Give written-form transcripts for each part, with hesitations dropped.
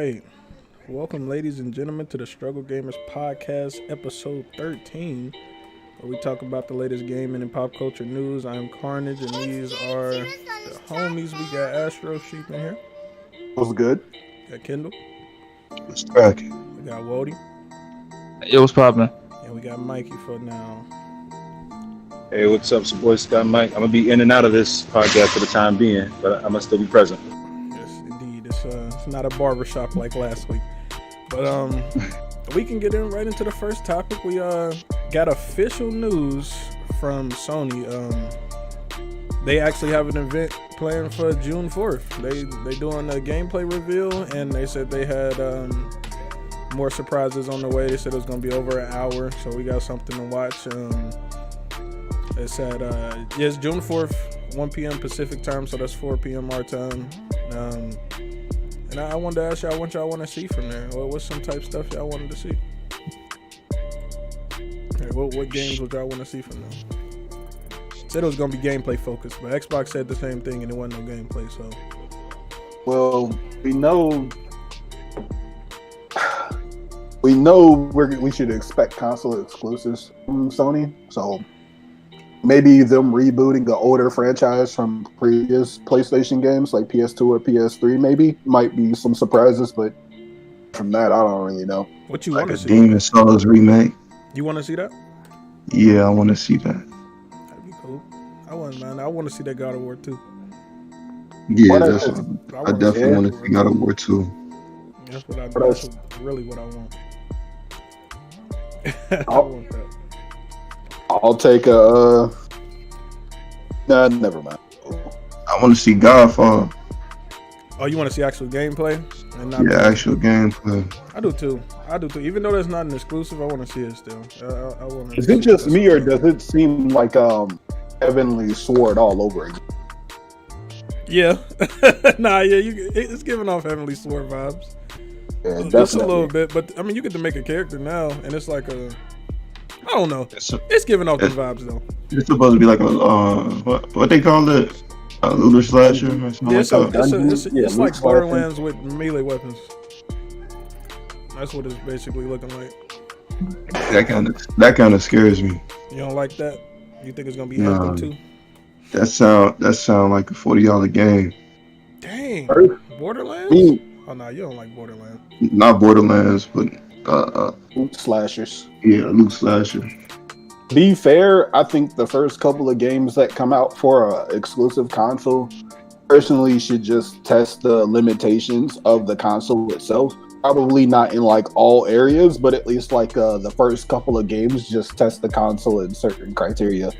right. Welcome, ladies and gentlemen, to the Struggle Gamers Podcast, episode 13, where we talk about the latest gaming and pop culture news. I'm Carnage, and these are the homies. We got Astro Sheep in here. What's good? Got Kendall. What's cracking? We got Wody. Yo, what's poppin'? And we got Mikey for now. Hey, what's up? It's your boy Scott Mike. I'm gonna be in and out of this podcast for the time being, but I'm gonna still be present. Yes, indeed. It's not a barbershop like last week. But we can get right into the first topic. We got official news from Sony. They actually have an event planned for June 4th. They doing a gameplay reveal, and they said they had more surprises on the way. They said it was gonna be over an hour, so we got something to watch. It said it's June 4th, 1 p.m. Pacific time, so that's 4 p.m. our time. And I wanted to ask y'all what y'all want to see from there. What's some type stuff y'all wanted to see? Hey, what games would y'all want to see from them? Said it was going to be gameplay focused, but Xbox said the same thing and it wasn't no gameplay, so. Well, we know we should expect console exclusives from Sony, so maybe them rebooting the older franchise from previous PlayStation games like PS2 or PS3 maybe might be some surprises, but from that I don't really know. What you want to see? Demon Souls remake. You want to see that? Yeah, I want to see that. That'd be cool. I want to see that God of War 2. Yeah, I definitely want to see God of War 2. That's really what I want. I want that. I'll take never mind. I want to see Godfall. Oh, you want to see actual gameplay? And not actual gameplay. I do too. Even though that's not an exclusive, I want to see it still. I want to. Is it just me, or does it seem like Heavenly Sword all over again? Yeah. It's giving off Heavenly Sword vibes. Yeah, just a little bit, but I mean, you get to make a character now, and it's like I don't know. It's giving off the vibes though. It's supposed to be like a what they call it, a looter slasher or something like that. It's like Borderlands with melee weapons. That's what it's basically looking like. That kind of scares me. You don't like that? You think it's gonna be Anthem too? That sound like a $40 game. Dang, Borderlands? Oh no, you don't like Borderlands. Not Borderlands, but loot slashers. Yeah, loot slasher. Be fair, I think the first couple of games that come out for an exclusive console personally should just test the limitations of the console itself. Probably not in like all areas, but at least like the first couple of games just test the console in certain criteria.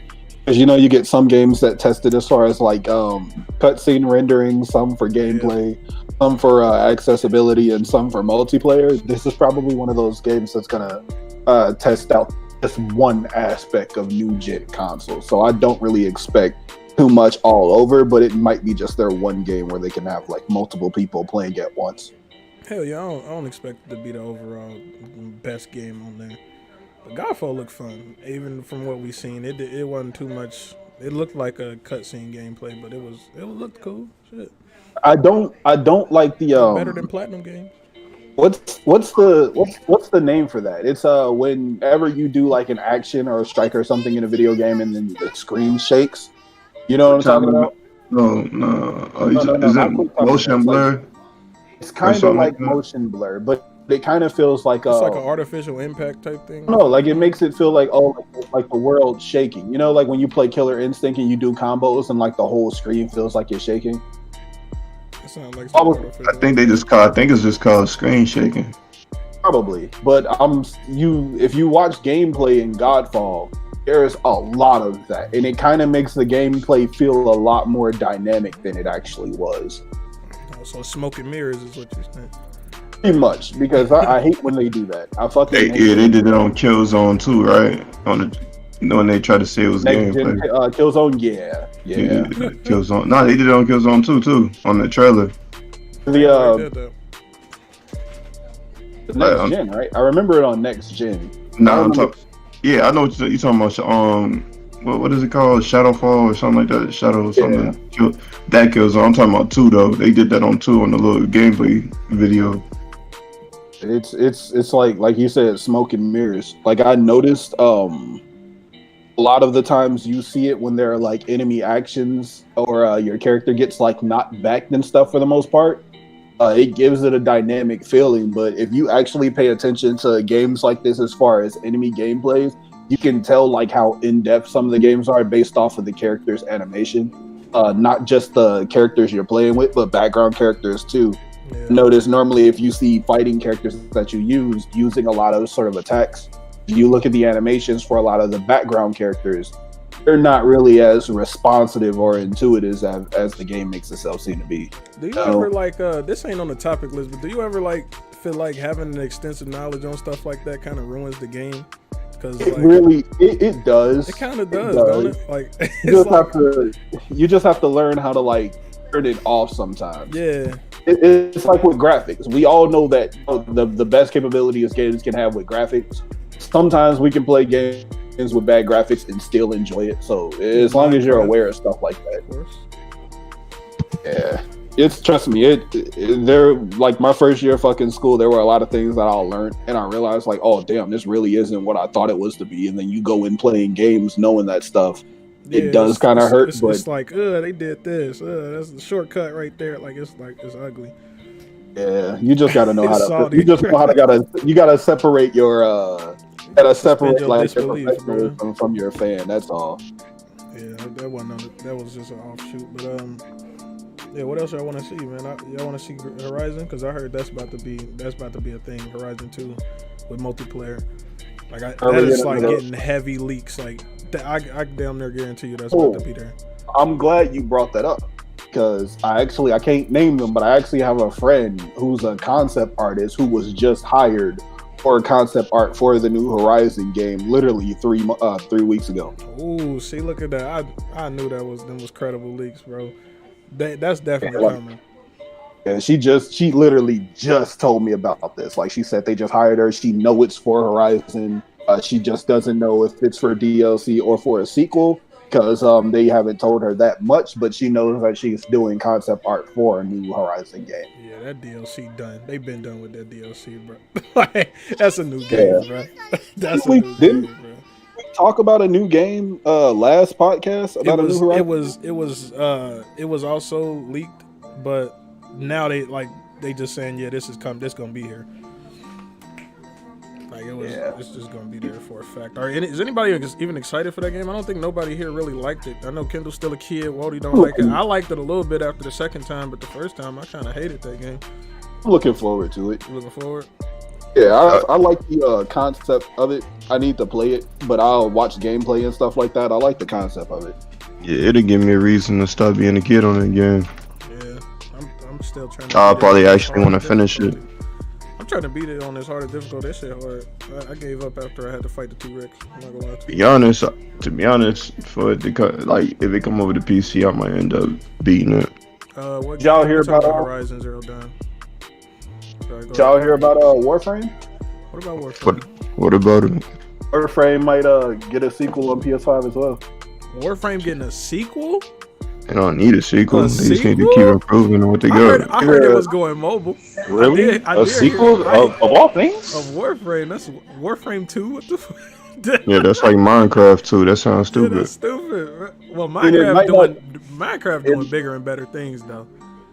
Because you get some games that test it as far as like cutscene rendering, some for gameplay, some for accessibility, and some for multiplayer. This is probably one of those games that's gonna test out just one aspect of new gen consoles. So I don't really expect too much all over, but it might be just their one game where they can have like multiple people playing at once. Hell yeah, I don't expect it to be the overall best game on there. But Godfall looked fun, even from what we seen. It wasn't too much. It looked like a cutscene gameplay, but it looked cool. Shit. I don't like the better than Platinum games. What's the name for that? It's whenever you do like an action or a strike or something in a video game and then the screen shakes. You know what I'm talking about? No. Is it motion blur? It's kind of like motion blur, but it kind of feels like it's like an artificial impact type thing. No, like it makes it feel like like the world shaking. Like when you play Killer Instinct and you do combos and like the whole screen feels like it's shaking. It sounds like I think it's just called screen shaking. Probably, but if you watch gameplay in Godfall, there's a lot of that, and it kind of makes the gameplay feel a lot more dynamic than it actually was. So smoke and mirrors is what you're saying. Pretty much, because I hate when they do that. They did it on Killzone too, right? When they tried to say it was gameplay. Killzone, yeah. Killzone. No, they did it on Killzone too, on the trailer. The next gen, right? I remember it on next gen. No, I'm talking. Yeah, I know what you're talking about. What is it called? Shadowfall or something like that? Shadow something. That Killzone. I'm talking about 2 though. They did that on 2 on the little gameplay video. It's like you said, smoke and mirrors. Like I noticed, a lot of the times you see it when there are like enemy actions or your character gets like knocked back and stuff for the most part. It gives it a dynamic feeling. But if you actually pay attention to games like this, as far as enemy gameplays, you can tell like how in depth some of the games are based off of the character's animation. Not just the characters you're playing with, but background characters too. Yeah. Notice normally if you see fighting characters that you use using a lot of sort of attacks, you look at the animations for a lot of the background characters, they're not really as responsive or intuitive as the game makes itself seem to be. Do you ever like this ain't on the topic list, but do you ever like feel like having an extensive knowledge on stuff like that kind of ruins the game? Because it really it does. It kind of does, don't it? Like you just have to learn how to like turn it off sometimes. Yeah. It's like with graphics. We all know that the best capabilities games can have with graphics. Sometimes we can play games with bad graphics and still enjoy it. So as long as you're aware of stuff like that. Of course. Yeah. Trust me, they're like my first year of fucking school, there were a lot of things that I learned and I realized like, oh damn, this really isn't what I thought it was to be. And then you go in playing games knowing that stuff. It does kind of hurt, but it's like, they did this. That's the shortcut right there. Like it's ugly. Yeah, you just gotta know how to. You just know how to you gotta separate your separate like your professionalism from your fan. That's all. Yeah, that was just an offshoot. But yeah, what else y'all want to see, man? Y'all want to see Horizon? Because I heard that's about to be a thing. Horizon 2 with multiplayer. Like that is like getting heavy leaks. Like I damn near guarantee you that's about to be there. I'm glad you brought that up because I can't name them, but I actually have a friend who's a concept artist who was just hired for concept art for the new Horizon game, literally 3 weeks ago. Ooh, see, look at that! I knew them was credible leaks, bro. That's definitely coming. Yeah, she literally just told me about this. Like she said, they just hired her. She know it's for Horizon. She just doesn't know if it's for DLC or for a sequel because they haven't told her that much. But she knows that she's doing concept art for a new Horizon game. Yeah, that DLC done. They've been done with that DLC, bro. Like, that's a new game, bro. That's a new game, bro. Talk about a new game last podcast about a new Horizon? It was also leaked, but now they just saying, yeah, this gonna be here. Like it's just gonna be there for a fact. All right, is anybody even excited for that game? I don't think nobody here really liked it. I know Kendall's still a kid. Wody don't like it. I liked it a little bit after the second time, but the first time I kind of hated that game. I'm looking forward to it. You looking forward? Yeah, I like the concept of it. I need to play it, but I'll watch gameplay and stuff like that. I like the concept of it. Yeah, it'll give me a reason to stop being a kid on that game. Yeah, I'm still trying to. I'll probably actually want to finish it. I'm trying to beat it on this harder difficult. That shit hard. I gave up after I had to fight the T-Rex. I'm not gonna lie to you. To be honest, for it to like if it come over to PC, I might end up beating it. What y'all hear about Horizon Zero Dawn? Y'all hear about Warframe? What about Warframe? What about it? Warframe might get a sequel on PS5 as well. Warframe getting a sequel? They don't need a sequel. They just need to keep improving on what they got. I heard it was going mobile. Really? I did sequel of all things? Of Warframe. That's Warframe 2? What the fuck? Yeah, that's like Minecraft too. That sounds stupid. Yeah, that's stupid. Well, Minecraft doing bigger and better things though.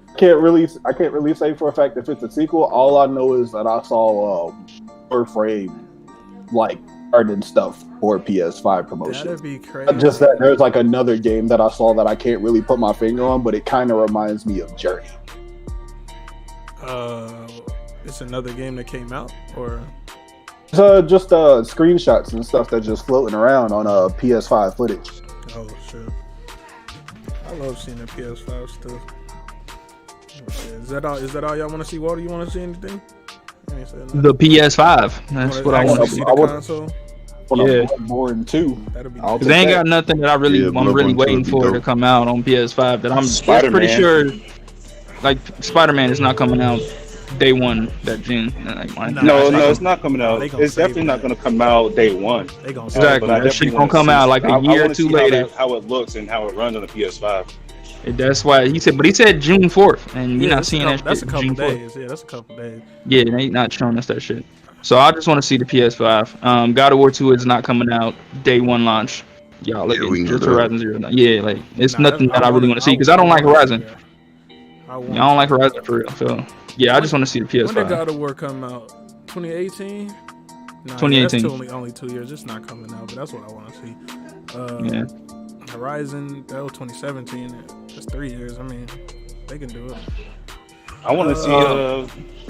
I can't really say for a fact if it's a sequel. All I know is that I saw Warframe like starting stuff for PS5 promotion. That'd be crazy. Just that there's like another game that I saw that I can't really put my finger on, but it kind of reminds me of Journey. It's another game that came out, or just screenshots and stuff that's just floating around on PS5 footage. Oh shit! I love seeing the PS5 stuff. Is that all y'all want to see? Walter, you want to see anything? The PS5. That's what I want to see. The console. Yeah, Bloodborne 2. Because they ain't got nothing that I'm really waiting for to come out on PS5. That I'm pretty sure. Like Spider-Man is not coming out day one. That gen. No, it's not coming out. It's definitely not going to come out day one. They gonna exactly. That shit gonna come out like a year or two later. How it looks and how it runs on the PS5. That's why he said. But he said June 4th, and you're not seeing that. That's shit a couple June 4th. days. Yeah, that's a couple days. Yeah, they not showing us that shit. So I just want to see the PS5. God of War 2 is not coming out day one launch. Y'all look at just Horizon Zero. Yeah, like it's nothing that I really want to see because I don't like Horizon. I don't like Horizon for real. So yeah, I just want to see the PS5. When did God of War come out? 2018. 2018. That's only 2 years. It's not coming out, but that's what I want to see. Yeah. Horizon, that was 2017. That's 3 years. I mean, they can do it. I want to see.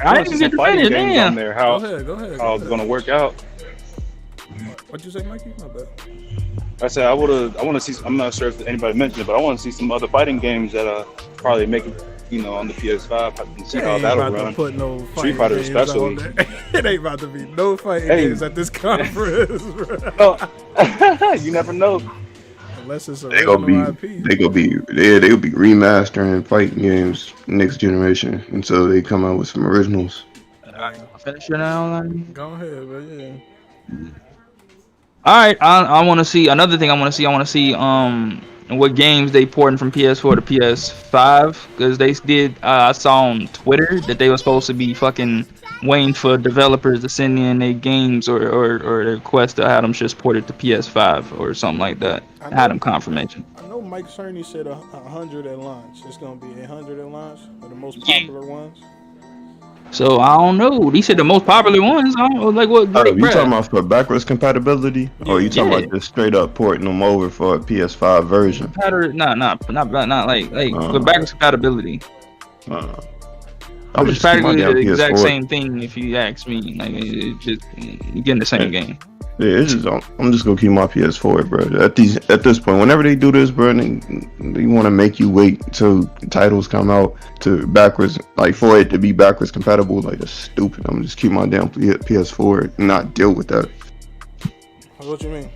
I didn't get the fighting finish. games on there. How go ahead. How it's gonna work out? What'd you say, Mikey? My bad. I said I want to see. I'm not sure if anybody mentioned it, but I want to see some other fighting games that probably make it, on the PS5. I can see how that'll run. Put no Street Fighter especially. It ain't about to be no fighting games at this conference. No. You never know. Unless it's a they'll be remastering fighting games next generation until they come out with some originals. Finish it now. Go ahead, but yeah. All right, I want to see another thing. I want to see what games they porting from PS4 to PS5 because they did. I saw on Twitter that they were supposed to be fucking waiting for developers to send in their games or their request to have them just ported to PS5 or something like that. I had them confirmation. I know Mike Cerny said 100 at launch. It's gonna be 100 at launch for the most popular ones. So I don't know. He said the most popular ones. I don't know, like what? You talking about for backwards compatibility, or you talking about just straight up porting them over for a PS5 version? Not like for backwards compatibility. I'm just practically the exact same thing. If you ask me, like it's just you getting the same game. Yeah, it's just I'm just gonna keep my PS4, bro. At this point, whenever they do this, bro, they want to make you wait till titles come out to backwards, like for it to be backwards compatible. Like that's stupid. I'm just keep my damn PS4 and not deal with that. What you mean?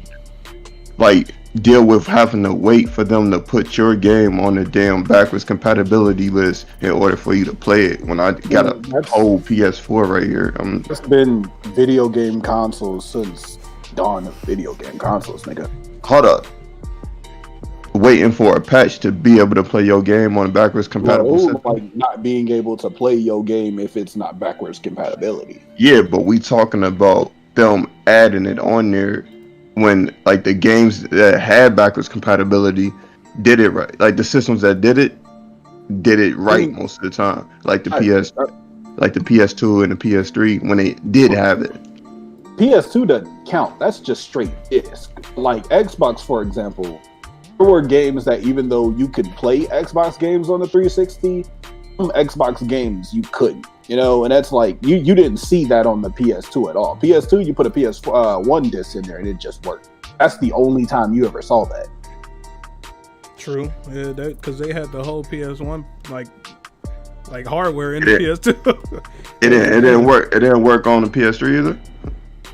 Like deal with having to wait for them to put your game on the damn backwards compatibility list in order for you to play it. When I got a whole PS4 right here, it's been video game consoles since dawn of video game consoles, nigga. Hold up. Waiting for a patch to be able to play your game on a backwards compatible system. Like not being able to play your game if it's not backwards compatibility. Yeah, but we talking about them adding it on there when like the games that had backwards compatibility did it right. Like the systems that did it right most of the time. Like the PS2 and the PS3 when they did have it. PS2 doesn't count. That's just straight disc. Like Xbox, for example, there were games that even though you could play Xbox games on the 360, some Xbox games you couldn't. And that's like you didn't see that on the PS2 at all. PS2, you put a PS1 disc in there and it just worked. That's the only time you ever saw that. True, yeah, because they had the whole PS1 like hardware in the PS2. It didn't work. It didn't work on the PS3 either.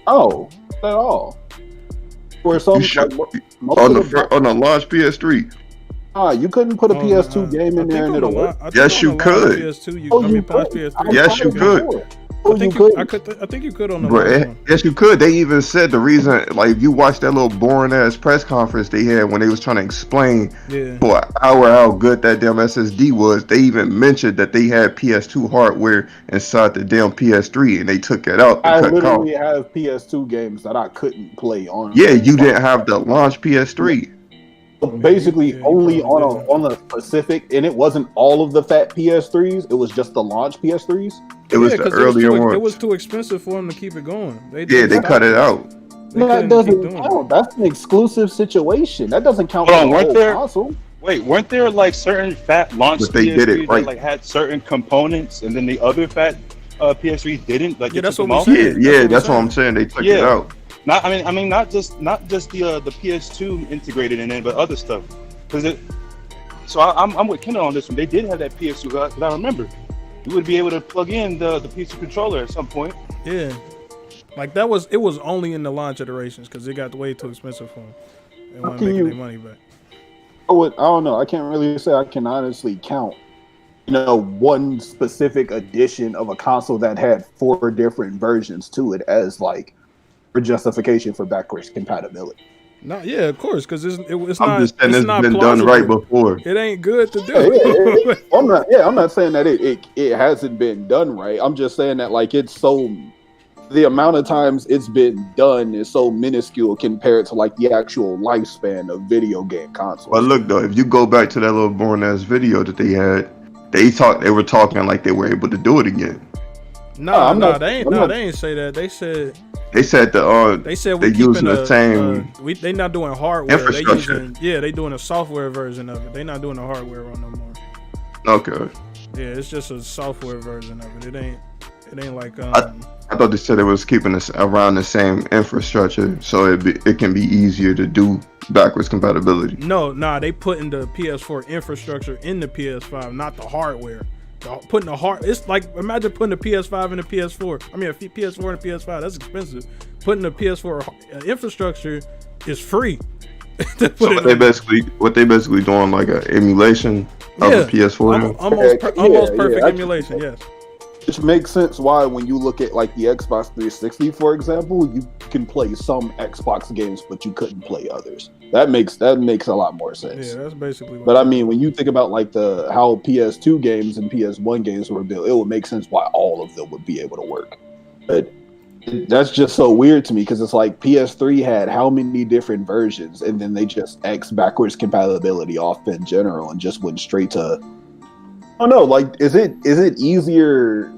Oh, not at all. Or some on the launch PS3. You couldn't put a PS2 game in there and it'll work. Yes, you could. PS3, yes, you could. I think you could on the last one. Yes, you could. They even said the reason, like, if you watch that little boring ass press conference they had when they was trying to explain for an hour how good that damn SSD was, they even mentioned that they had PS2 hardware inside the damn PS3 and they took it out. I literally have PS2 games that I couldn't play on. Yeah, you didn't have the launch PS3. Basically only on a specific, and it wasn't all of the fat PS3s, it was just the launch PS3s. It was the earlier one. It was too expensive for them to keep it going. They cut it out. That doesn't count. That's an exclusive situation. That doesn't count for the whole console. Wait, weren't there like certain fat launch PS3s that like had certain components, and then the other fat PS3 didn't? Like that's what I'm saying. That's what I'm saying. They took it out. Not just the PS2 integrated in it, but other stuff. So I'm with Kendall on this one. They did have that PS2 because I remember you would be able to plug in the PS2 controller at some point. Yeah, like it was only in the launch iterations because it got way too expensive for them. They want to make their money back. I don't know. I can't really say I can honestly count. One specific edition of a console that had 4 different versions to it as like for justification for backwards compatibility. No, yeah, of course, because it's I'm not. just saying It's it's not been plausible. done right before. It ain't good to Yeah, do. I'm not saying that it hasn't been done right. I'm just saying that like it's so the amount of times it's been done is so minuscule compared to like the actual lifespan of video game But consoles. look though, if you go back to that little boring ass video that they had, they were talking like they were able to do it again. Nah, I'm not- they I'm not- ain't say that. They said They said we they using the same they not doing hardware. They infrastructure. they doing a software version of it. They not doing the hardware one no more. Okay. Yeah, it's just a software version of it. It ain't like I thought they said it was keeping us around the same infrastructure, so it can be easier to do backwards compatibility. No, they putting the PS4 infrastructure in the PS5, not the hardware. Putting the it's like imagine putting the PS5 in the PS4. I mean, a PS4 and a PS5, that's expensive. Putting the PS4 infrastructure is free. So what they basically doing like an emulation of a PS4. Almost perfect emulation. Yes. Which makes sense why when you look at like the Xbox 360, for example, you can play some Xbox games, but you couldn't play others. That makes a lot more sense. Yeah, that's basically. But I mean, when you think about like how PS2 games and PS1 games were built, it would make sense why all of them would be able to work. But that's just so weird to me because it's like PS3 had how many different versions, and then they just X backwards compatibility off in general and just went straight to. I don't know. Like, is it easier?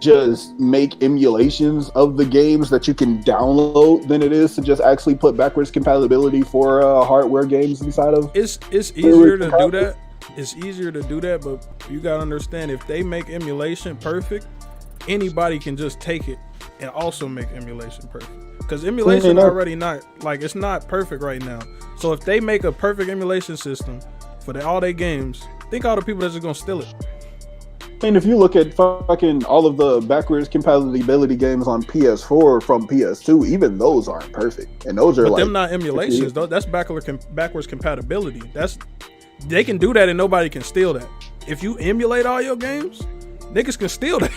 Just make emulations of the games that you can download than it is to just actually put backwards compatibility for hardware games inside of. It's easier to do that. It's easier to do that, but you gotta understand if they make emulation perfect, anybody can just take it and also make emulation perfect. Because emulation already not like it's not perfect right now. So if they make a perfect emulation system for all their games, think all the people that's just gonna steal it. I mean, if you look at fucking all of the backwards compatibility games on PS4 from PS2, even those aren't perfect, and those are but like them not emulations though. That's backwards compatibility. They can do that and nobody can steal that. If you emulate all your games, niggas can steal that.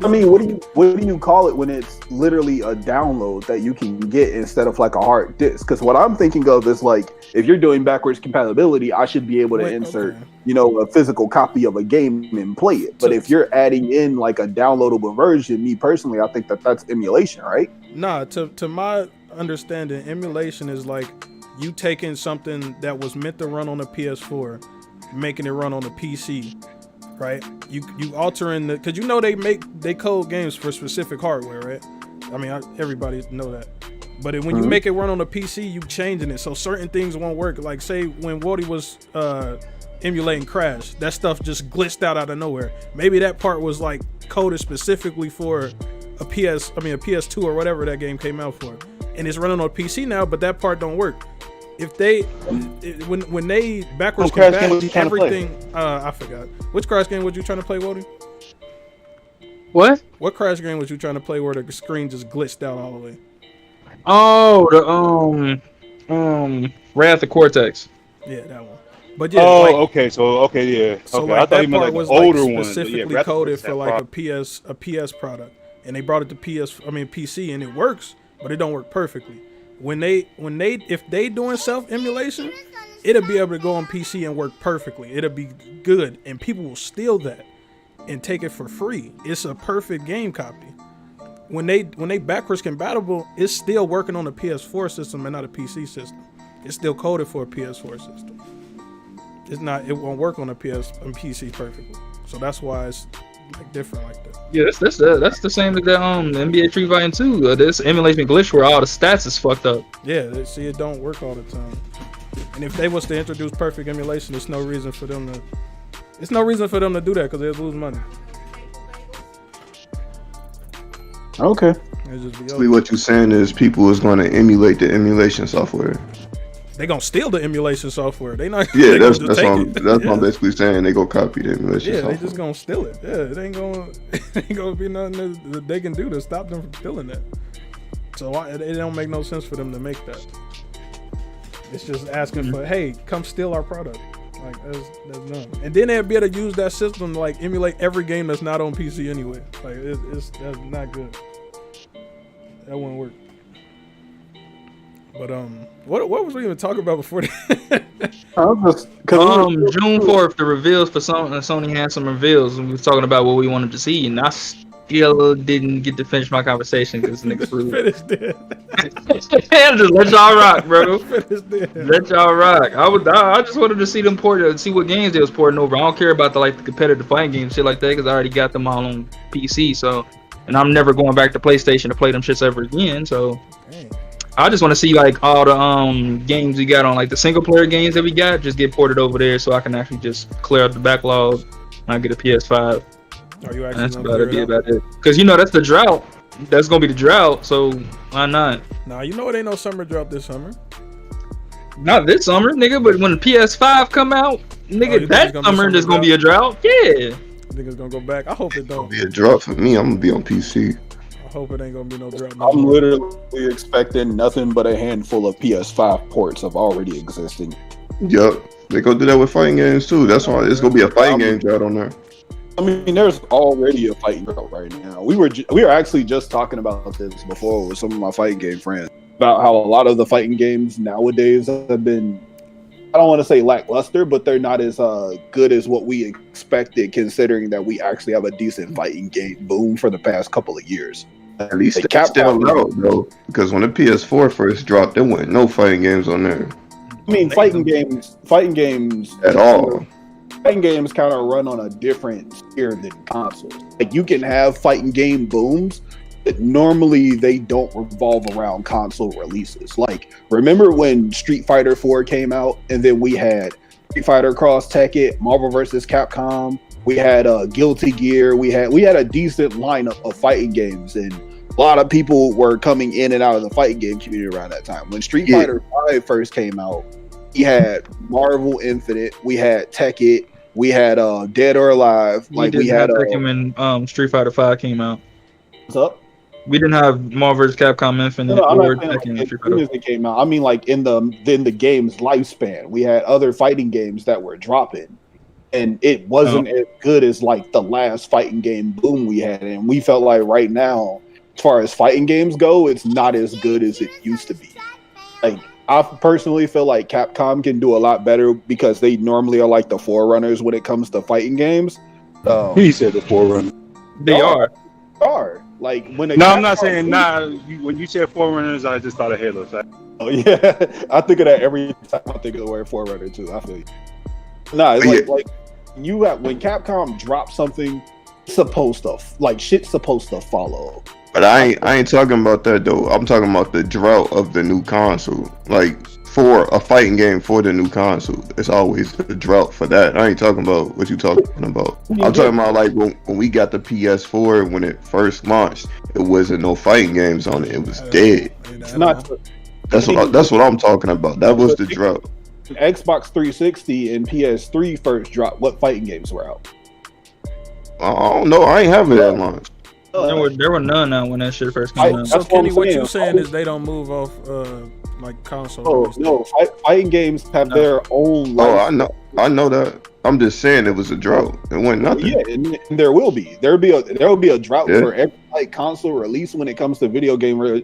I mean, what do you call it when it's literally a download that you can get instead of like a hard disk? Because what I'm thinking of is like if you're doing backwards compatibility, I should be able to insert, a physical copy of a game and play it. But if you're adding in like a downloadable version, me personally, I think that's emulation, right? Nah, to my understanding, emulation is like you taking something that was meant to run on a PS4, making it run on a PC. Right, you altering because they code games for specific hardware, right? I mean, everybody know that. But when you make it run on a PC, you changing it so certain things won't work. Like say when Wody was emulating Crash, that stuff just glitched out of nowhere. Maybe that part was like coded specifically for a PS2 or whatever that game came out for, and it's running on a PC now, but that part don't work. If they, when they backwards compat everything, I forgot. Which Crash game was you trying to play, Wody? What? What Crash game was you trying to play where the screen just glitched out all the way? Oh, the Wrath of Cortex. Yeah, that one. But yeah. Okay. So yeah. So okay, like I thought that you meant part like was the older like one. specifically Yeah, coded for like a PS product, and they brought it to PC, and it works, but it don't work perfectly. If they doing self emulation, it'll be able to go on PC and work perfectly. It'll be good, and people will steal that and take it for free. It's a perfect game copy. When they backwards compatible, it's still working on a PS4 system and not a PC system. It's still coded for a PS4 system. It won't work on a PC perfectly. So that's why it's like different like that. Yeah, that's the same as the NBA Street Fighter 2. This emulation glitch where all the stats is fucked up. Yeah, see, it don't work all the time. And if they was to introduce perfect emulation, there's no reason for them to do that because they'll lose money. Okay. Basically, what you're saying is people is going to emulate the emulation software. They gonna steal the emulation software. They not. Yeah, they that's what I'm basically saying. They go copy the emulation software. Yeah, they just gonna steal it. Yeah, it ain't gonna be nothing that they can do to stop them from stealing that. So it don't make no sense for them to make that. It's just asking for, hey, come steal our product. Like that's none. And then they'd be able to use that system to like emulate every game that's not on PC anyway. Like that's not good. That wouldn't work. But what was we even talking about before that? June 4th, the reveals for Sony had some reveals, and we was talking about what we wanted to see, and I still didn't get to finish my conversation because niggas rude. Finished it. Just let y'all rock, bro. Finished it. Let y'all rock. I just wanted to see them see what games they was porting over. I don't care about the competitive fighting games, shit like that, because I already got them all on PC. So, and I'm never going back to PlayStation to play them shits ever again. So. Dang. I just want to see like all the games we got on like the single player games that we got just get ported over there so I can actually just clear out the backlog and I get a PS5. Are you actually That's gonna about it. Because that's the drought. That's gonna be the drought. So why not? Nah, you know it ain't no summer drought this summer. Not this summer, nigga. But when the PS5 come out, nigga, that summer there's gonna be a drought. Yeah. Niggas gonna go back. I hope it don't. It'll be a drought for me. I'm gonna be on PC. I hope it ain't gonna be no drought. I'm literally expecting nothing but a handful of PS5 ports of already existing. Yup, they gonna do that with fighting games too. That's why it's gonna be a fighting game drought on there. I mean, there's already a fighting drought right now. We were actually just talking about this before with some of my fighting game friends about how a lot of the fighting games nowadays have been, I don't want to say lackluster, but they're not as good as what we expected, considering that we actually have a decent fighting game boom for the past couple of years. At least that's still out though, because when the PS4 first dropped, there weren't no fighting games on there. I mean, fighting games at all. Fighting games kind of run on a different sphere than consoles. Like you can have fighting game booms, but normally they don't revolve around console releases. Like remember when Street Fighter 4 came out, and then we had Street Fighter Cross Tekken, Marvel vs. Capcom. We had Guilty Gear. We had a decent lineup of fighting games, and a lot of people were coming in and out of the fighting game community around that time. When Street Fighter 5 first came out, we had Marvel Infinite, we had Tekken, we had Dead or Alive. Like we had Tekken when Street Fighter 5 came out. What's up? We didn't have Marvel vs. Capcom Infinite or Tekken. As soon as it came out, I mean, like in the game's lifespan, we had other fighting games that were dropping. And it wasn't as good as like the last fighting game boom we had. And we felt like right now, as far as fighting games go, it's not as good as it used to be. Like I personally feel like Capcom can do a lot better because they normally are like the forerunners when it comes to fighting games. He said the forerunner. They are. Like when I'm not saying when you said forerunners, I just thought of Halo. So. Oh yeah, I think of that every time I think of the word forerunner too. I feel you. Nah, it's like you have when Capcom drops something, shit's supposed to follow. But I ain't talking about that though. I'm talking about the drought of the new console. Like for a fighting game for the new console, it's always a drought for that. I ain't talking about what you talking about. I'm talking about like when we got the PS4 when it first launched, it wasn't no fighting games on it. It was dead. It's not. That's what I'm talking about. That was the drought. Xbox 360 and PS3 first dropped, what fighting games were out? I don't know. I ain't having that launch. There were none out when that shit first came out. So Kenny, what you saying is they don't move off like console? No, fighting games have their own life. Oh, I know that. I'm just saying it was a drought. It wasn't nothing. Yeah, and there will be a drought for every console release when it comes to video game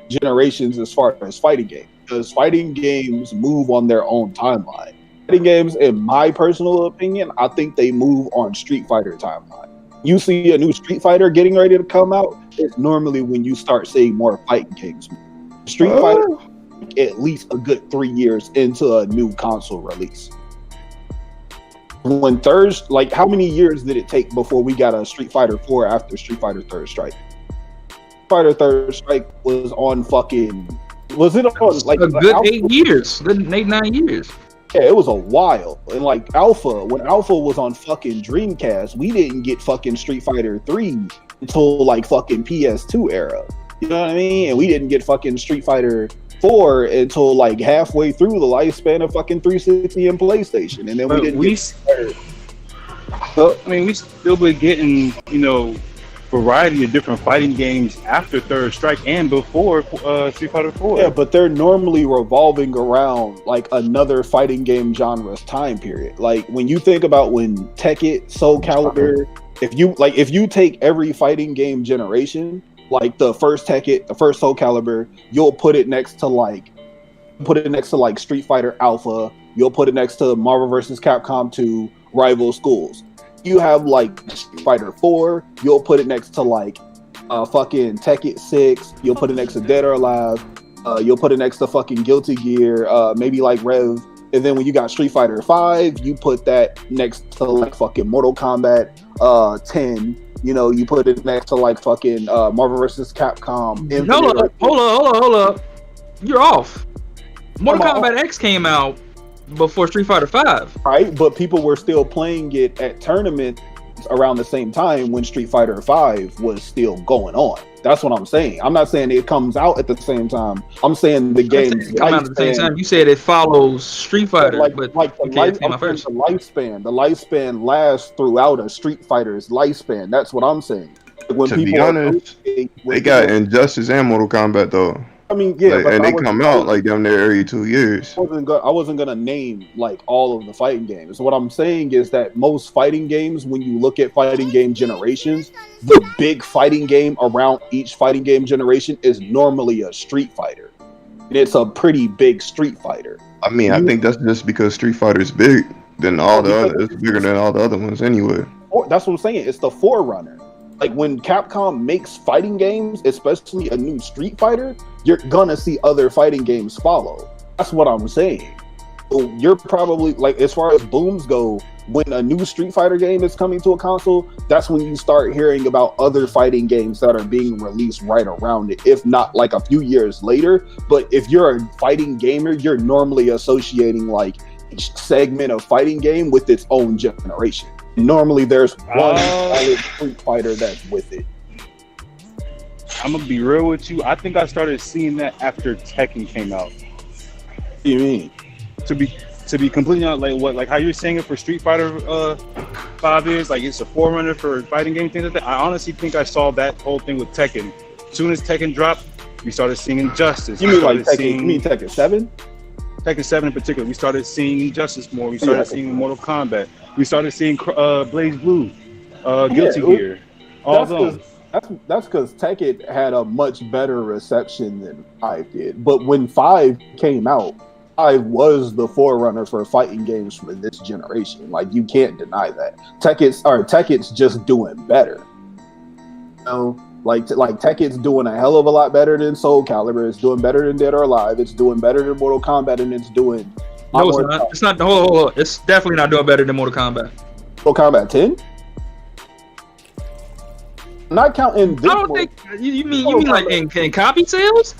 generations as far as fighting games. Because fighting games move on their own timeline. Fighting games, in my personal opinion, I think they move on Street Fighter timeline. You see a new Street Fighter getting ready to come out, it's normally when you start seeing more fighting games. Street Fighter, at least a good 3 years into a new console release. When how many years did it take before we got a Street Fighter 4 after Street Fighter Third Strike? Street Fighter Third Strike was on fucking... Was it on like a good 8 years? 9 years. Yeah, it was a while. And like when Alpha was on fucking Dreamcast, we didn't get fucking Street Fighter 3 until like fucking PS2 era. You know what I mean? And we didn't get fucking Street Fighter 4 until like halfway through the lifespan of fucking 360 and PlayStation. And then we still been getting, variety of different fighting games after Third Strike and before Street Fighter 4. Yeah, but they're normally revolving around like another fighting game genre's time period. Like when you think about when Tekken, Soul Calibur, if you take every fighting game generation, like the first Tekken, the first Soul Calibur, you'll put it next to like Street Fighter Alpha. You'll put it next to Marvel vs. Capcom 2, Rival Schools. You have like Street Fighter 4. You'll put it next to like fucking Tekken 6. You'll put it next to Dead or Alive. You'll put it next to fucking Guilty Gear. Maybe like Rev. And then when you got Street Fighter 5, you put that next to like fucking Mortal Kombat 10. You know, you put it next to like fucking Marvel vs. Capcom. Hold up. You're off. Mortal Kombat X came out before Street Fighter 5. Right, but people were still playing it at tournaments around the same time when Street Fighter 5 was still going on. That's what I'm saying. I'm not saying it comes out at the same time. I'm saying the game's come out at the same time. You said it follows Street Fighter, but the lifespan lasts throughout a Street Fighter's lifespan. That's what I'm saying. When to be honest, they got Injustice and Mortal Kombat though. I mean, yeah, like, and they come out like them there every 2 years. I wasn't gonna name like all of the fighting games. What I'm saying is that most fighting games, when you look at fighting game generations, the big fighting game around each fighting game generation is normally a Street Fighter. And it's a pretty big Street Fighter. I mean, I think that's just because Street Fighter is big than all the other. It's bigger than all the other ones anyway. That's what I'm saying. It's the forerunner. Like when Capcom makes fighting games, especially a new Street Fighter, you're gonna see other fighting games follow. That's what I'm saying. So you're probably like, as far as booms go, when a new Street Fighter game is coming to a console, that's when you start hearing about other fighting games that are being released right around it, if not like a few years later. But if you're a fighting gamer, you're normally associating like each segment of fighting game with its own generation. Normally there's one solid Street Fighter that's with it. I'm gonna be real with you. I think I started seeing that after Tekken came out. What do you mean? To be completely honest, like how you're saying it for Street Fighter 5 is like it's a forerunner for fighting game things like that. I honestly think I saw that whole thing with Tekken. As soon as Tekken dropped, we started seeing Injustice. You mean like Tekken? You mean Tekken 7? Tekken 7 in particular. We started seeing Injustice more. We started seeing Mortal Kombat. We started seeing Blaze Blue, Guilty Gear. All those. That's because Tekken had a much better reception than 5 did. But when 5 came out, 5 was the forerunner for fighting games for this generation. Like, you can't deny that. Tekken's just doing better. You know, like Tekken's doing a hell of a lot better than Soul Calibur. It's doing better than Dead or Alive. It's doing better than Mortal Kombat, and it's doing. No, it's not. It's not. Hold on. It's definitely not doing better than Mortal Kombat. Mortal Kombat 10. Not counting. This I don't think you mean like in copy sales.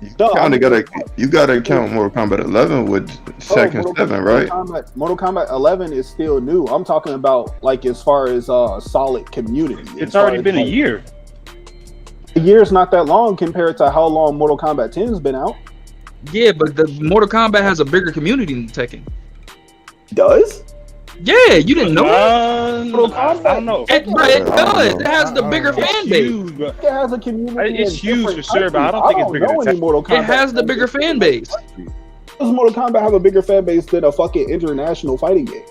You gotta count Mortal Kombat 11 with Tekken 7, right? Mortal Kombat 11 is still new. I'm talking about like as far as solid community. It's already been a year. A year's not that long compared to how long Mortal Kombat 10's been out. Yeah, but the Mortal Kombat has a bigger community than Tekken. Does? Yeah, you didn't know that? Mortal Kombat? I don't know. It does. It has the bigger fan base. Huge, It has a community. It's huge for sure, but I don't think it's bigger than Tekken. Mortal Kombat It has the bigger fan base. Does Mortal Kombat have a bigger fan base than a fucking international fighting game?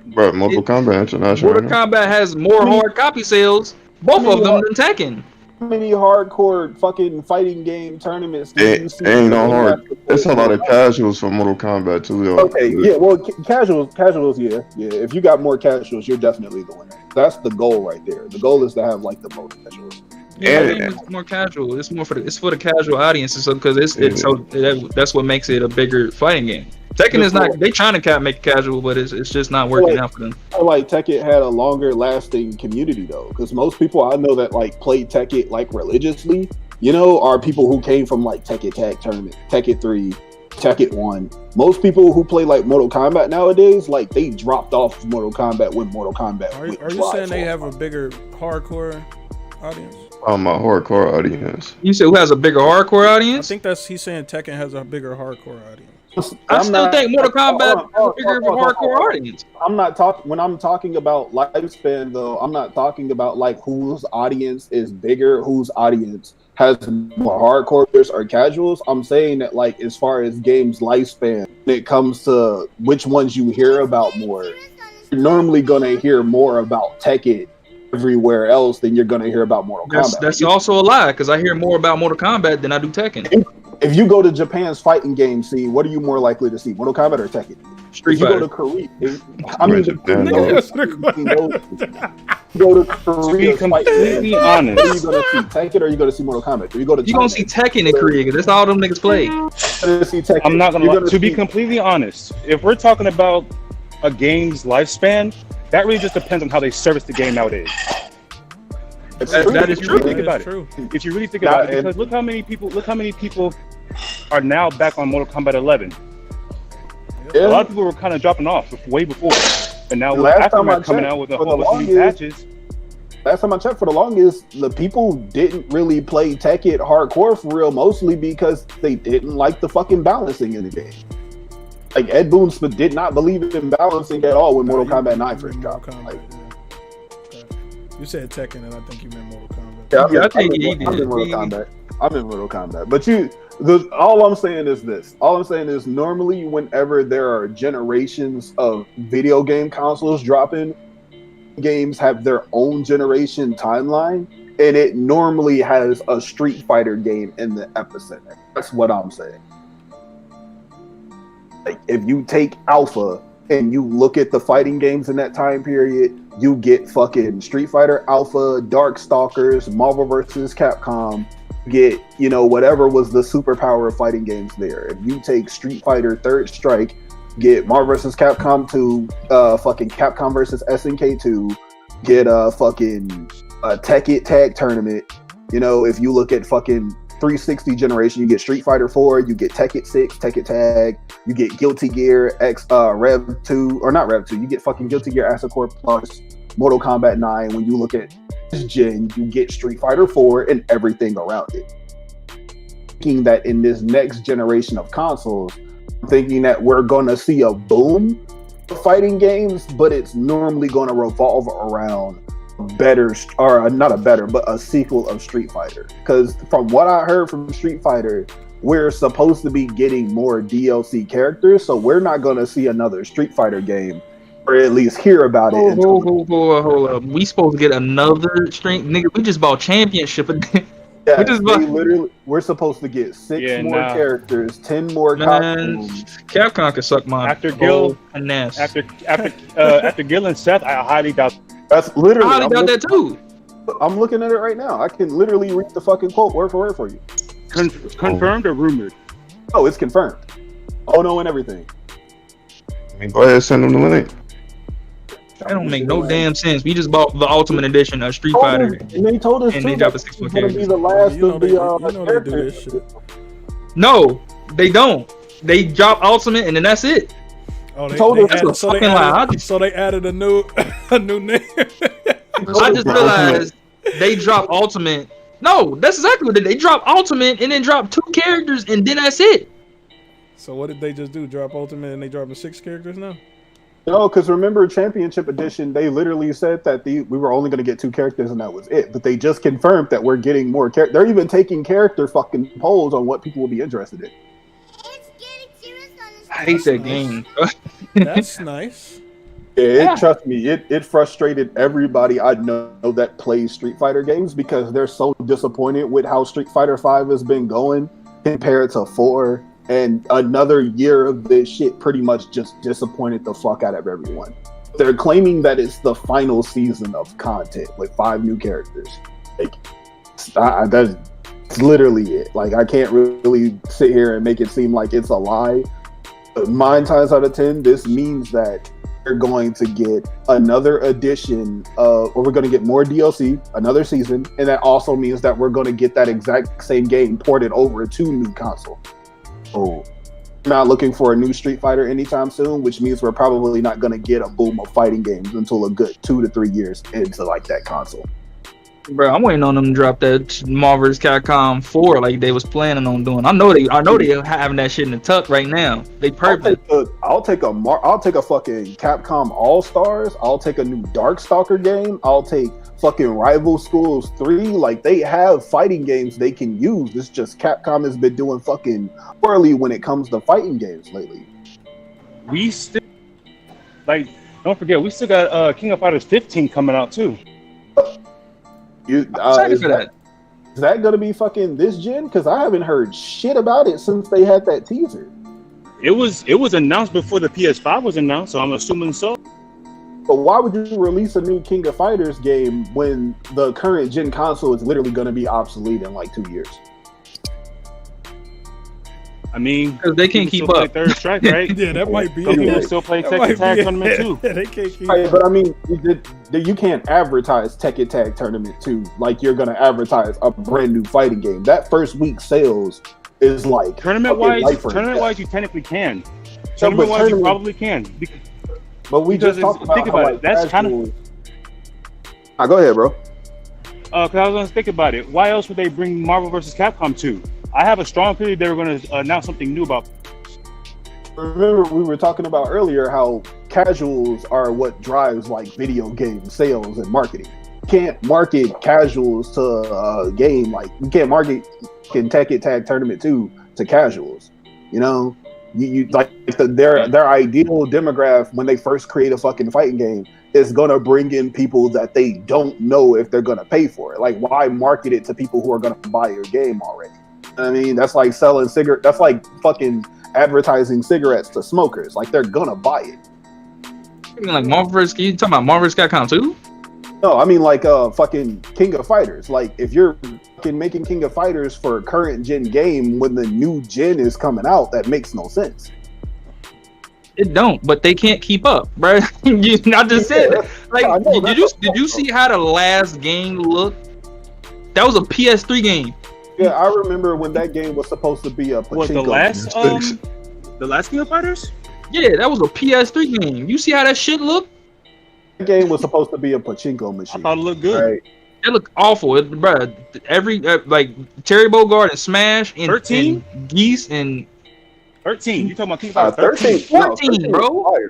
Bro, Mortal Kombat International. Mortal Kombat has more hard copy sales, both of them, than Tekken. How many hardcore fucking fighting game tournaments do you see? Ain't no hard. It's a lot of casuals for Mortal Kombat too, though. Okay, yeah, well, casuals, yeah. If you got more casuals, you're definitely the winner. That's the goal right there. The goal is to have like the most casuals. Yeah, it's more casual. It's more for the casual audiences, so because that's what makes it a bigger fighting game. Tekken is not. They trying to make it casual, but it's just not working out for them. I like Tekken had a longer lasting community though, because most people I know that like play Tekken like religiously, you know, are people who came from like Tekken Tag Tournament, Tekken 3, Tekken 1. Most people who play like Mortal Kombat nowadays, like they dropped off Mortal Kombat when Mortal Kombat. Are you saying they have a bigger hardcore audience? My hardcore audience. You said who has a bigger hardcore audience? I think he's saying Tekken has a bigger hardcore audience. I still think Mortal Kombat has a bigger hardcore audience. I'm not talking when I'm talking about lifespan though. I'm not talking about like whose audience is bigger, whose audience has more hardcores or casuals. I'm saying that like as far as games lifespan, when it comes to which ones you hear about more, you're normally gonna hear more about Tekken everywhere else, then you're gonna hear about Mortal Kombat. That's also a lie because I hear more about Mortal Kombat than I do Tekken. If you go to Japan's fighting game scene, what are you more likely to see, Mortal Kombat or Tekken? Street If you Fighter. go to Korea, I mean, Japan, go to Korea. To be completely honest, Are you gonna see Tekken or are you gonna see Mortal Kombat? Are you go to You gonna see Tekken in Korea because that's all them niggas play. see Tekken. I'm not gonna You're lie. To be see- completely honest, if we're talking about a game's lifespan, that really just depends on how they service the game nowadays. That is true. Think about it. If you really think about it, because look how many people are now back on Mortal Kombat 11. A lot of people were kind of dropping off way before, and now with Aftermath coming out with a whole bunch of new patches. Last time I checked, for the longest, the people didn't really play Tekken hardcore for real, mostly because they didn't like the fucking balancing in the game. Like Ed Boon did not believe in balancing at all when Mortal Kombat 9 first dropped. You said Tekken, and I think you meant Mortal Kombat. Yeah, I think he I'm in did. Mortal Kombat. I'm in Mortal Kombat. But all I'm saying is this. All I'm saying is normally whenever there are generations of video game consoles dropping, games have their own generation timeline, and it normally has a Street Fighter game in the epicenter. That's what I'm saying. Like, if you take Alpha and you look at the fighting games in that time period, you get fucking Street Fighter Alpha, Darkstalkers, Marvel vs. Capcom, get, whatever was the superpower of fighting games there. If you take Street Fighter Third Strike, get Marvel vs. Capcom 2, fucking Capcom vs. SNK 2, get fucking Tekken Tag Tournament. If you look at fucking 360 generation, you get Street Fighter 4, you get Tekken 6, Tekken Tag, you get Guilty Gear X, Rev 2, or not Rev 2, you get fucking Guilty Gear Acid Core Plus, Mortal Kombat 9. When you look at this gen, you get Street Fighter 4 and everything around it. Thinking that in this next generation of consoles, I'm thinking that we're gonna see a boom of fighting games, but it's normally gonna revolve around a sequel of Street Fighter. Because from what I heard from Street Fighter, we're supposed to be getting more DLC characters, so we're not going to see another Street Fighter game, or at least hear about it. Hold up. We supposed to get another string, nigga. We just bought championship. Yeah, we're supposed to get 6 more characters, 10 more costumes. Capcom can suck my after Gil and Ness. After Gil and Seth, I highly doubt. That's literally. I highly doubt that too. I'm looking at it right now. I can literally read the fucking quote word for word for you. Confirmed or rumored? Oh, it's confirmed. Oh no, and everything. Go ahead, send them the link. That don't make no damn sense. We just bought the Ultimate Edition of Street Fighter, and they told us and too they dropped a that 6 it's more gonna be characters. the last of the They do this characters. shit. No, they don't. They drop Ultimate, and then that's it. Oh, they told us added, that's a fucking lie. so they added a new name. I just realized they dropped Ultimate. No, that's exactly what they did. They dropped Ultimate and then dropped 2 characters, and then that's it. So what did they just do? Drop Ultimate and they dropping 6 characters now? No, because remember Championship Edition, they literally said that we were only going to get 2 characters and that was it. But they just confirmed that we're getting more characters. They're even taking character fucking polls on what people will be interested in. I hate that game. That's nice. Yeah, trust me, it frustrated everybody I know that plays Street Fighter games because they're so disappointed with how Street Fighter 5 has been going compared to 4. And another year of this shit pretty much just disappointed the fuck out of everyone. They're claiming that it's the final season of content with 5 new characters. Like, that's literally it. Like, I can't really sit here and make it seem like it's a lie. But 9 times out of 10, this means that we're going to get another edition or we're going to get more DLC, another season, and that also means that we're going to get that exact same game ported over to new console. So we're not looking for a new Street Fighter anytime soon, which means we're probably not going to get a boom of fighting games until a good 2 to 3 years into like that console. Bro, I'm waiting on them to drop that Marvel vs. Capcom 4 like they was planning on doing. I know they having that shit in the tuck right now. They perfect. I'll take a fucking Capcom All Stars. I'll take a new Darkstalker game. I'll take fucking Rival Schools 3. Like, they have fighting games they can use. It's just Capcom has been doing fucking poorly when it comes to fighting games lately. We still don't forget, we still got King of Fighters 15 coming out too. You I'm excited for that. is that gonna be fucking this gen? Because I haven't heard shit about it since they had that teaser. It was announced before the PS5 was announced, so I'm assuming so. But why would you release a new King of Fighters game when the current gen console is literally going to be obsolete in like 2 years? I mean, Because they can't keep still up. play Third Strike, right? Yeah, that might be Some people it. still play That Tekken might Tag be Tournament it. too. They can't keep Right, but I mean, you can't advertise Tekken Tag Tournament 2 like you're going to advertise a brand new fighting game. That first week sales is like Tournament wise, you technically can. Tournament wise, you probably can. But we just talked about think about it. That's kind of. Go ahead, bro. Because I was going to think about it. Why else would they bring Marvel vs. Capcom 2? I have a strong feeling they were going to announce something new about. Remember, we were talking about earlier how casuals are what drives like video game sales and marketing. You can't market casuals to a game like you can't market Tekken Tag Tournament 2 to casuals. You know, you like their ideal demographic when they first create a fucking fighting game is gonna bring in people that they don't know if they're gonna pay for it. Like, why market it to people who are gonna buy your game already? I mean, that's like selling cigarette. That's like fucking advertising cigarettes to smokers. Like, they're gonna buy it. You mean like Marvel vs. You talking about Marvel vs. Capcom 2? No, I mean like fucking King of Fighters. Like, if you're fucking making King of Fighters for a current gen game when the new gen is coming out, that makes no sense. It don't, but they can't keep up, bro. I just said it. Like, did you see how the last game looked? That was a PS3 game. Yeah, I remember when that game was supposed to be a pachinko. What, the last King of Fighters? Yeah, that was a PS3 game. You see how that shit looked? That game was supposed to be a pachinko machine. I thought it looked good. Right? It looked awful, bro. Every like Terry Bogard and Smash and 13 and Geese and 13. You talking about King of Fighters 13? 14, bro.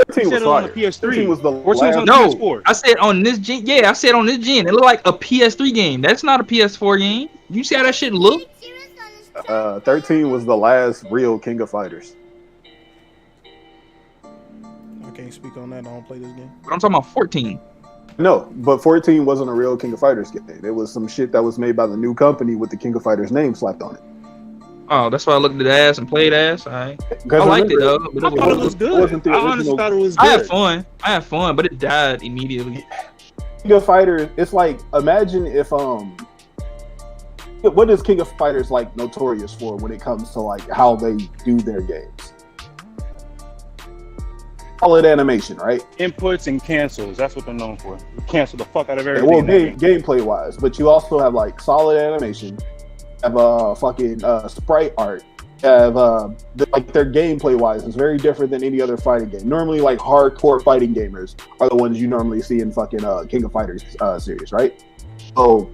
13 was on the fire. PS3. 13 was the 14 was last. on the No, PS4. I said on this gen. Yeah, I said on this gen. It looked like a PS3 game. That's not a PS4 game. You see how that shit looked? 13 was the last real King of Fighters. I can't speak on that. I don't play this game. But I'm talking about 14. No, but 14 wasn't a real King of Fighters game. It was some shit that was made by the new company with the King of Fighters name slapped on it. Oh, that's why I looked at ass and played ass. I liked it though. But I thought it was good. I honestly thought it was good. I had fun, but it died immediately. King of Fighters, it's like, imagine if what is King of Fighters like notorious for when it comes to like how they do their games? Solid animation, right? Inputs and cancels. That's what they're known for. Cancel the fuck out of everything. Well, gameplay wise, but you also have like solid animation. Have fucking sprite art. Have like their gameplay wise is very different than any other fighting game. Normally, like hardcore fighting gamers are the ones you normally see in fucking King of Fighters series, right? So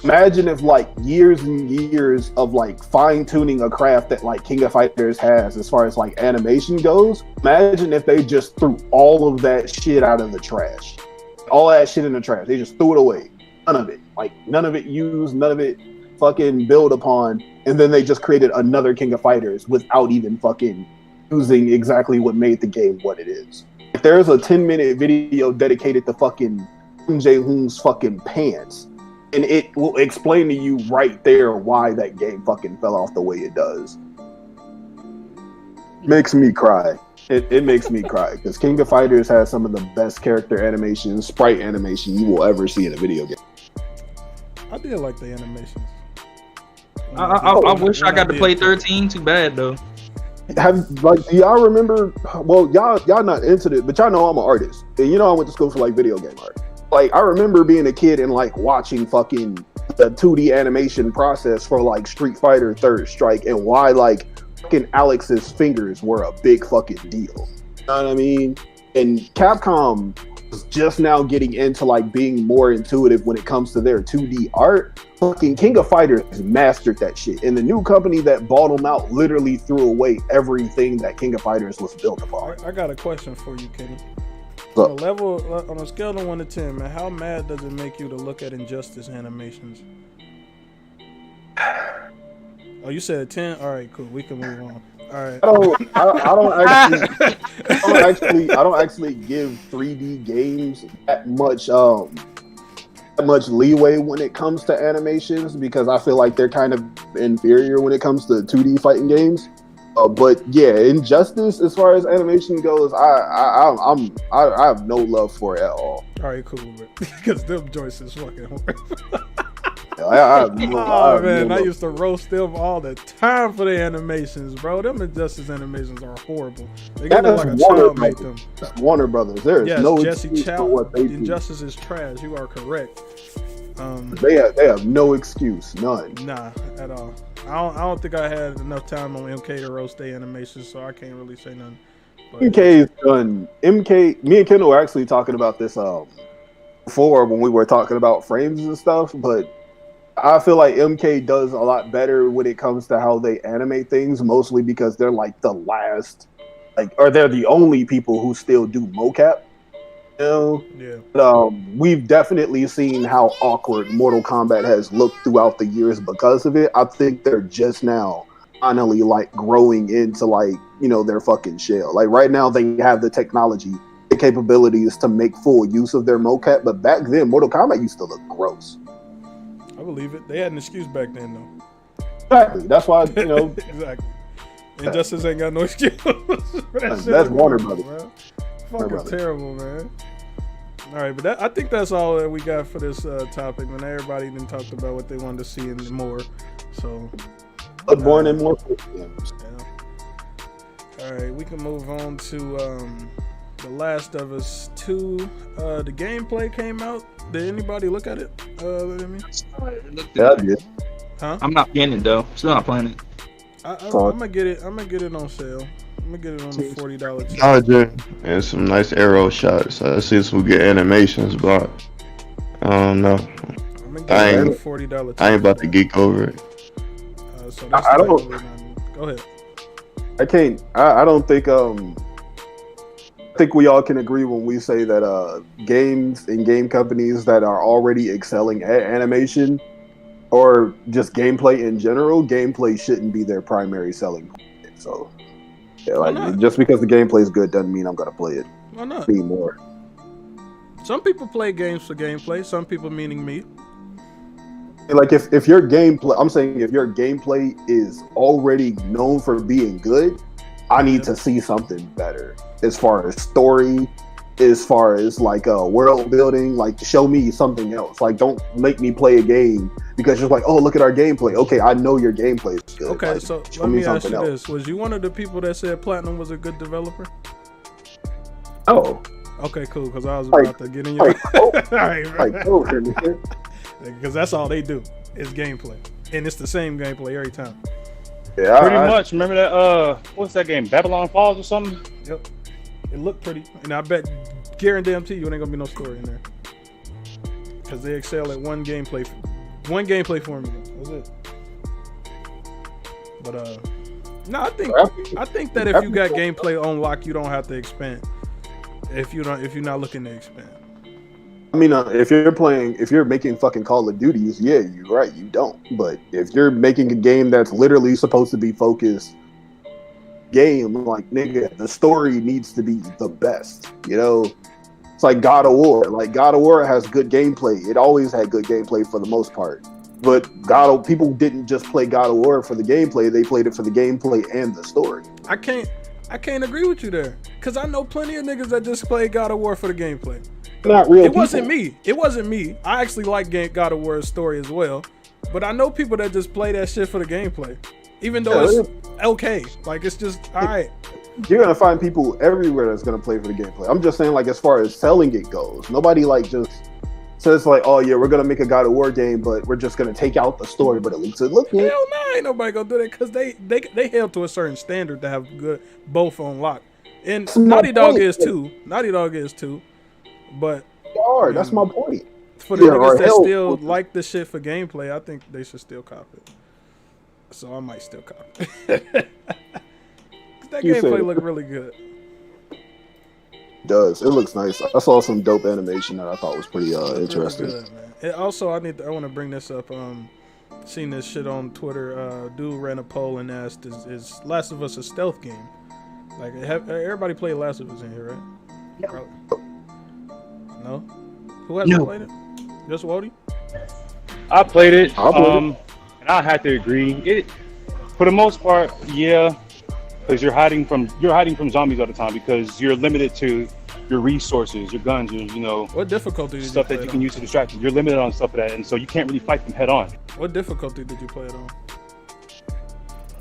imagine if like years and years of like fine tuning a craft that like King of Fighters has as far as like animation goes. Imagine if they just threw all of that shit out of the trash. All that shit in the trash. They just threw it away. None of it. Like none of it used. None of it fucking build upon, and then they just created another King of Fighters without even fucking using exactly what made the game what it is. If there's a 10-minute video dedicated to fucking Jae-hoon's fucking pants, and it will explain to you right there why that game fucking fell off the way it does. Makes me cry. It makes me cry because King of Fighters has some of the best character animation, sprite animation you will ever see in a video game. I did like the animations. I wish I got to play 13. Too bad though. Do y'all remember? Well, y'all not into it, but y'all know I'm an artist, and you know I went to school for like video game art. Like I remember being a kid and like watching fucking the 2D animation process for like Street Fighter Third Strike, and why like fucking Alex's fingers were a big fucking deal. You know what I mean? And Capcom was just now getting into like being more intuitive when it comes to their 2D art. Fucking King of Fighters mastered that shit, and the new company that bought them out literally threw away everything that King of Fighters was built upon. I got a question for you, Kenny. Look. On a scale of 1 to 10, man, how mad does it make you to look at Injustice animations? Oh, you said 10? All right, cool. We can move on. All right. I don't actually give 3D games that much that much leeway when it comes to animations because I feel like they're kind of inferior when it comes to 2D fighting games. But yeah, Injustice, as far as animation goes, I have no love for it at all. All right, cool, because them joints is fucking horrible. I Man, I used to roast them all the time for the animations, bro. Them Injustice animations are horrible. They got like a child made them. That's Warner Brothers. There is no Jesse excuse Chow. for what they do. Injustice is trash. You are correct. They have no excuse, none. Nah, at all. I don't think I had enough time on MK to roast their animations, so I can't really say nothing. But, MK's done. MK. Me and Kendall were actually talking about this before when we were talking about frames and stuff, but I feel like MK does a lot better when it comes to how they animate things, mostly because they're like the last, or they're the only people who still do mocap. You know? Yeah. But, we've definitely seen how awkward Mortal Kombat has looked throughout the years because of it. I think they're just now finally like growing into like, you know, their fucking shell. Like right now they have the technology, the capabilities to make full use of their mocap, but back then Mortal Kombat used to look gross. I believe it. They had an excuse back then, though. Exactly. That's why, you know. Exactly. Injustice ain't got no excuse. That's Warner Brothers. Bro. Fucking terrible, man. All right, but I think that's all that we got for this topic. Man, everybody then talked about what they wanted to see and more. So, Bloodborne and more games. Yeah. All right, we can move on to The Last of Us 2. The gameplay came out. Did anybody look at it? Yeah, I did. Huh? I'm not getting it though. Still not playing it. I'm gonna get it. I'm gonna get it on sale. I'm gonna get it on the $40. Nostalgia and some nice arrow shots. I see some good animations, but I don't know. I'm gonna get it on the $40. I ain't about to geek over it. So that's I don't. Go ahead. I can't. I don't think. I think we all can agree when we say that games and game companies that are already excelling at animation or just gameplay in general, gameplay shouldn't be their primary selling point. So, yeah, like just because the gameplay is good doesn't mean I'm gonna play it. Why not? Anymore. Some people play games for gameplay. Some people, meaning me. Like if your gameplay, I'm saying if your gameplay is already known for being good, I need to see something better as far as story, as far as like world building. Like show me something else. Like don't make me play a game because you're like, oh, look at our gameplay. Okay, I know your gameplay is good. Okay, like, so show let me ask you else. this: was you one of the people that said Platinum was a good developer? Oh, okay, cool. Because I was about to get in your. Because that's all they do is gameplay, and it's the same gameplay every time. Yeah, pretty much. Remember that? What's that game? Babylon Falls or something? Yep. It looked pretty, and I bet, guarantee you, it ain't gonna be no story in there, because they excel at one gameplay formula. That's it. But no, I think that if you got gameplay on lock, you don't have to expand. If you're not looking to expand. I mean, if you're making fucking Call of Duties, yeah, you're right, you don't. But if you're making a game that's literally supposed to be focused game, like, nigga, the story needs to be the best, you know? It's like God of War. Like, God of War has good gameplay. It always had good gameplay for the most part. But people didn't just play God of War for the gameplay, they played it for the gameplay and the story. I can't agree with you there, because I know plenty of niggas that just play God of War for the gameplay. Not real. It wasn't me. I actually like God of War's story as well, but I know people that just play that shit for the gameplay, even though it's okay. Like, it's just all right. You're gonna find people everywhere that's gonna play for the gameplay. I'm just saying, like, as far as selling it goes, nobody like just says like, oh yeah, we're gonna make a God of War game, but we're just gonna take out the story, but at least it looks good. Hell no, ain't nobody gonna do that, because they held to a certain standard to have good both on lock. And Naughty Dog is too. But that's my point. For the niggas that still like the shit for gameplay, I think they should still cop it. So I might still cop it. That gameplay look really good. It does. It looks nice. I saw some dope animation that I thought was pretty interesting. Really good, man. And also, I want to bring this up. Seen this shit on Twitter. Dude ran a poll and asked, "Is Last of Us a stealth game?" Like, everybody played Last of Us in here, right? Yeah. No? Who hasn't played it? Just Wody? I played it, I played it. and I had to agree. It, for the most part, yeah, because you're hiding from zombies all the time because you're limited to your resources, your guns, your What difficulty did stuff you play that you it can use to distract you. You're limited on stuff of that, and so you can't really fight them head on. on? What difficulty did you play it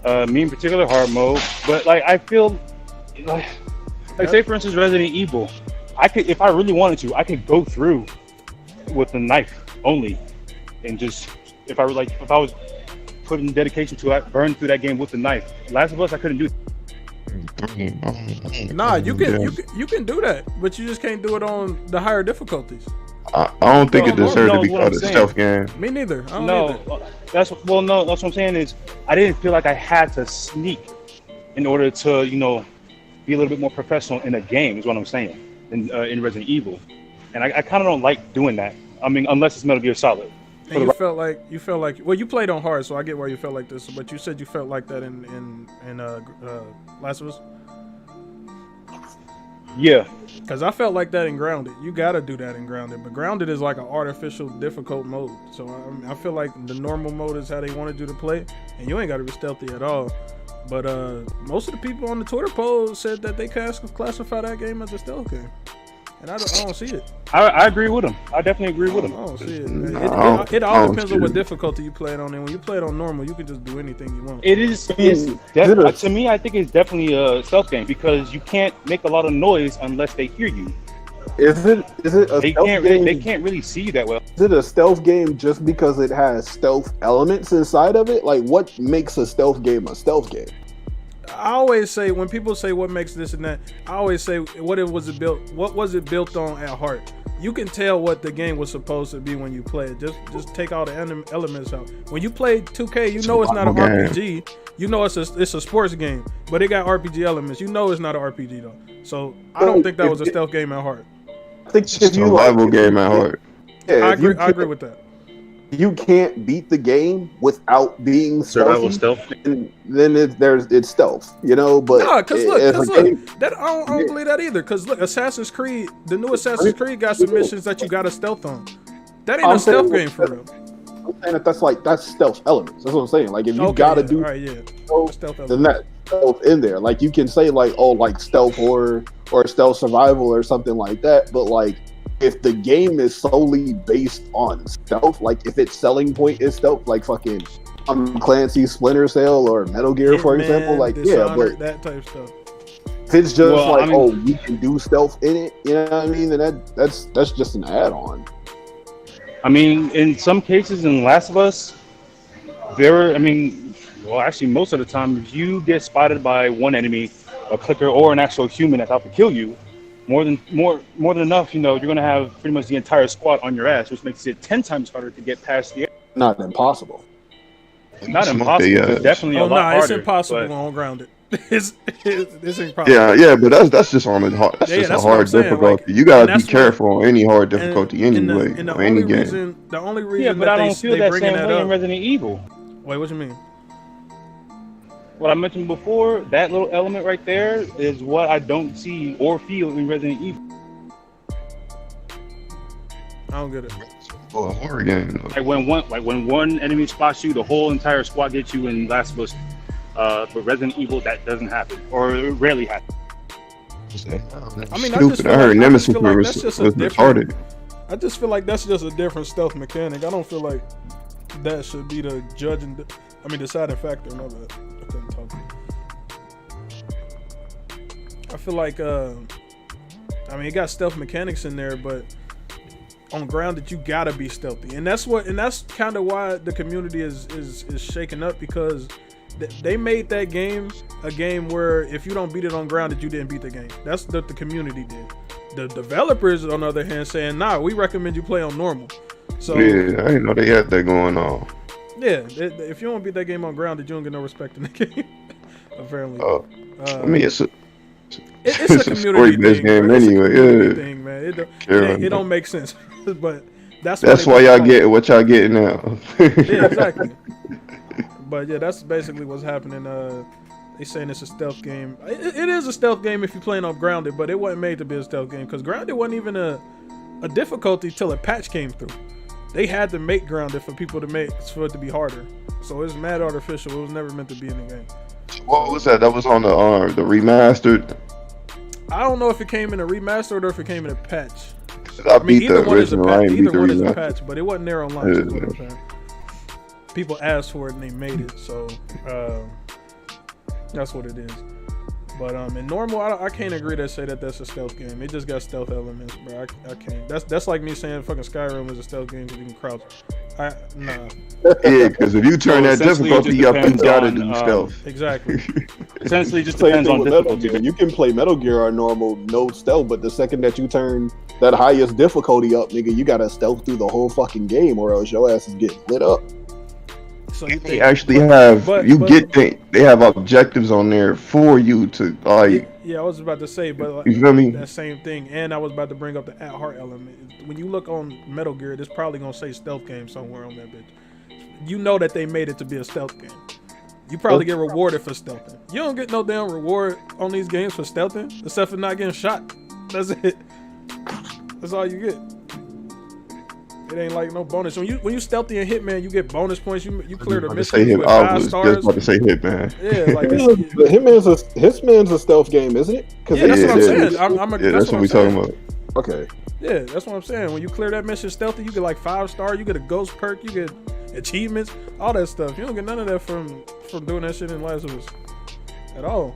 on? Me in particular, hard mode, but like I feel like say for instance Resident Evil, I could, if I really wanted to, I could go through with a knife only, and just if I was putting dedication to it, burn through that game with a knife. Last of Us, I couldn't do. Nah, you can do that, but you just can't do it on the higher difficulties. I don't think it No, deserves no, to be what called I'm a saying. stealth game. Me neither. I don't No, either. that's what I'm saying is I didn't feel like I had to sneak in order to be a little bit more professional in a game. Is what I'm saying in Resident Evil, and I kind of don't like doing that. I mean, unless it's Metal Gear Solid. And you felt like well, you played on hard, so I get why you felt like this. But you said you felt like that in Last of Us. Yeah, Because I felt like that in Grounded. You gotta do that in Grounded, but Grounded is like an artificial difficult mode. So I feel like the normal mode is how they wanted you to play, and you ain't gotta be stealthy at all. But most of the people on the Twitter poll said that they classify that game as a stealth game, and I don't see it. I agree with him. I definitely agree with I him. don't see it. It I all don't depends see on what it. difficulty you play it on. And when you play it on normal, you can just do anything you want. It is. To me, I think it's definitely a stealth game because you can't make a lot of noise unless they hear you. Is it a They stealth game? they can't really see you that well. Is it a stealth game just because it has stealth elements inside of it? Like, what makes a stealth game a stealth game? I always say when people say what makes this and that, I always say what was it built on at heart. You can tell what the game was supposed to be when you play it. Just take all the elements out. When you play 2K, you know it's not an RPG. You know it's a sports game, but it got RPG elements. You know it's not an RPG though. So I don't think that was a stealth game at heart. I think It's a survival game at heart. Yeah, I if agree with that. you can't beat the game without being Survival stealthy, stealth. and then it's stealth, But No, because as a game- that I don't believe that either. Because look, Assassin's Creed, the new Assassin's Creed got some missions that you got to stealth on. That ain't I'm a stealth saying- game for real. I'm saying that's stealth elements. That's what I'm saying. Like if you Okay, gotta yeah, do all right, yeah. stealth, Stealth then that's stealth in there. Like you can say like stealth horror or stealth survival or something like that, but like if the game is solely based on stealth, like if its selling point is stealth, like fucking Clancy's Splinter Cell or Metal Gear, for Hitman, example, like Dishonored, but that type of stuff. if it's just we you can do stealth in it, you know what I mean? Then that's just an add-on. I mean, in some cases in Last of Us, actually most of the time, if you get spotted by one enemy, a clicker or an actual human that's out to kill you, more than enough, you're gonna have pretty much the entire squad on your ass, which makes it 10 times harder to get past the. Not impossible. Not impossible, but definitely a lot harder. It's impossible but- on Grounded. It's impossible. Yeah, but that's just on a hard. That's Yeah, just that's a what I'm hard saying, difficulty. like, you gotta and be that's what- careful on any hard difficulty And anyway. the on any only game. reason, Yeah, but that I don't feel they that bringing same that way in up. Resident Evil. Wait, what you mean? What I mentioned before, that little element right there is what I don't see or feel in Resident Evil. I don't get it. Oh, a horror game. Like when one enemy spots you, the whole entire squad gets you in Last of Us. But Resident Evil, that doesn't happen, or it rarely happens. I mean, Stupid. I heard Nemesis like was that's just a retarded. I just feel like that's just a different stealth mechanic. I don't feel like that should be the deciding factor. My bad. I couldn't talk. I feel like it got stealth mechanics in there, but on Grounded you gotta be stealthy, and that's kind of why the community is shaken up, because they made that game a game where if you don't beat it on Grounded, you didn't beat the game. That's what the community did. The developers, on the other hand, saying, nah, we recommend you play on normal. So Yeah, I didn't know they had that going on. yeah, if you don't beat that game on Grounded, you don't get no respect in the game. Apparently. I mean, it's a it's a community story-based thing, game bro. It's a anyway. community Yeah. thing, man. Carolyn, It don't make sense, but that's That's why y'all get what y'all getting now. Yeah, exactly. But yeah, that's basically what's happening. They saying it's a stealth game. It is a stealth game if you're playing on Grounded, but it wasn't made to be a stealth game because Grounded wasn't even a difficulty till a patch came through. they had to make grounded for people to make for it to be harder. So it's mad artificial. It was never meant to be in the game. What was that? That was on the remastered. I don't know if it came in a remastered or if it came in a patch. I I mean, beat the either one is a original. I patch. ain't beat Either the one is a remastered. patch, but it wasn't there on launch. Is what I'm saying. People asked for it and they made it, so that's what it is. But in normal, I can't agree to say that that's a stealth game. It just got stealth elements, bro. I can't. That's like me saying fucking Skyrim is a stealth game because you can crouch. Nah. Yeah, because if you turn that essentially, it difficulty just up, you depends gotta on, do stealth. Exactly. Essentially, it just Same depends thing on with Metal difficulty. Gear. You can play Metal Gear on normal, no stealth, but the second that you turn that highest difficulty up, nigga, you gotta stealth through the whole fucking game, or else your ass is getting lit up. So you They think, actually they have objectives on there for you to like. Yeah, I was about to say, but You feel me? that same thing, and I was about to bring up the at heart element. When you look on Metal Gear, it's probably gonna say stealth game somewhere on that bitch. You know that they made it to be a stealth game. You probably get rewarded for stealthing. You don't get no damn reward on these games for stealthing, except for not getting shot. That's it. That's all you get. It ain't like no bonus. When you stealthy in Hitman, you get bonus points. You clear the mission with I 5 was stars. just about to say Hitman. Yeah, like Hitman's a stealth game, isn't it? Yeah, that's what I'm it saying. is. That's what I'm we saying. talking about. Okay. Yeah, that's what I'm saying. When you clear that mission stealthy, you get like 5 star. You get a ghost perk. You get achievements, all that stuff. You don't get none of that from doing that shit in Last of Us at all.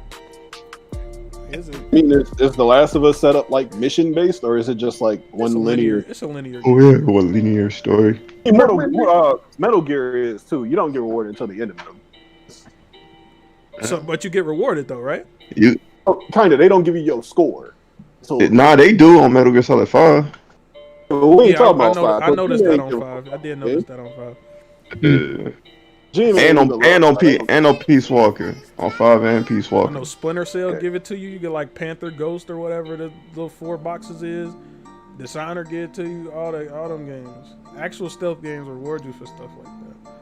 Is it? I mean, is The Last of Us set up like mission based, or is it just like one linear? It's a linear. Oh yeah, what linear story? Metal Gear is too. You don't get rewarded until the end of it. So, but you get rewarded though, right? You Kind of. They don't give you your score. So they do on Metal Gear Solid 5. we ain't talking about I 5. noticed that on 5. I did notice that on 5. And on Peace Walker on 5 and Peace Walker. I know Splinter Cell give it to you. You get like Panther Ghost or whatever the little 4 boxes is. Dishonor give it to you. All them games. Actual stealth games reward you for stuff like that.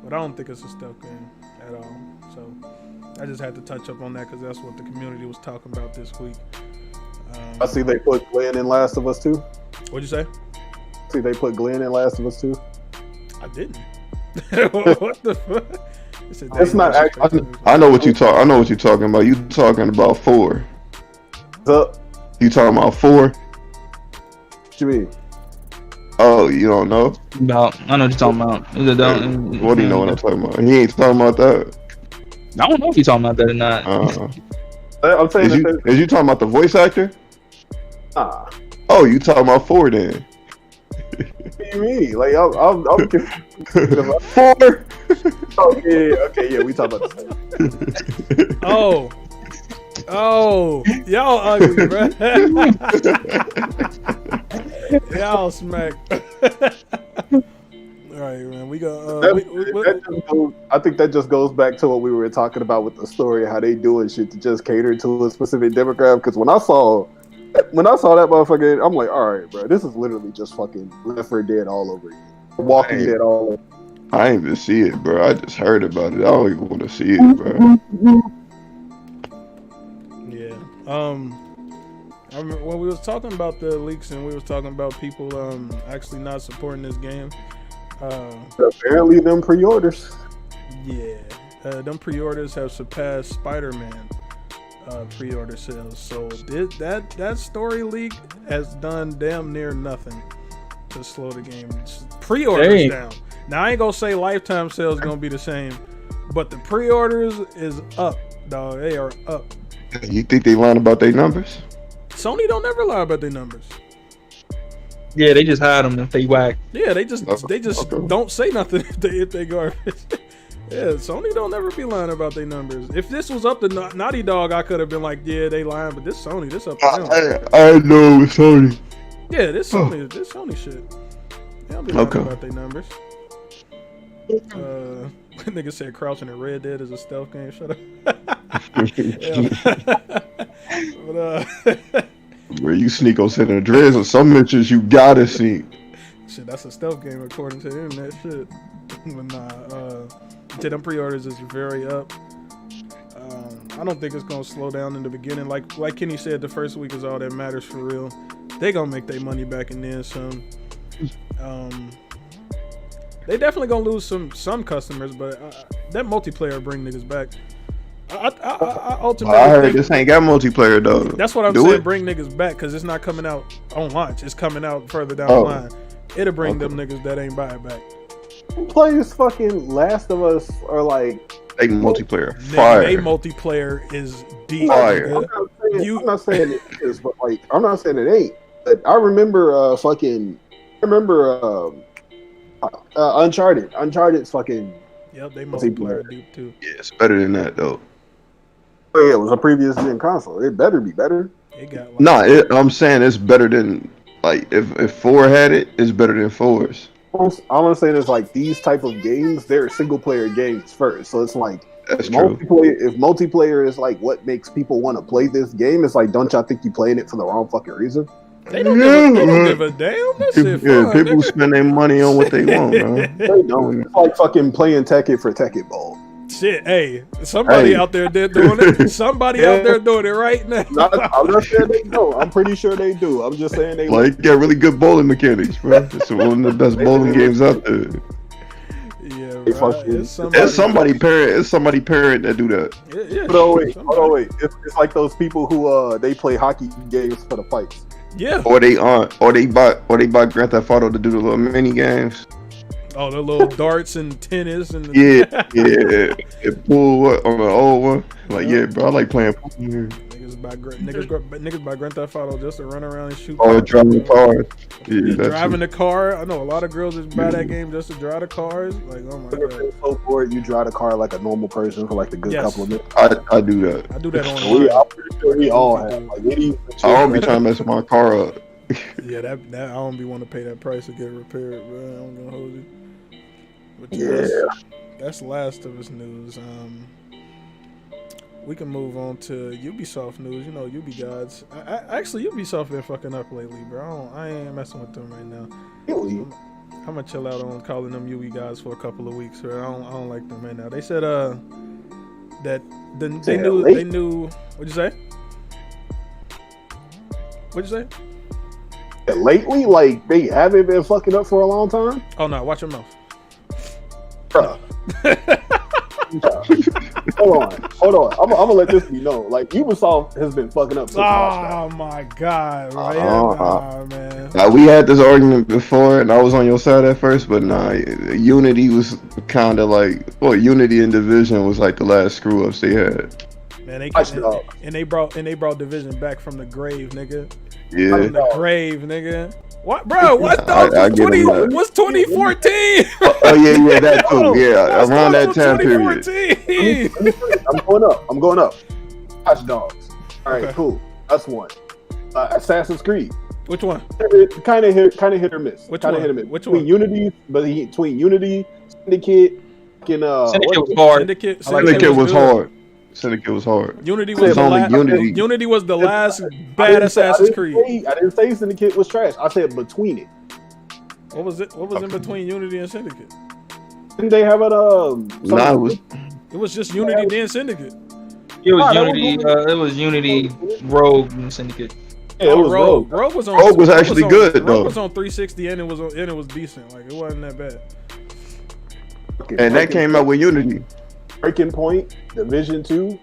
But I don't think it's a stealth game at all. So I just had to touch up on that because that's what the community was talking about this week. I see they put Glenn in Last of Us 2. What'd you say? See they put Glenn in Last of Us 2. I didn't. What the fuck? It's not actually. I know what you talk. I know what you're talking about. You talking about 4? You talking about 4? What you mean? Oh, you don't know? I know what you're talking about. What do you know what I'm talking about? He ain't talking about that. I don't know if you're talking about that or not. I'm saying is you talking about the voice actor? Nah. Oh, you talking about 4 then? What do you mean? Like I'm confused about 4? Okay, we talking about the same. Oh, y'all ugly, bro. Y'all smack. All right, man. We got. I think that just goes back to what we were talking about with the story, how they doing shit to just cater to a specific demographic. Because when I saw that motherfucker, I'm like, all right, bro, this is literally just fucking Left 4 Dead all over again. Walking Dead all over. I ain't even see it, bro. I just heard about it. I don't even want to see it, bro. Yeah. I remember when we was talking about the leaks and we was talking about people actually not supporting this game. Apparently, them pre-orders. Yeah, them pre-orders have surpassed Spider-Man pre-order sales. So that story leak has done damn near nothing to slow the game. Pre-orders down. Now I ain't gonna say lifetime sales gonna be the same, but the pre-orders is up, dog. They are up. You think they lying about their numbers? Sony don't ever lie about their numbers. Yeah, they just hide them if they whack. Yeah, they just don't say nothing if they garbage. Yeah, Sony don't ever be lying about their numbers. If this was up to Naughty Dog, I could have been like, yeah, they lying, but this Sony, this up to them. I know it's Sony. Yeah, this Sony shit. They don't be lying about their numbers. Nigga said Crouching and Red Dead is a stealth game. Shut up. But where you sneak on San Andreas or some missions you gotta see. Shit, that's a stealth game according to the internet. Shit. But nah, them pre-orders is very up. I don't think it's gonna slow down in the beginning. Like Kenny said, the first week is all that matters for real. They gonna make their money back and then some. They definitely gonna lose some customers, but that multiplayer bring niggas back. I ultimately I heard think this ain't got multiplayer though. that's what I'm saying. Bring niggas back because it's not coming out on launch. It's coming out further down the line. It'll bring them niggas that ain't buy it back. Who plays fucking Last of Us or like? Like multiplayer, Fire. They multiplayer is deep. Fire. I'm not saying it is, but like I'm not saying it ain't. But I remember Uncharted. Uncharted's fucking. Yep, they multiplayer deep too. Yeah, it's better than that though. Oh yeah, it was a previous gen console. It better be better. It got like, I'm saying it's better than like if 4 had it, it's better than 4's. All I'm saying is like these type of games, they're single player games first. So it's like That's true. if multiplayer is like what makes people want to play this game, it's like don't y'all think you playing it for the wrong fucking reason? they don't give a damn. That shit fun, people nigga. spend their money on what they want, man. They don't. It's like fucking playing Tekken for Tekken Ball. Shit, hey, somebody out there did doing it. Somebody out there doing it right now. I'm not saying they don't. I'm pretty sure they do. I'm just saying they Like, got really good bowling mechanics, bro. It's one of the best bowling games out there. Yeah, They right. fucking- It's somebody parent that do that. Yeah, Hold on, wait. It's like those people who they play hockey games for the fights. Yeah. Or they buy Grand Theft Auto to do the little mini games. Oh, the little darts and tennis and Yeah. It pull on the old one. Like, yeah, bro, I like playing pool here. niggas buy Grand Theft Auto just to run around and shoot. Or driving cars. Yeah, Driving the car. I know a lot of girls just buy that game just to drive the cars. Like, oh my god. So bored, you drive the car like a normal person for like the good Yes. couple of minutes. I do that. I do that on I'm pretty sure we all have. Like, I don't be trying to mess my car up. Yeah, that I don't be want to pay that price to get it repaired, bro. I'm gonna hold you. But Yeah. that's Last of Us news. We can move on to Ubisoft news. You know, Ubi gods. Actually, Ubisoft been fucking up lately, bro. I ain't messing with them right now. Really? I'm gonna chill out on calling them Ubi guys for a couple of weeks. Bro. I don't like them right now. They said that they knew. What'd you say? What'd you say? Lately, like they haven't been fucking up for a long time. Oh no, watch your mouth. Bruh. Hold on. I'm gonna let this be known. Like Ubisoft has been fucking up since Oh my god, man. Nah, man. Now, we had this argument before, and I was on your side at first, but nah, Unity was kind of like, well, Unity and Division was like the last screw ups they had. Man, they brought Division back from the grave, nigga. Yeah, From the grave, nigga. What, bro? What though? Was 2014? Oh yeah, that too. Yeah, around that time period. 2014. I'm going up. Watch Dogs. All right, cool. That's one. Assassin's Creed. Which one? Kind of hit or miss. Which kind of one? hit or miss. Which between one? Unity, between Unity, Syndicate, Syndicate was hard. Syndicate was hard. Syndicate was hard. Unity was Unity was the last bad Assassin's Creed. I didn't say Syndicate was trash. I said between it. What was it? What was in between Unity and Syndicate? Didn't they have it? It was just Unity then Syndicate. It was Unity, Rogue, and Syndicate. Yeah, it was Rogue. Rogue was on. Rogue was actually good though. Rogue was on 360 and it was decent. Like it wasn't that bad. And that came out with Unity. Breaking Point, Division 2.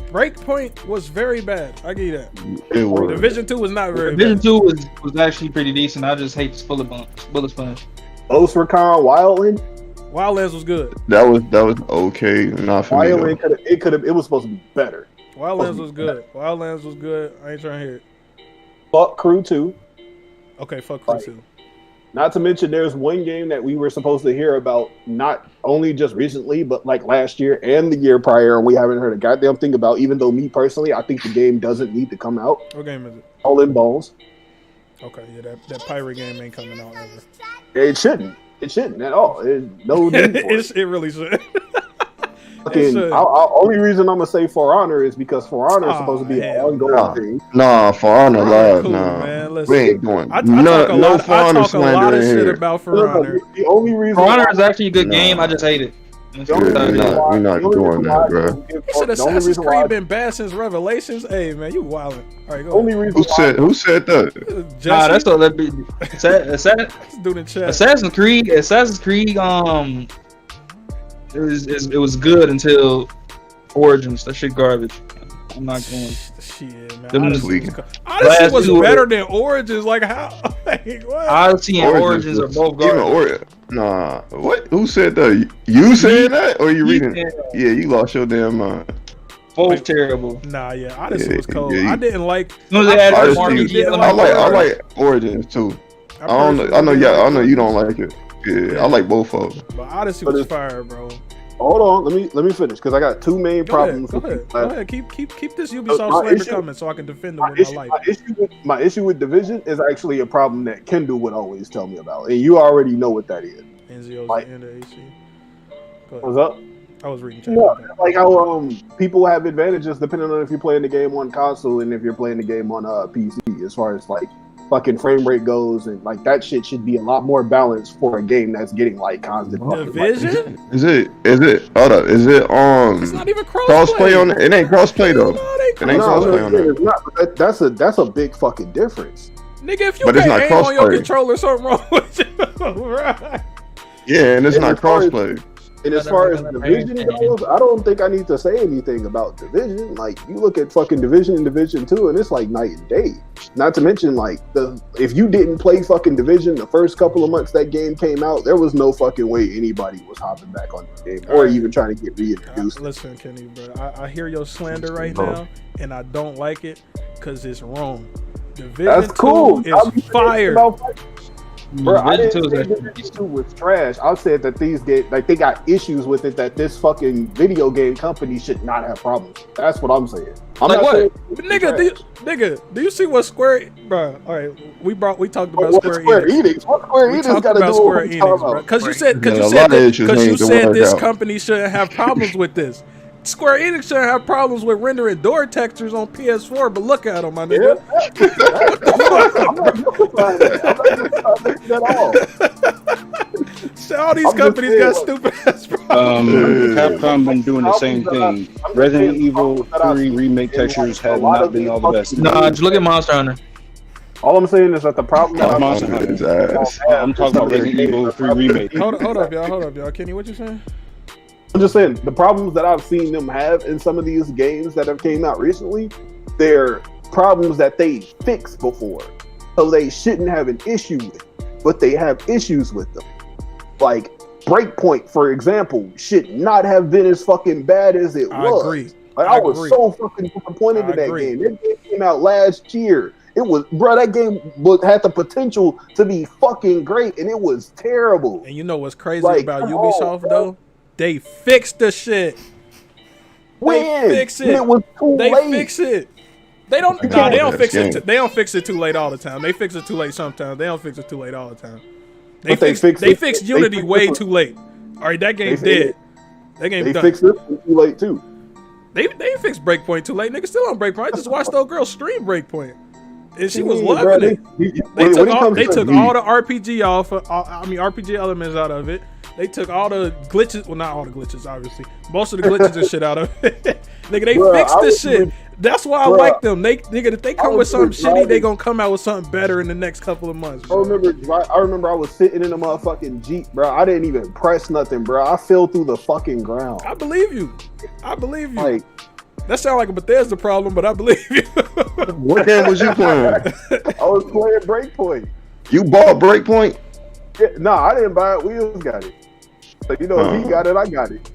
Breakpoint was very bad. I give you that. It was. Division 2 was not very Division bad. 2 was actually pretty decent. I just hate bullet sponge. Ghost Recon Wildland. Wildlands was good. That was okay. Not for me. Wildland it was supposed to be better. Wildlands was good. Wildlands was good. I ain't trying to hear it. Fuck Crew 2. Okay, fuck Crew 2. Not to mention, there's one game that we were supposed to hear about not only just recently, but like last year and the year prior, and we haven't heard a goddamn thing about. Even though me personally, I think the game doesn't need to come out. What game is it? All in Bones. Okay, yeah, that pirate game ain't coming out ever. It shouldn't. It shouldn't at all. No need for it. It really should. Only reason I'm gonna say For Honor is because For Honor is supposed to be an ongoing thing. Nah, For Honor live. Cool, nah, man. we ain't doing. I talk a lot of slander shit in about For Honor. The only reason For Honor is actually a good game. I just hate it. The only reason why- we're not the only doing reason that, why I bro. don't give- He said the only Assassin's reason why I- Creed been bad since Revelations. Hey man, you wildin'. All right, go Only ahead. reason Who said that? Jesse, Nah, that's all that be. dude in chat. Assassin's Creed. It was good until Origins. That shit garbage. I'm not going. Shit, man. Them Odyssey tweaking. Odyssey was two- better than Origins. Like how? Like, what? Odyssey and Origins are both garbage. Nah, what? Who said that? You saying that, or you reading? Yeah. Yeah, you lost your damn mind. Both terrible. Nah, yeah, Odyssey Yeah, was cold. yeah, I didn't like. As soon as they added I some personally Odyssey, didn't I like like Origins too. I know you don't like it. Yeah, I like both of them. But Odyssey was fire, bro. Hold on, let me finish because I got two main problems. Go ahead. Keep this Ubisoft my slander issue- coming so I can defend them with my life. My issue with Division is actually a problem that Kendall would always tell me about, and you already know what that is. NZO's Like- the end of AC. Go ahead. What's up? I was reading chat. Yeah, like how people have advantages depending on if you're playing the game on console and if you're playing the game on PC, as far as like fucking frame rate goes, and like that shit should be a lot more balanced for a game that's getting like constant fucking, Division? Is it? Hold up. Is it It's not even crossplay on it? It ain't crossplay though. No, it ain't It ain't crossplay. crossplay on there. it's not. That's a big fucking difference. Nigga, if you But it's can't not aim on your crossplay. controller, something wrong with you. Right. Yeah, and it's And not as far as- crossplay. And as far as Division goes, I don't think I need to say anything about Division. Like, you look at fucking Division and Division 2, and it's like night and day. Not to mention, like, if you didn't play fucking Division the first couple of months that game came out, there was no fucking way anybody was hopping back on the game or even trying to get reintroduced. Listen, Kenny, bro, I hear your slander right now, and I don't like it because it's wrong. Division That's cool. 2 is fire. Bro, I didn't Division say 2 is Division 2 was trash. I said that these games, like, they got issues with it that this fucking video game company should not have problems. That's what I'm saying. I'm Like not what? saying But nigga, do you see what Square? Bro, all right, we talked about What Square Square Enix. Enix? What Square We Enix talked got to about do Square with what we Enix, talking bro. about? Because you said Yeah, a lot of issues need to work this out. company shouldn't have problems with this. Square Enix shouldn't have problems with rendering door textures on PS4, but look at them, my nigga. I'm not justifying that. I'm not justifying that at all. So all these I'm just companies saying, got like- stupid ass problems. Capcom been doing the same thing. Resident Evil 3 remake textures have not been all the best. Nah, just look at Monster Hunter. All I'm saying is that the problem that I'm Monster His Hunter. ass. I'm talking about Resident Evil 3 remake. Hold up, y'all. Kenny, what you saying? I'm just saying the problems that I've seen them have in some of these games that have came out recently, they're problems that they fixed before, so they shouldn't have an issue with, but they have issues with them. Like Breakpoint, for example, should not have been as fucking bad as it I was. agree. Like I was so fucking disappointed in that agree. game. That game came out last year. It was, bro. That game had the potential to be fucking great, and it was terrible. And you know what's crazy Like, about come Ubisoft on, though? They fixed the shit. When? fix it. When it was too They late. fix it. They don't. You Nah, can't they don't do fix that. it. They don't fix it too late all the time. They fix it too late sometimes. They don't fix it too late all the time. They But they fixed. fix They it- fixed they Unity fix way it. too late. All right, that game's They- dead. That game's They done. fixed this one too late too. They fixed Breakpoint too late. Nigga still on Breakpoint. I just watched the old girl stream Breakpoint, and she was Yeah, loving bro, it. They when took it all. comes They to took me- all the RPG off. RPG elements out of it. They took all the glitches. Well, not all the glitches, obviously. Most of the glitches and shit out of it. Nigga, they Bruh, fixed I this was- shit. That's why I bruh, like them. Nigga, if they come with was something shitty, they driving- gonna come out with something better in the next couple of months. I Bro. remember I was sitting in a motherfucking Jeep, bro. I didn't even press nothing, bro. I fell through the fucking ground. I believe you. I believe you. Like, That sounds like a Bethesda problem, but I believe you. What game was you playing? I was playing Breakpoint. You bought Breakpoint? Yeah, no, I didn't buy it. Wheels got it. So, you know, if he got it, I got it.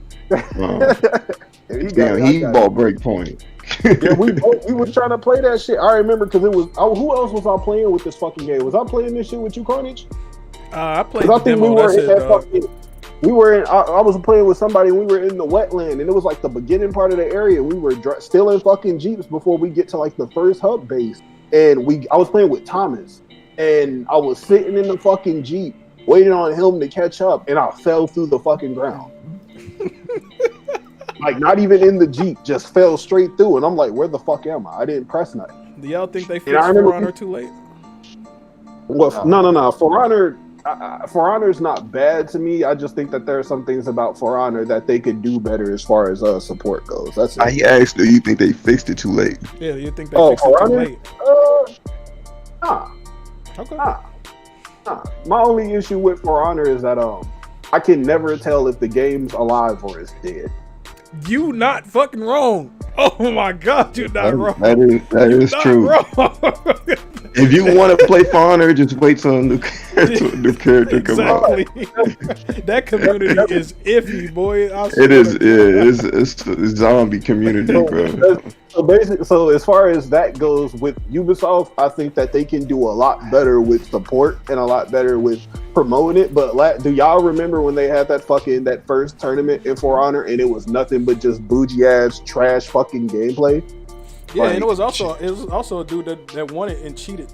If he got Damn, it, I he got bought Breakpoint. Yeah, we were trying to play that shit. I remember because it was. Who else was I playing with this fucking game? Was I playing this shit with you, Carnage? I played Because the I think we demo. were That's in it, that dog. fucking. We were in. I was playing with somebody. And we were in the wetland, and it was like the beginning part of the area. We were still in fucking Jeeps before we get to like the first hub base, and I was playing with Thomas, and I was sitting in the fucking Jeep waiting on him to catch up, and I fell through the fucking ground. Like not even in the Jeep, just fell straight through, and I'm like, where the fuck am I? I didn't press nothing. Do y'all think they I fixed remember- For Honor too late? Well, no. For Honor, For Honor is not bad to me. I just think that there are some things about For Honor that they could do better as far as support goes. That's it. He asked, do you think they fixed it too late? Yeah, you think they fixed it For too Honor? late? Nah. Okay. Nah. My only issue with For Honor is that I can never tell if the game's alive or it's dead. You not fucking wrong. Oh my God, you're not wrong. That is Not true. wrong. If you want to play For Honor, just wait till a new character come out. Exactly. That community is iffy, boy. It is. Yeah, it's a zombie community, bro. So as far as that goes with Ubisoft, I think that they can do a lot better with support and a lot better with promoting it. But do y'all remember when they had that first tournament in For Honor and it was nothing but just bougie ass trash fucking gameplay? Yeah, and it was also a dude that won it and cheated.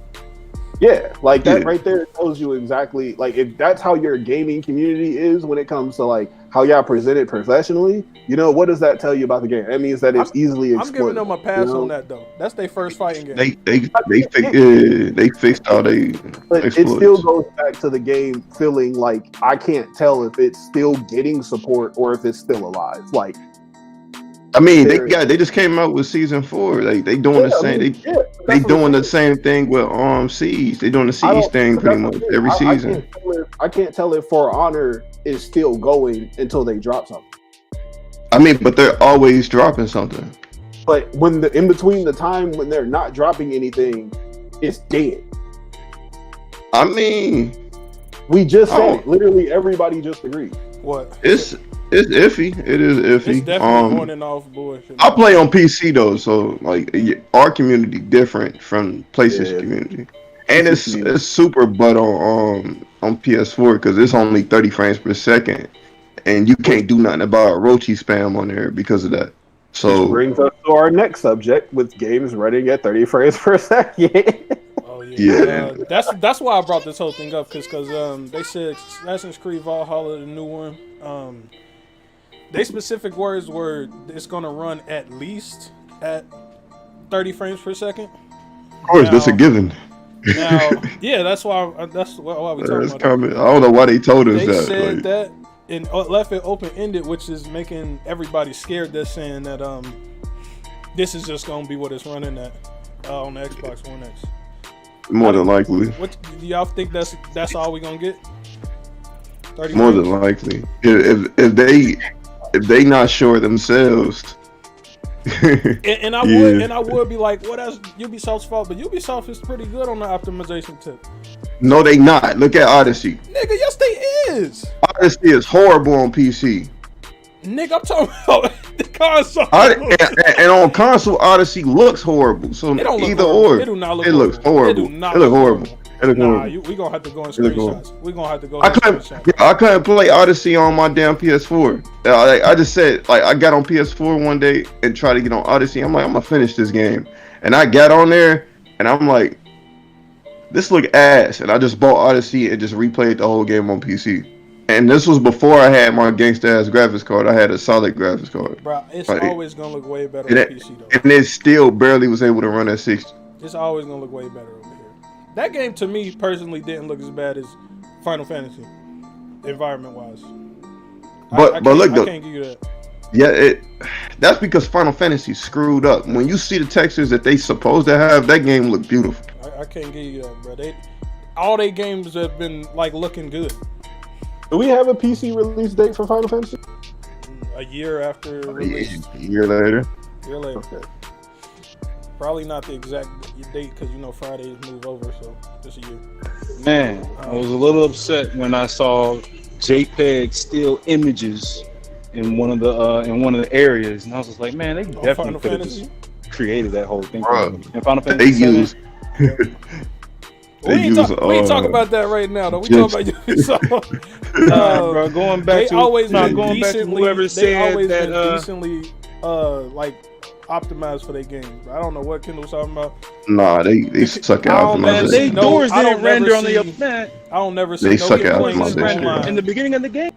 Yeah, like that right there tells you exactly, like, if that's how your gaming community is when it comes to like how y'all present it professionally, what does that tell you about the game? That means that it's easily exploited. I'm giving them a pass on that though. That's their first fighting game. They fixed all they. But it still goes back to the game feeling like I can't tell if it's still getting support or if it's still alive. Like, I mean, they just came out with season 4. Like they doing the same. They doing the same thing with Siege. They doing the Siege thing pretty much every season. I can't tell if For Honor is still going until they drop something. I mean, but they're always dropping something. But when in between the time when they're not dropping anything, it's dead. I mean, we just said it. Literally everybody just agreed. What? It's iffy. It is iffy. It's definitely on and off bullshit. I play on PC though, so like our community different from PlayStation community, and it's super butt on PS4 because it's only 30 frames per second, and you can't do nothing about Orochi spam on there because of that. So which brings us to our next subject with games running at 30 frames per second. Oh yeah. That's why I brought this whole thing up because they said Assassin's Creed Valhalla, the new one. They specific words were it's gonna run at least at 30 frames per second. Of course, that's a given. Now, yeah, that's why we talking about. I don't know why they told us that. They said that and left it open ended, which is making everybody scared. They're saying that this is just gonna be what it's running at on the Xbox One X. More than likely. What do y'all think? That's all we gonna get? 30 More frames? than likely. If they not sure themselves. and I would be like, well, that's Ubisoft's fault, but Ubisoft is pretty good on the optimization tip. No, they not. Look at Odyssey. Nigga, yes they is. Odyssey is horrible on PC. Nigga, I'm talking about the console. And on console, Odyssey looks horrible. So either or. It do not look it looks horrible. It look horrible. We gonna have to go in screenshots. We gonna have to go. I couldn't play Odyssey on my damn PS4. I just said, like, I got on PS4 one day and tried to get on Odyssey. I'm like, I'm gonna finish this game, and I got on there, and I'm like, this look ass, and I just bought Odyssey and just replayed the whole game on PC. And this was before I had my gangsta ass graphics card. I had a solid graphics card. Bro, it's always gonna look way better on PC though. And it still barely was able to run at 60. It's always gonna look way better over here. That game to me personally didn't look as bad as Final Fantasy, environment wise. But look though, I can't give you that. Yeah, that's because Final Fantasy screwed up. When you see the textures that they supposed to have, that game looked beautiful. I can't give you that, bro. All their games have been like looking good. Do we have a PC release date for Final Fantasy? A year after release. A year later. Okay. Probably not the exact date because Fridays move over, so just a year. Man, I was a little upset when I saw JPEG still images in one of the areas, and I was just like, man, they definitely could have just created that whole thing. And Final Fantasy. We ain't talking about that right now, though. We talking about Ubisoft. Bro, going back to whoever said that decently optimized for their game. I don't know what Kendall was talking about. Nah, they suck at optimization. Man, they doors didn't render on the man. I don't never see they suck at optimization in the beginning of the game.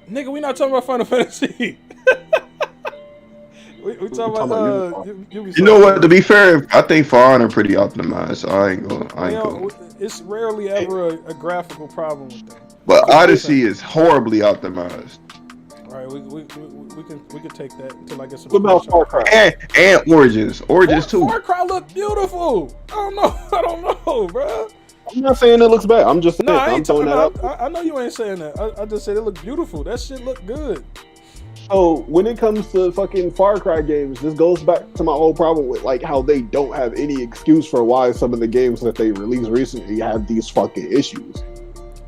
Nigga, we not talking about Final Fantasy. we talking about Ubisoft. You know what? To be fair, I think For Honor pretty optimized. So I ain't gonna. It's rarely ever a graphical problem with that. But Odyssey is horribly optimized. All right, we can take that until I get some. What about Far Cry? And Origins too. Far Cry look beautiful. I don't know, bro. I'm not saying it looks bad. I'm just saying. No, I I'm ain't throwing talking. that out. I know you ain't saying that. I just said it looked beautiful. That shit looked good. So when it comes to fucking Far Cry games, this goes back to my whole problem with like how they don't have any excuse for why some of the games that they released recently have these fucking issues.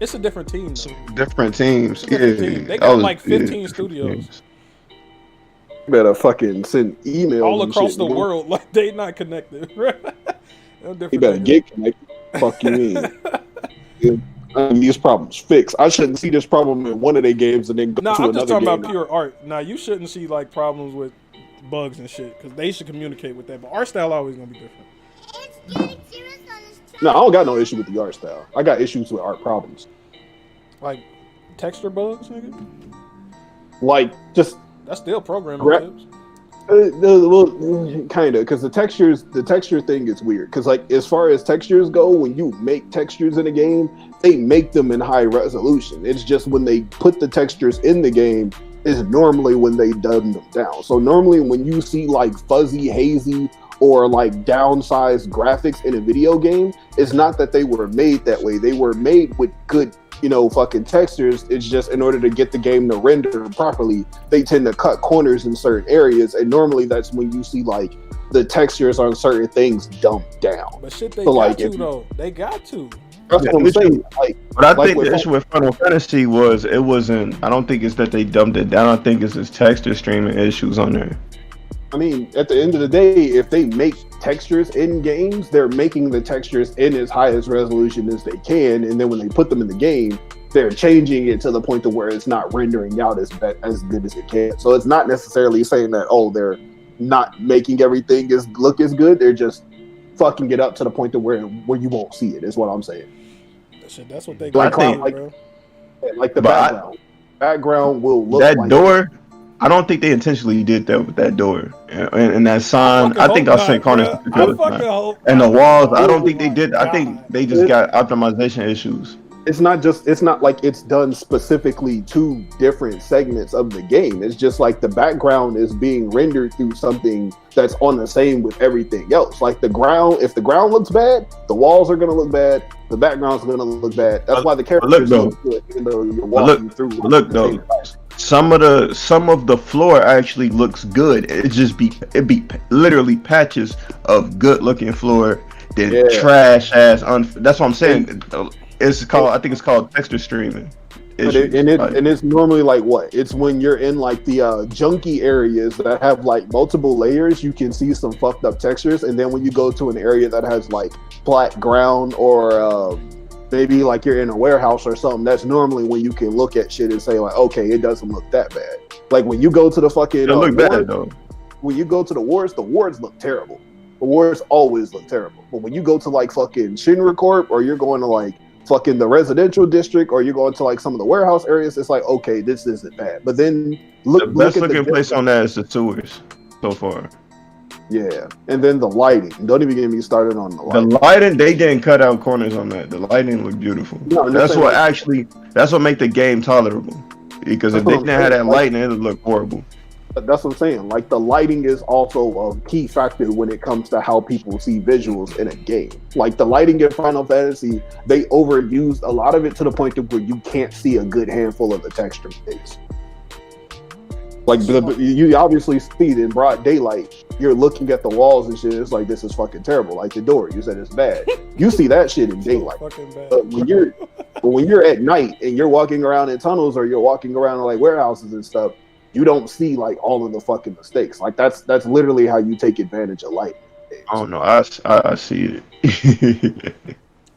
It's a different team. Though. Different teams. It's a different team. They got like 15 studios. Teams. You better fucking send emails all and across shit, the man. world. Like they not connected. You better get connected. Fuck you mean? These problems fixed. I shouldn't see this problem in one of their games and then go to I'm another just talking game. about pure art. Now you shouldn't see like problems with bugs and shit because they should communicate with that. But art style always gonna be different. No, I don't got no issue with the art style. I got issues with art problems. Like texture bugs, nigga. Like just That's still programming tips. well, kind of, because the texture thing is weird. Because like as far as textures go, when you make textures in a game, they make them in high resolution. It's just when they put the textures in the game is normally when they dumb them down. So normally when you see like fuzzy, hazy, or like downsized graphics in a video game, it's not that they were made that way. They were made with good, fucking textures. It's just in order to get the game to render properly, they tend to cut corners in certain areas. And normally that's when you see like the textures on certain things dumped down. But shit, they So, got like, to if- though. They got to. That's what I'm saying. But I like think with the issue with Final Fantasy was it wasn't. I don't think it's that they dumbed it down. I think it's its texture streaming issues on there. I mean, at the end of the day, if they make textures in games, they're making the textures in as high as resolution as they can, and then when they put them in the game, they're changing it to the point to where it's not rendering out as good as it can. So it's not necessarily saying that they're not making everything look as good. They're just fucking it up to the point to where you won't see it. Is what I'm saying. Shit, that's what they Like, got, like- bro. Like the But background will look That like door, I don't think they intentionally did that with that door and that sign. I think I sent Connor. I fucking hope. And the walls, I don't think they did. I think they just got optimization issues. it's not like it's done specifically to different segments of the game. It's just like the background is being rendered through something that's on the same with everything else. Like if the ground looks bad, the walls are gonna look bad, the background's gonna look bad. That's why the characters look good, even though you're walking through. Look though, some of the floor actually looks good. It be literally patches of good looking floor, then trash ass. That's what I'm saying. I think it's called texture streaming. It's normally like what? It's when you're in like the junky areas that have like multiple layers, you can see some fucked up textures, and then when you go to an area that has like flat ground or maybe like you're in a warehouse or something, that's normally when you can look at shit and say like, okay, it doesn't look that bad. Like when you go to the fucking look bad though. When you go to the wards look terrible. The wards always look terrible. But when you go to like fucking Shinra Corp, or you're going to like fucking the residential district, or you're going to like some of the warehouse areas, it's like, okay, this isn't bad. But then the best looking place on that is the sewers so far. Yeah, and then the lighting. Don't even get me started on the lighting. The lighting, they didn't cut out corners on that. The lighting looked beautiful. No, that's what make the game tolerable. Because if they didn't have that lighting, it would look horrible. That's what I'm saying. Like the lighting is also a key factor when it comes to how people see visuals in a game. Like the lighting in Final Fantasy, they overused a lot of it to the point where you can't see a good handful of the texture space. Like you obviously see it in broad daylight. You're looking at the walls and shit. It's like, this is fucking terrible. Like the door, you said it's bad. You see that shit in daylight. But when you're at night and you're walking around in tunnels, or you're walking around in like warehouses and stuff, you don't see like all of the fucking mistakes. Like that's literally how you take advantage of light. Oh no, I see it.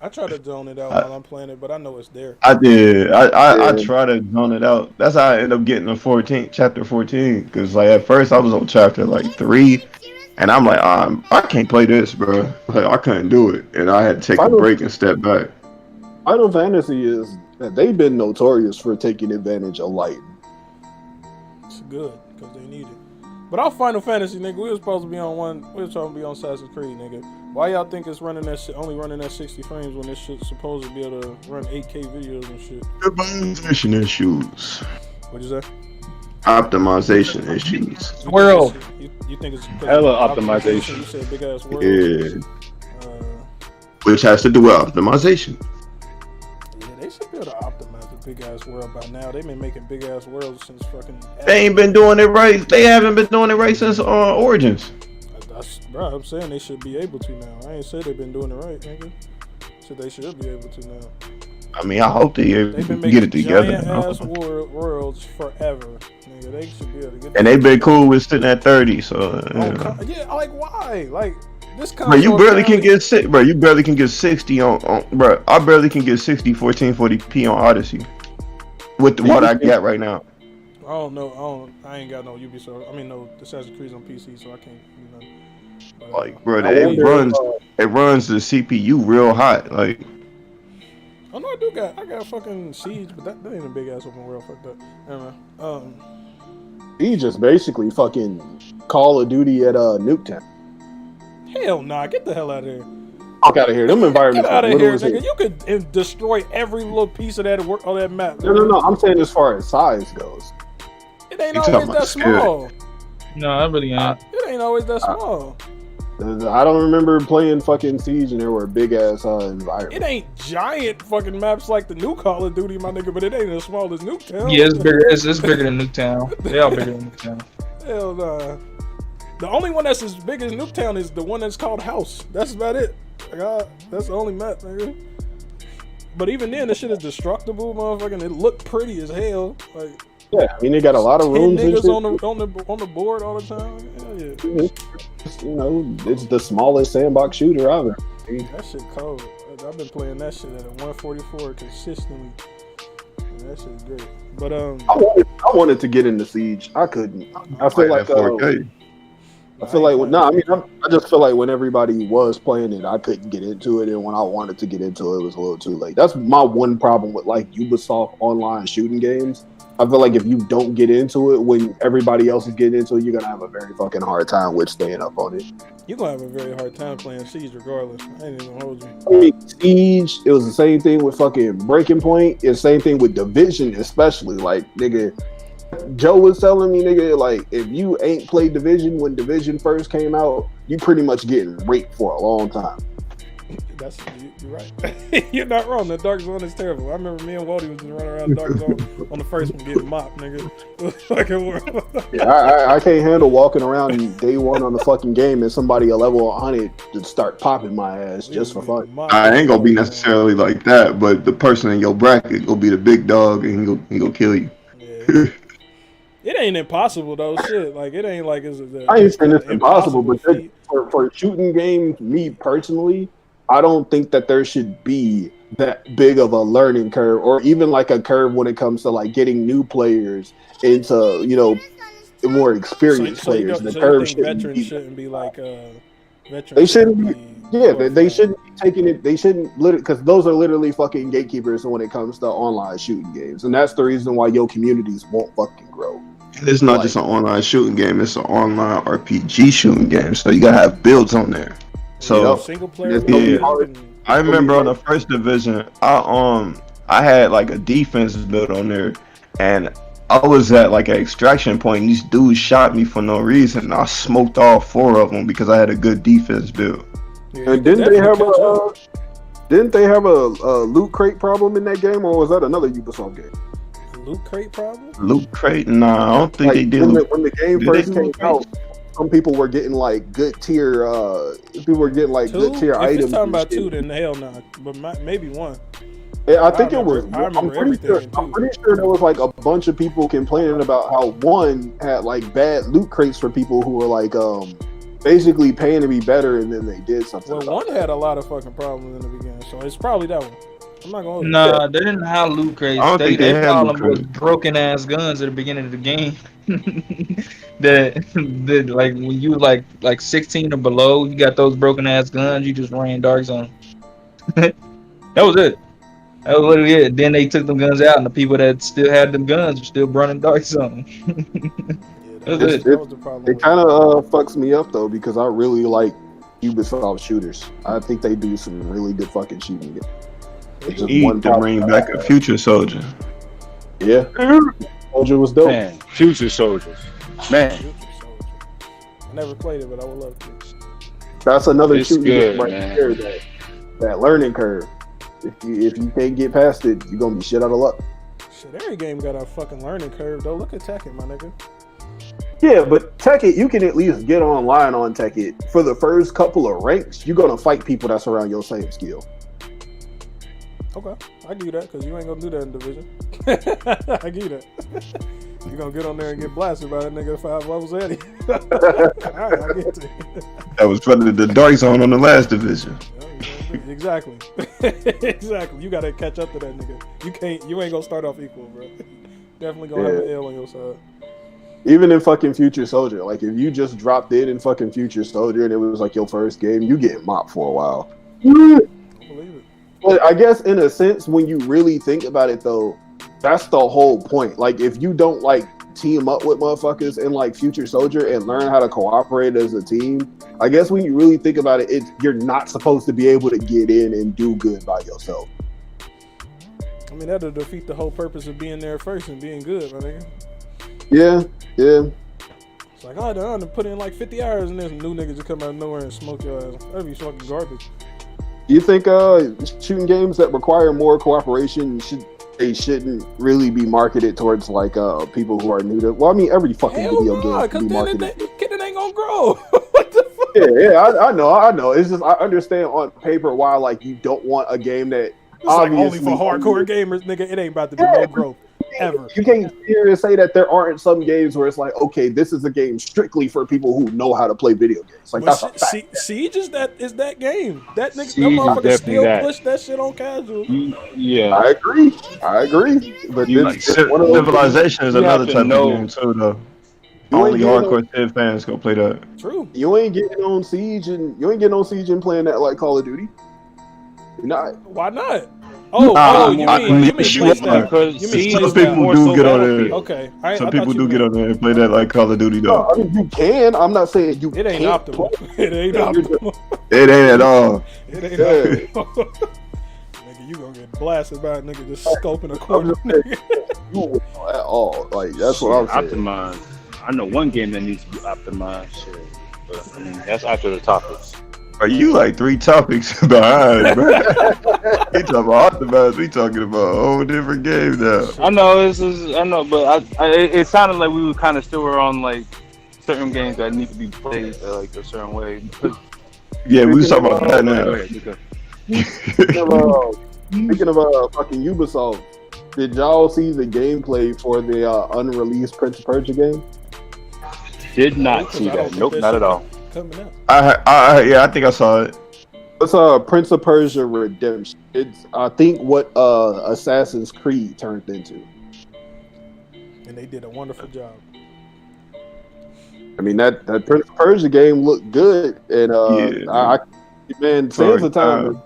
I try to zone it out while I'm playing it, but I know it's there. I did. I try to zone it out. That's how I end up getting to chapter 14. Because like at first I was on chapter like 3, and I'm like, I can't play this, bro. Like I couldn't do it, and I had to take a break and step back. Final Fantasy they've been notorious for taking advantage of light. It's good because they need it. But our Final Fantasy, nigga, we were supposed to be on Assassin's Creed, nigga. Why y'all think it's running that shit, only running at 60 frames when this shit's supposed to be able to run 8K videos and shit? Optimization issues. What'd you say? Optimization issues. Swirl. You think it's Hella optimization. You said big ass world. Yeah. Which has to do with optimization. Yeah, they should be able to optimize the big ass world by now. They've been making big ass worlds since fucking. They ain't been doing it right. They haven't been doing it right since Origins. Bro, I'm saying they should be able to now. I ain't said they've been doing it right, nigga. So they should be able to now. I mean, I hope they They've been get it making together. giant ass worlds forever, nigga. They should be able to get. And they've been cool with sitting at 30. So yeah, like why? Like this console. Bro, you barely can get Bro, you barely can get 60 on. Bro, I barely can get 60 1440p on Odyssey with what I got right now. I don't know. I ain't got no Ubisoft. I mean, no Assassin's Creed on PC, so I can't. Like, bro, it runs the CPU real hot. Like, oh no, I got fucking Siege, but that ain't a big ass open world. Fuck that. Anyway, Siege is basically fucking Call of Duty at Nuketown. Hell nah, get the hell out of here. Fuck out of here. Them environments. Get out of here, nigga. You could destroy every little piece of that on that map. No. I'm saying as far as size goes. It ain't always that small. No, I really ain't. It ain't always that small. I don't remember playing fucking Siege and there were big ass environments. It ain't giant fucking maps like the new Call of Duty, my nigga, but it ain't as small as Nuketown. Yeah, it's bigger. It's bigger than Nuketown. They all bigger than Nuketown. Hell nah. The only one that's as big as Nuketown is the one that's called House. That's about it. That's the only map, nigga. But even then, this shit is destructible, motherfucking. It looked pretty as hell. Like, yeah, I mean they got a lot of rooms. 10 and niggas shit. on the board all the time. Hell yeah. You know, it's the smallest sandbox shooter ever. That shit cold. I've been playing that shit at a 144 consistently. Yeah, that shit's great. But I wanted to get into Siege. I couldn't. I feel like I just feel like when everybody was playing it, I couldn't get into it, and when I wanted to get into it, it was a little too late. That's my one problem with like Ubisoft online shooting games. I feel like if you don't get into it when everybody else is getting into it, you're gonna have a very fucking hard time with staying up on it. You're gonna have a very hard time playing Siege regardless. I ain't even gonna hold you. I mean, Siege, it was the same thing with fucking Breaking Point. It's the same thing with Division, especially. Like, nigga, Joe was telling me, nigga, like, if you ain't played Division when Division first came out, you pretty much getting raped for a long time. You're right. You're not wrong. The Dark Zone is terrible. I remember me and Waldy was just running around the Dark Zone on the first one getting mopped, nigga. Yeah, I can't handle walking around day one on the fucking game and somebody a level 100 to start popping my ass just for fun. I ain't gonna be necessarily like that, but the person in your bracket gonna be the big dog and he gonna kill you. Yeah. It ain't impossible though, shit. Like it ain't like it's. I ain't saying it's impossible, but for shooting games, me personally, I don't think that there should be that big of a learning curve, or even like a curve when it comes to like getting new players into, you know, more experienced players. The curve shouldn't be like veterans. They shouldn't be. Yeah, they shouldn't be taking it. They shouldn't because those are literally fucking gatekeepers when it comes to online shooting games, and that's the reason why your communities won't fucking grow. It's not just an online shooting game; it's an online RPG shooting game. So you gotta have builds on there. So single player. I remember on the first division, I had like a defense build on there, and I was at like an extraction point. And these dudes shot me for no reason. And I smoked all 4 of them because I had a good defense build. Yeah, and didn't they have a loot crate problem in that game, or was that another Ubisoft game? Loot crate problem? Loot crate? Nah, I don't think like, they did. When the game first came out, some people were getting like good tier. People were getting like good tier items. If you're talking about 2, then hell no. But maybe 1. Yeah, I think it was. I'm pretty sure there was like a bunch of people complaining about how 1 had like bad loot crates for people who were like basically paying to be better, and then they did something. Well, 1 had a lot of fucking problems in the beginning, so it's probably that one. I'm not gonna. Nah, they didn't have loot crates. I don't think they had call loot them with broken ass guns at the beginning of the game. that like when you like 16 or below, you got those broken ass guns. You just ran Dark Zone. That was it. That was literally it. Then they took them guns out, and the people that still had them guns were still running Dark Zone. That was the problem. It kind of fucks me up though, because I really like Ubisoft shooters. I think they do some really good fucking shooting. It's just Need to bring back a Future Soldier. Yeah, Soldier was dope. Man, Future Soldiers. Man, I never played it, but I would love to. That's another It's shooting good, game right man. there. That learning curve. If you can't get past it, you're gonna be shit out of luck. Shit, every game got a fucking learning curve, though. Look at Tekken, my nigga. Yeah, but Tekken, you can at least get online on Tekken. For the first couple of ranks, you're gonna fight people that's around your same skill. Okay, I give you that, because you ain't gonna do that in Division. I give you that. You gonna get on there and get blasted by that nigga 5 levels ahead of you. Alright, I get it. That was probably the dark zone on the last division. Exactly. Exactly. You gotta catch up to that nigga. You ain't gonna start off equal, bro. Definitely gonna have an L on your side. Even in fucking Future Soldier, like if you just dropped in fucking Future Soldier and it was like your first game, you get mopped for a while. I believe it. But I guess in a sense, when you really think about it though, that's the whole point. Like if you don't like team up with motherfuckers in like Future Soldier and learn how to cooperate as a team, I guess when you really think about it, you're not supposed to be able to get in and do good by yourself. I mean, that'll defeat the whole purpose of being there first and being good, my nigga. Yeah. It's like, oh, done put in like 50 hours and then new niggas just come out of nowhere and smoke your ass. That'd be fucking garbage. You think shooting games that require more cooperation shouldn't really be marketed towards like people who are new to? Well, I mean, every fucking video game can be marketed. Because then it ain't gonna grow. What the fuck? Yeah, I know. It's just I understand on paper why like you don't want a game that It's like only for hardcore gamers, nigga. It ain't about to be no growth ever. You can't sit here and say that there aren't some games where it's like, okay, this is a game strictly for people who know how to play video games. Like that's a fact. Siege is that game. That nigga, Siege that motherfucker is still definitely push that shit on casual. yeah. I agree. But Civilization is you another have to type know- of game too, though. You Only ain't hardcore Civ fans go play that. True. You ain't getting on Siege and playing that like Call of Duty. You're not. Why not? You mean Because play style. You mean some play people style. do get on there. Okay. Some people do get on there and play that like Call of Duty, though. I mean, you can. I'm not saying you. It ain't can't optimal. play. It ain't optimal. It ain't at all. It ain't optimal. Nigga, you gonna get blasted by a nigga just scoping a corner. You at all. Like that's what I'm saying. Optimized. I know one game that needs to be optimized. Shit. But I mean, that's after the topics. Are you like 3 topics behind, bro? He talking about optimized. We talking about a whole different game now. I know, but it sounded like we were kind of still were on like certain games that need to be played like a certain way. Yeah, we was talking about that now. Speaking of fucking Ubisoft, did y'all see the gameplay for the unreleased Prince of Persia game? Did not see that. Nope, not at all. Coming out. I think I saw it. It's Prince of Persia Redemption. It's I think what Assassin's Creed turned into. And they did a wonderful job. I mean that Prince of Persia game looked good, and Sands of Time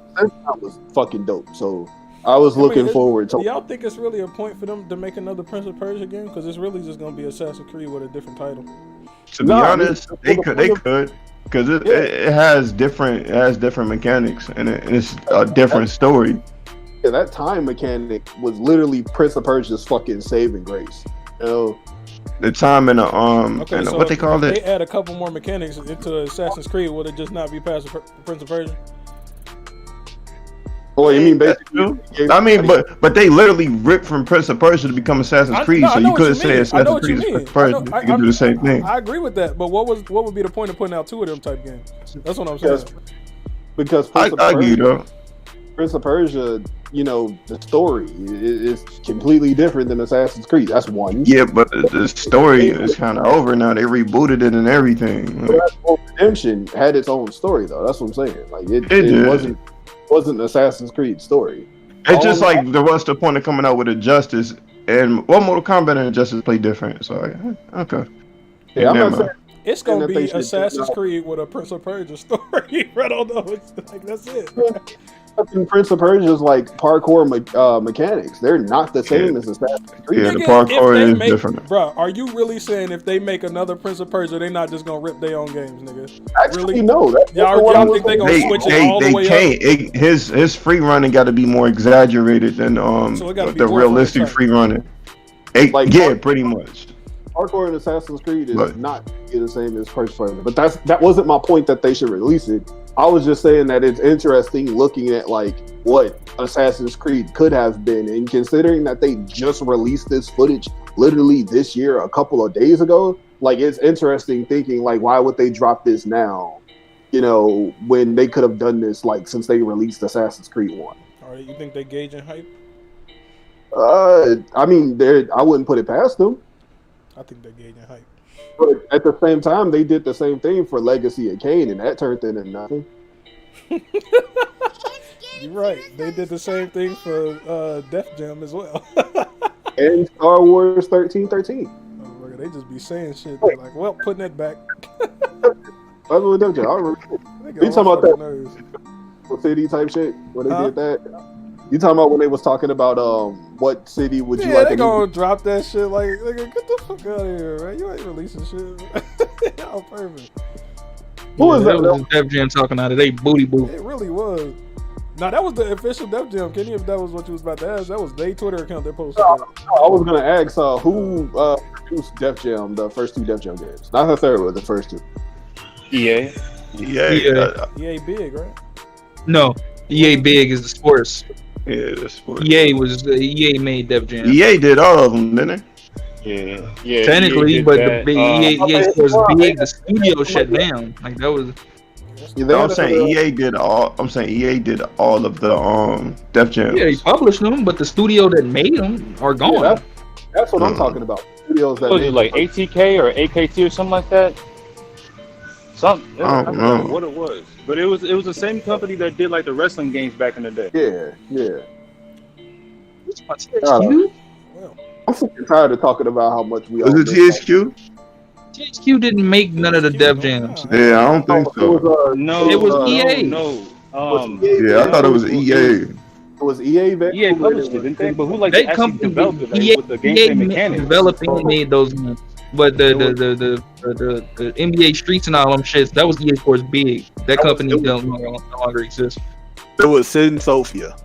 was fucking dope. So I was looking forward to. Do y'all think it's really a point for them to make another Prince of Persia game? Because it's really just gonna be Assassin's Creed with a different title. To be honest, they could, because it has different mechanics and it's a different story. Yeah, that time mechanic was literally Prince of Persia's fucking saving grace. You know, the time and so what they call it. They add a couple more mechanics into Assassin's Creed. Would it just not be past Prince of Persia? Oh, you mean basically? I mean, but they literally ripped from Prince of Persia to become Assassin's Creed, so you couldn't say Assassin's Creed is Prince of Persia. You can do the same thing. I agree with that, but what would be the point of putting out 2 of them type games? That's what I'm saying. Because Prince of Persia, you know, the story is completely different than Assassin's Creed. That's one. Yeah, but the story is kind of over now. They rebooted it and everything. Redemption had its own story, though. That's what I'm saying. Like it wasn't Assassin's Creed story. It's just like there was the point of coming out with Injustice, and Mortal Kombat and Injustice play different. So okay. Yeah, I'm not saying it's gonna be Assassin's Creed with a Prince of Persia story. I don't know. It's like that's it. fucking Prince of Persia's like parkour mechanics. They're not the same as Assassin's Creed. Yeah, the Nigga, parkour if they is make, different. bro, are you really saying if they make another Prince of Persia, they not just gonna rip their own games, nigga? Actually, Really? no. That's what I Y'all was think they gonna saying. switch it all the way can't. up? His free running got to be more exaggerated than So it gotta be the more for realistic return. free running. Like, Yeah, pretty much. Parkour in Assassin's Creed is But- not the same as Prince of Persia. But that wasn't my point that they should release it. I was just saying that it's interesting looking at like what Assassin's Creed could have been, and considering that they just released this footage literally this year, a couple of days ago. Like, it's interesting thinking like, why would they drop this now? You know, when they could have done this like since they released Assassin's Creed 1. All right, you think they gauging hype? I mean, I wouldn't put it past them. I think they're gauging hype. But at the same time, they did the same thing for Legacy of Kain, and that turned into nothing. You're right. They did the same thing for Def Jam as well. And Star Wars 1313. Oh, they just be saying shit. They're like, well, putting it back. I remember that. I remember. You talking about that city type shit when they did that? You talking about when they was talking about what city would you like? They gonna drop that shit like, nigga, get the fuck out of here, man. You ain't releasing shit. Y'all perfect. Who was that? was Def Jam talking out of they booty boo. It really was. Now that was the official Def Jam. Kenny, if that was what you was about to ask, that was their Twitter account that posted that. I was gonna ask who produced Def Jam, the first two Def Jam games, not the third one, the first two. EA. EA big, right? No, EA big is the sports. Yeah, the sports. EA made Def Jam. EA did all of them, didn't Yeah. Yeah. Technically, EA did but that. the EA Sports big, the studio shut down. Like that was. they? I'm saying EA did all. I'm saying EA did all of the Def Jams. Yeah, they published them, but the studio that made them are gone. Yeah, that's what I'm talking about. Studios that What was made it, like ATK or AKT or something like that? I I don't don't know. know what it was, but it was the same company that did like the wrestling games back in the day. Yeah. THQ? I'm fucking tired of talking about how much we. Was all it miss. THQ? THQ didn't make none of the Def Jams. Yeah, I don't think It so. was, No, It was EA. No. Yeah, I thought it was EA. It was EA. EA published it, didn't they? But who like They actually company developed it like, EA, with the gameplay mechanics? developing and made those games. But the NBA Streets and all them shits, that was EA Sports big. That company no longer exists. It was Sin Sophia.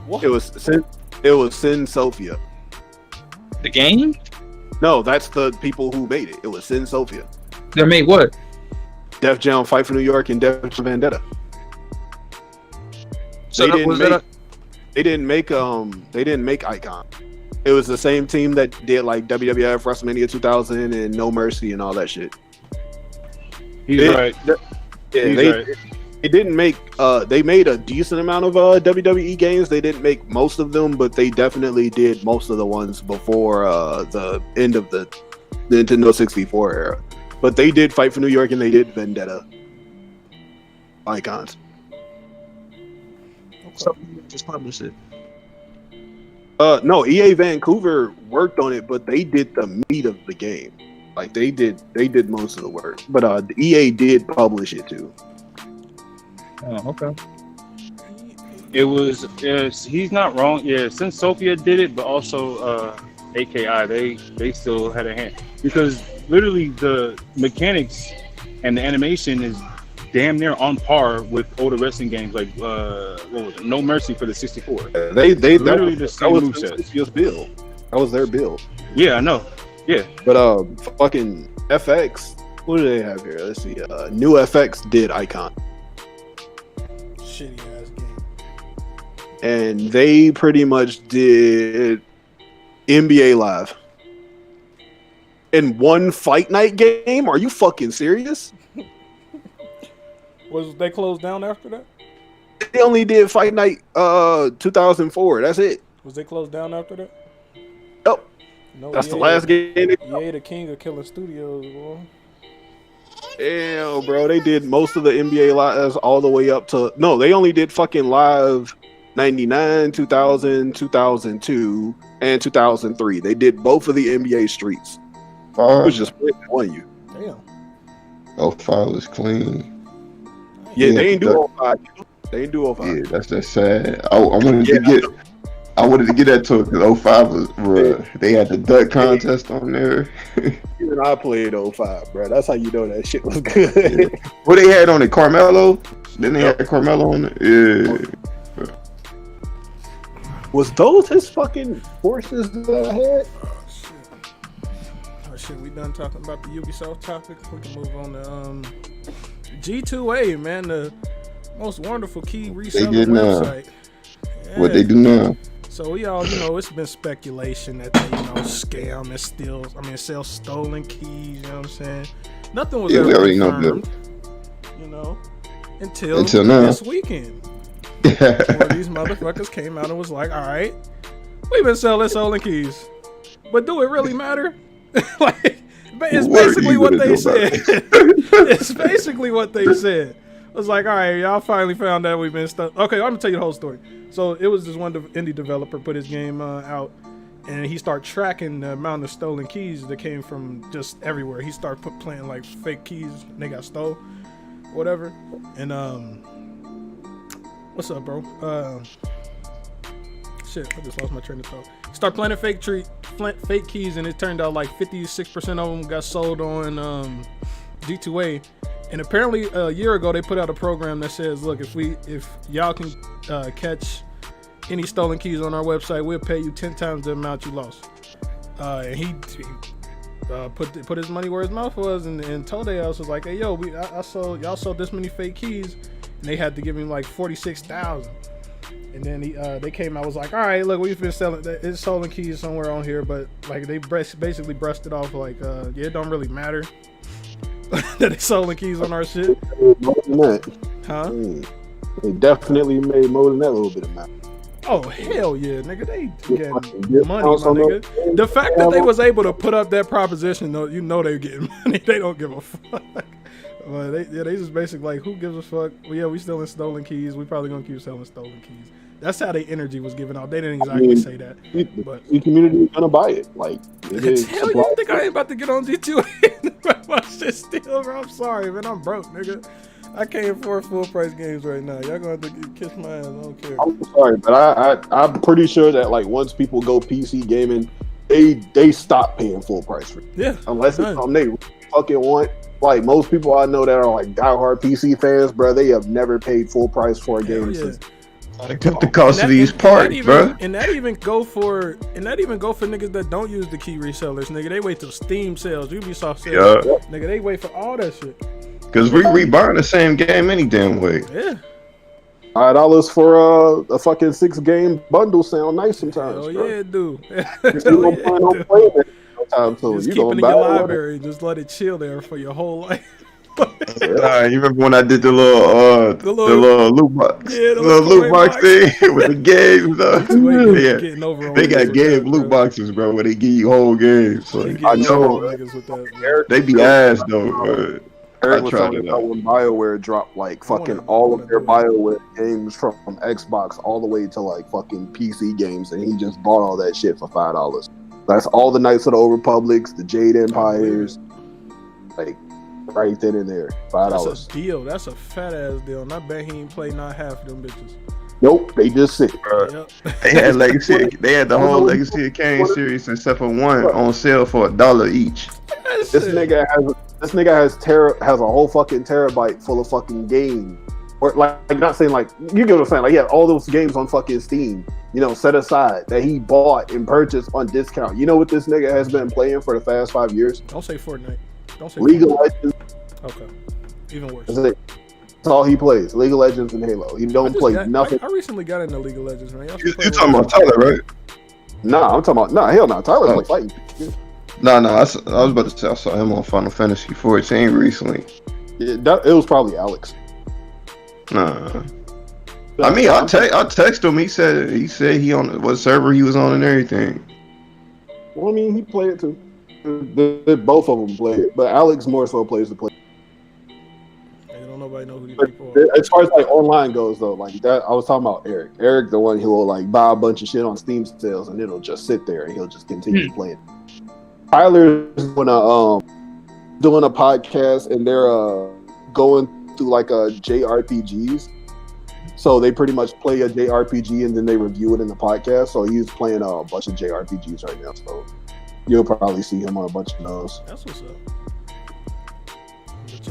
What? It was Sin Sophia. The game? No, that's the people who made it. It was Sin Sophia. They made what? Def Jam Fight for New York and Def Jam Vendetta. So They didn't didn't make Icon. It was the same team that did like WWF WrestleMania 2000 and No Mercy and all that shit. He's right. They didn't make. They made a decent amount of WWE games. They didn't make most of them, but they definitely did most of the ones before the end of the Nintendo 64 era. But they did Fight for New York and they did Vendetta. Icons. So just publish it. No, EA Vancouver worked on it, but they did the meat of the game. Like they did most of the work. But EA did publish it too. Oh, okay. It was. He's not wrong. Yeah, since Sophia did it, but also AKI, they still had a hand because literally the mechanics and the animation is damn near on par with older wrestling games like what was it? No Mercy for the 64. They literally the same was moveset. build. That was their build. Yeah, I know. Yeah, But fucking FX. What do they have here? Let's see. New FX did Icon, Shitty ass game. and they pretty much did NBA Live in one Fight Night game. Are you fucking serious? Was they closed down after that? They only did Fight Night 2004. That's it. Was they closed down after that? Nope. No, That's the last game. EA the king of killing studios, boy. Damn, bro. They did most of the NBA lives all the way up to. No, they only did fucking live 99, 2000, 2002, and 2003. They did both of the NBA streets. It was just on you. Damn. Oh, file is clean. I Yeah, they ain't do 05. They ain't do 05. Yeah, that's sad. I wanted to get. I wanted to get that to it because 05 was, bruh, they had the duck contest on there. Even I played 05, bro. That's how you know that shit was good. Yeah. What they had on it? Carmelo? Then they had Carmelo on it? Yeah. Was those his fucking forces that I had? Oh shit, we done talking about the Ubisoft topic. We can move on to G2A, man, the most wonderful key reseller website. Yeah. What they do now? So we all, it's been speculation that they, scam and sell stolen keys, you know what I'm saying? Nothing was ever we already confirmed, know until now. this weekend. Where these motherfuckers came out and was like, all right, we've been selling stolen keys, but do it really matter? Like, it's basically what they said. It's basically what they said. I was like, all right, y'all finally found out we've been stuck. Okay, I'm gonna tell you the whole story. So it was this one indie developer put his game out, and he started tracking the amount of stolen keys that came from just everywhere. He started playing like fake keys, and they got stole, whatever. And what's up, bro? Shit, I just lost my train of thought. Start planting fake keys, and it turned out like 56% of them got sold on G2A. And apparently a year ago they put out a program that says, look, if y'all can catch any stolen keys on our website, we'll pay you 10 times the amount you lost. And he put his money where his mouth was, and told us, was like, hey yo, y'all sold this many fake keys, and they had to give him like 46,000. And then they came out, was like, all right, look, we've been selling it's stolen keys somewhere on here, but like they basically brushed it off like, yeah, it don't really matter that they selling keys on our shit. More than that. Huh? They definitely made more than that little bit of money. Oh hell yeah, nigga! They getting money, my nigga. The fact that they was able to put up that proposition, though, they getting money. They don't give a fuck. Well, they just basically like, who gives a fuck? Well, yeah, we selling stolen keys. We probably gonna keep selling stolen keys. That's how their energy was given out. They didn't exactly say that, but the community is gonna buy it. Like, hell, you think I ain't about to get on G2A? My shit still, bro. I'm sorry, man. I'm broke, nigga. I can't afford full price games right now. Y'all gonna have to kiss my ass. I don't care. I'm sorry, but I'm pretty sure that like once people go PC gaming, they stop paying full price for it. Yeah, unless it's something they fucking want. Like most people I know that are like diehard PC fans, bro, they have never paid full price for a game since. The cost of these parts, bro. And that even go for niggas that don't use the key resellers, nigga. They wait till Steam sales, Ubisoft sales, nigga. They wait for all that shit. Cause we buying the same game any damn way. Yeah. $5 for a fucking 6-game bundle sound nice sometimes. Oh yeah, it do. Just keep it in your library. Just let it chill there for your whole life. You remember when I did the little loot box, yeah, the little loot box thing with the games? They got game loot boxes, bro, where they give you whole games. So I know they be ass though. Bro. Eric was talking about when BioWare dropped like fucking all of their BioWare games from Xbox all the way to like fucking PC games, and he just bought all that shit for $5. That's all the Knights of the Old Republics, the Jade Empires, like right then and there. $5. That's a deal. That's a fat ass deal. And I bet he ain't played not half of them bitches. Nope, they just sit. Yep. They had Legacy. They had the whole Legacy of Kain series except for one on sale for $1 each. This nigga has a whole fucking terabyte full of fucking games. Or like not saying like, you get what I'm saying, like, yeah, all those games on fucking Steam, set aside that he bought and purchased on discount. You know what this nigga has been playing for the past 5 years? Don't say Fortnite. Don't say League of Legends. Okay. Even worse. That's all he plays. League of Legends and Halo. He don't play nothing. I recently got into League of Legends, man. You talking about Tyler, right? Nah, I'm talking about hell no. Tyler's like fighting. No, I was about to say I saw him on Final Fantasy 14 recently. Yeah, it was probably Alex. Nah. I mean, I text him. He said he on what server he was on and everything. Well, I mean, he played it too. Both of them play it, but Alex more so plays the play. Don't nobody know who these people are. As far as like online goes, though, like that, I was talking about Eric. Eric, the one who will like buy a bunch of shit on Steam sales, and it'll just sit there, and he'll just continue playing. Tyler's doing a podcast, and they're going through like a JRPGs. So they pretty much play a JRPG and then they review it in the podcast. So he's playing a bunch of JRPGs right now. So you'll probably see him on a bunch of those. That's what's up.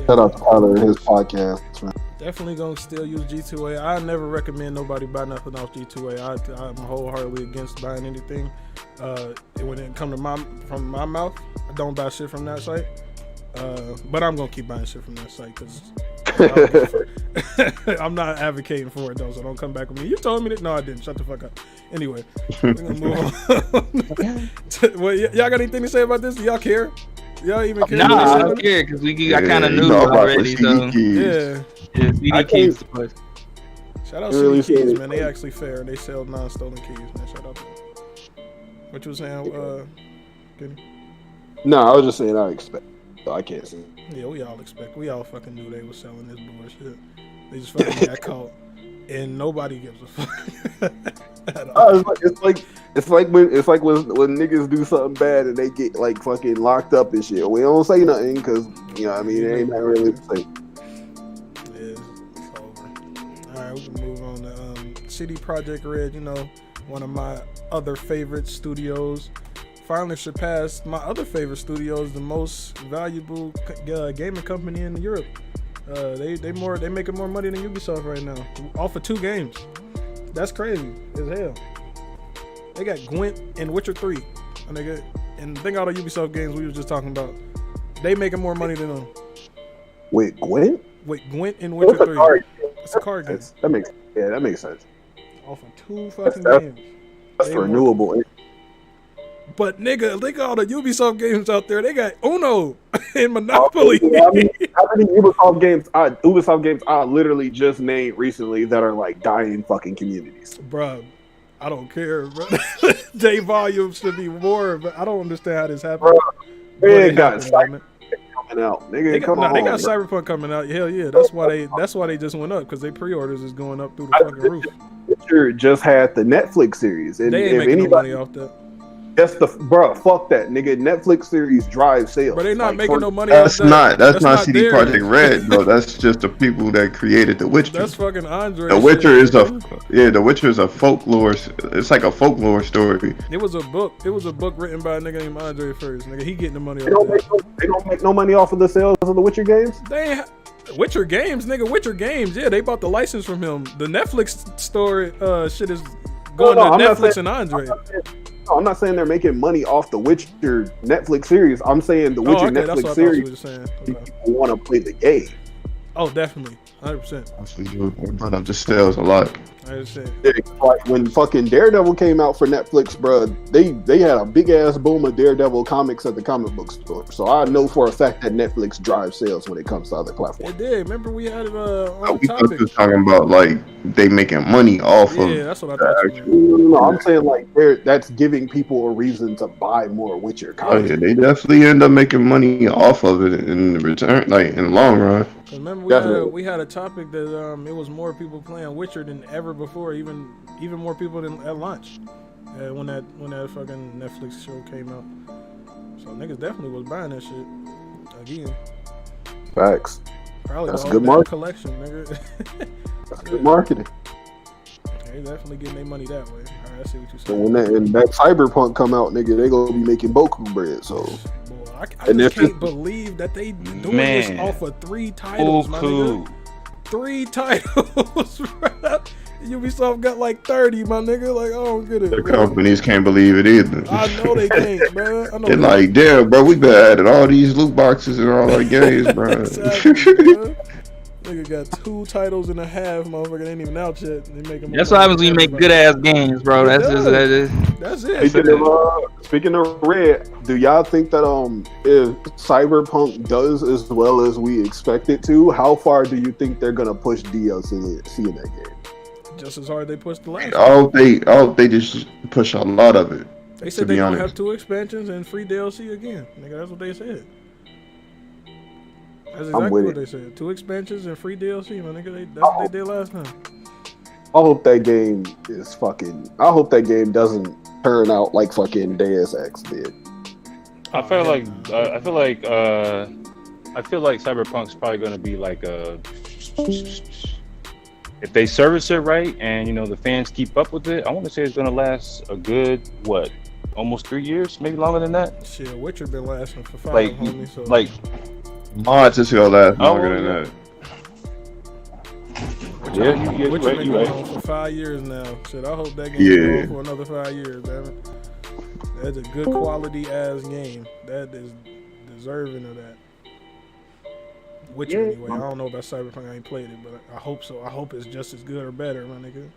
Shout out to Tyler and his podcast, man. Definitely gonna still use G2A. I never recommend nobody buy nothing off G2A. I'm wholeheartedly against buying anything. When it comes from my mouth, I don't buy shit from that site. But I'm gonna keep buying shit from that site because I'm not advocating for it though. So don't come back with me. You told me that. No, I didn't. Shut the fuck up. Anyway, we're gonna move on. Well, y'all got anything to say about this? Do y'all care? Y'all even care? Nah, I don't care because I kind of knew already. So yeah, CD keys to play. Shout out CD Keys, man. They actually fair. They sell non-stolen keys, man. Shout out to them. What you was saying, Kenny? No, I was just saying I expect. So I can't see. Yeah, we all expect. We all fucking knew they were selling this bullshit. They just fucking got caught, and nobody gives a fuck. It's like when niggas do something bad and they get like fucking locked up and shit. We don't say nothing because you know what I mean it ain't that really to say. Yeah, it's over. All right, we can move on to CD Projekt Red. You know, one of my other favorite studios. Finally surpassed my other favorite studios, the most valuable gaming company in Europe. They making more money than Ubisoft right now, off of 2 games. That's crazy as hell. They got Gwent and Witcher 3, and think all the Ubisoft games we were just talking about. They making more money than them. Wait, Gwent? Wait, Gwent and Witcher 3. It's a card game. That makes sense. Off of 2 fucking games. That's renewable. But nigga, look at all the Ubisoft games out there. They got Uno and Monopoly. How many Ubisoft games I literally just named recently that are like dying fucking communities? Bruh, I don't care, bro. J volume should be more, but I don't understand how this happened. They got Cyberpunk coming out. Nigga, they got Cyberpunk coming out. Hell yeah, that's why they just went up because they pre-orders is going up through the fucking roof. Witcher just had the Netflix series, and they ain't making no money off that. That's fuck that, nigga. Netflix series drives sales. But they're not making no money. That's not CD Projekt Red, bro. That's just the people that created The Witcher. That's fucking Andre. The Witcher is The Witcher is a folklore. It's like a folklore story. It was a book. It was a book written by a nigga named Andre first. Nigga, he getting the money. They don't make no money off of the sales of the Witcher games. Witcher games, nigga. Witcher games. Yeah, they bought the license from him. The Netflix story shit is going to Netflix and Andre. I'm not saying they're making money off the Witcher Netflix series. I'm saying the Witcher Netflix series. People want to play the game. Oh, definitely, 100%. Actually, brought up the sales a lot. Like when fucking Daredevil came out for Netflix, bro, they had a big ass boom of Daredevil comics at the comic book store. So I know for a fact that Netflix drives sales when it comes to other platforms. It did. Remember we had it on we topic. was talking about like they making money off of. Yeah, that's what I thought. No, I'm saying like that's giving people a reason to buy more Witcher content. Oh yeah, they definitely end up making money off of it in the return, like in the long run. Remember we had a topic that it was more people playing Witcher than ever before, even more people than at launch. When that fucking Netflix show came out, so niggas definitely was buying that shit again. Facts. Probably that's all good marketing. Collection, nigga. That's good marketing. They definitely getting their money that way. All right, I see what you So saying. when that Cyberpunk come out, nigga, they gonna be making Boku bread. So. I just can't believe that they doing this off of 3 titles, my nigga. 3 titles. Ubisoft got like 30, my nigga. Like, I don't get it. The companies can't believe it either. I know they can't, bro. They're like, damn, bro, we been added all these loot boxes and all our games, bro. Exactly, bro. Nigga got 2 titles and a half, motherfucker. They ain't even out yet. They making. That's what happens when you make good ass games, bro. That's it. Speaking of Red, do y'all think that if Cyberpunk does as well as we expect it to, how far do you think they're gonna push DLC in that game? Just as hard they pushed the last. I hope they just push a lot of it. They said they're gonna have 2 expansions and free DLC again. Nigga, that's what they said. That's exactly what they said. 2 expansions and free DLC, my nigga. That's what they did last time. I hope that game doesn't turn out like fucking Deus Ex did. I feel like Cyberpunk's probably going to be like a if they service it right and the fans keep up with it, I want to say it's gonna last a good almost 3 years, maybe longer than that. Shit, Witcher been lasting for 5, Like, homie. So Mods is gonna last longer than yeah. that. Yeah, Witcher you been right. going on for 5 years now. Shit, I hope that game Yeah. goes on for another 5 years. Damn it. That's a good quality ass game. That is deserving of that. Witcher anyway. I don't know about Cyberpunk. I ain't played it, but I hope so. I hope it's just as good or better, my nigga.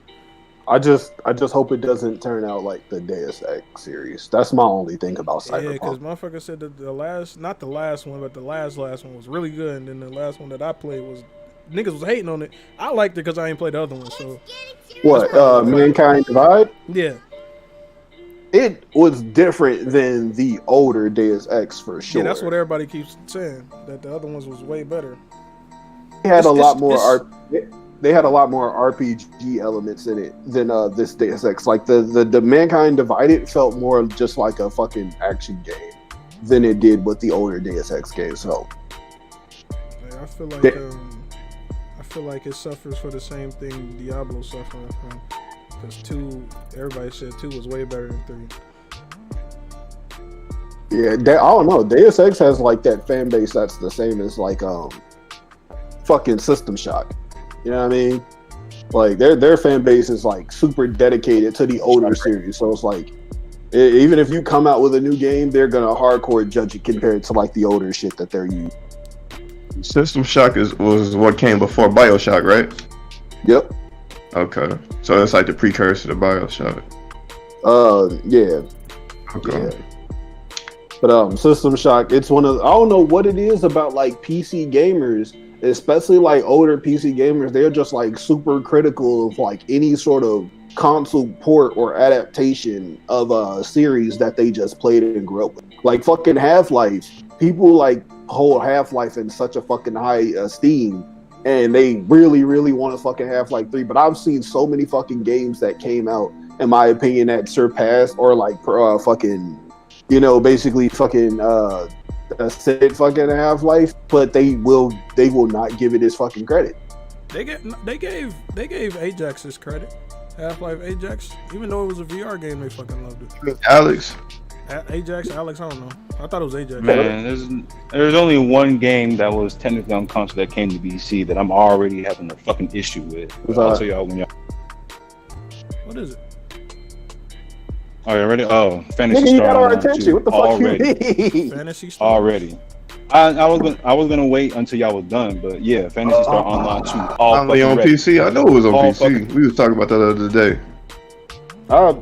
I just hope it doesn't turn out like the Deus Ex series. That's my only thing about Yeah, because Cyberpunk. motherfucker said that not the last one, but the last one was really good, and then the last one that I played was niggas was hating on it. I liked it because I ain't played the other one. So What, Mankind Divide? yeah, It was different than the older Deus Ex for sure. yeah, that's what everybody keeps saying. That the other ones was way better. They had they had a lot more RPG elements in it than this Deus Ex. Like the Mankind Divided felt more just like a fucking action game than it did with the older Deus Ex games. So Like, I feel like it suffers for the same thing Diablo suffering from. Because 2, everybody said 2 was way better than 3. yeah, I don't know. Deus Ex has like that fan base that's the same as like fucking System Shock. You know what I mean? Like their fan base is like super dedicated to the older series. So it's like even if you come out with a new game, they're gonna hardcore judge it compared to like the older shit that they're using. System Shock was what came before BioShock, right? Yep. Okay, so it's like the precursor to BioShock. Yeah. Okay. Yeah. But System Shock, it's one of I don't know what it is about like PC gamers, especially like older PC gamers. They're just like super critical of like any sort of console port or adaptation of a series that they just played and grew up with. Like fucking Half-Life. People like hold Half-Life in such a fucking high esteem, and they really, really want to fucking Half-Life 3. But I've seen so many fucking games that came out, in my opinion, that surpassed or like fucking, basically fucking said fucking Half-Life, but they will not give it his fucking credit. They gave Ajax his credit. Half-Life Ajax, even though it was a VR game, they fucking loved it. Alex. Ajax, Alex, I don't know. I thought it was Ajax. Man, there's only one game that was technically on console that came to PC that I'm already having a fucking issue with. I'll tell y'all when y'all. What is it? Are you ready? Oh, Fantasy Nigga, you Star got our Online attention. 2. What the fuck Already. you mean? Fantasy Star. Already. I was gonna wait until y'all was done, but yeah, Fantasy Star Online 2. Finally on ready. PC. I know it was on All PC. We was talking about that the other day.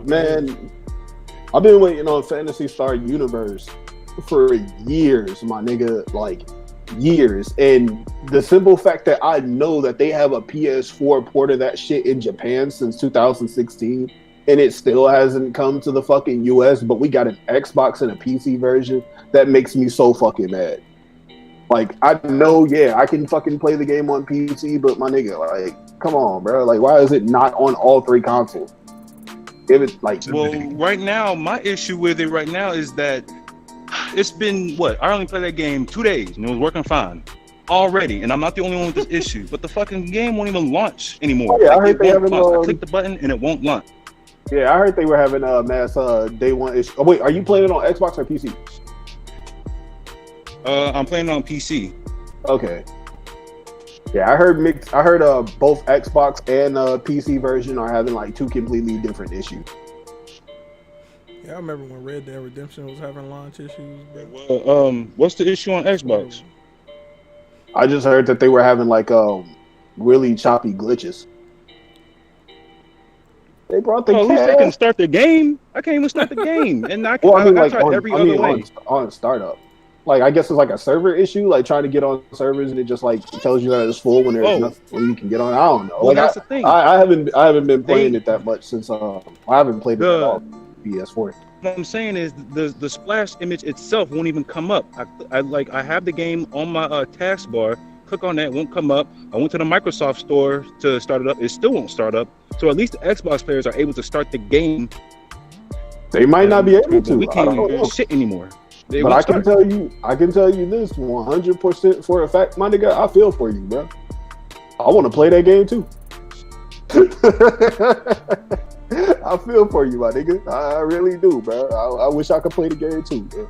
Man, I've been waiting on Fantasy Star Universe for years, my nigga, like years. And the simple fact that I know that they have a PS4 port of that shit in Japan since 2016, and it still hasn't come to the fucking US, but we got an Xbox and a PC version, that makes me so fucking mad. Like, I know, yeah, I can fucking play the game on PC, but my nigga, like, come on, bro. Like, why is it not on all 3 consoles? Give it, like... Well, right now, my issue with it right now is that it's been, I only played that game 2 days, and it was working fine already, and I'm not the only one with this issue, but the fucking game won't even launch anymore. Oh, yeah, I heard they having... I click the button, and it won't launch. Yeah, I heard they were having a mass day one issue. Oh, wait, are you playing it on Xbox or PC? I'm playing it on PC. Okay. Yeah, I heard both Xbox and PC version are having like 2 completely different issues. Yeah, I remember when Red Dead Redemption was having launch issues, bro. Well, what's the issue on Xbox? I just heard that they were having like really choppy glitches. They brought the at least they can start the game. I can't even start the game, and I tried every other way on startup. Like, I guess it's like a server issue, like trying to get on servers, and it just like tells you that it's full when there's nothing when you can get on. I don't know. Well, like, that's the thing. I haven't been playing it that much since I haven't played it at all. PS4. What I'm saying is the splash image itself won't even come up. I have the game on my taskbar. Click on that, it won't come up. I went to the Microsoft store to start it up. It still won't start up. So at least the Xbox players are able to start the game. They might not be able to. We can't do shit anymore. But I can tell you this 100% for a fact, my nigga. I feel for you, bro. I want to play that game too. I feel for you, my nigga. I really do, bro. I wish I could play the game too, bro.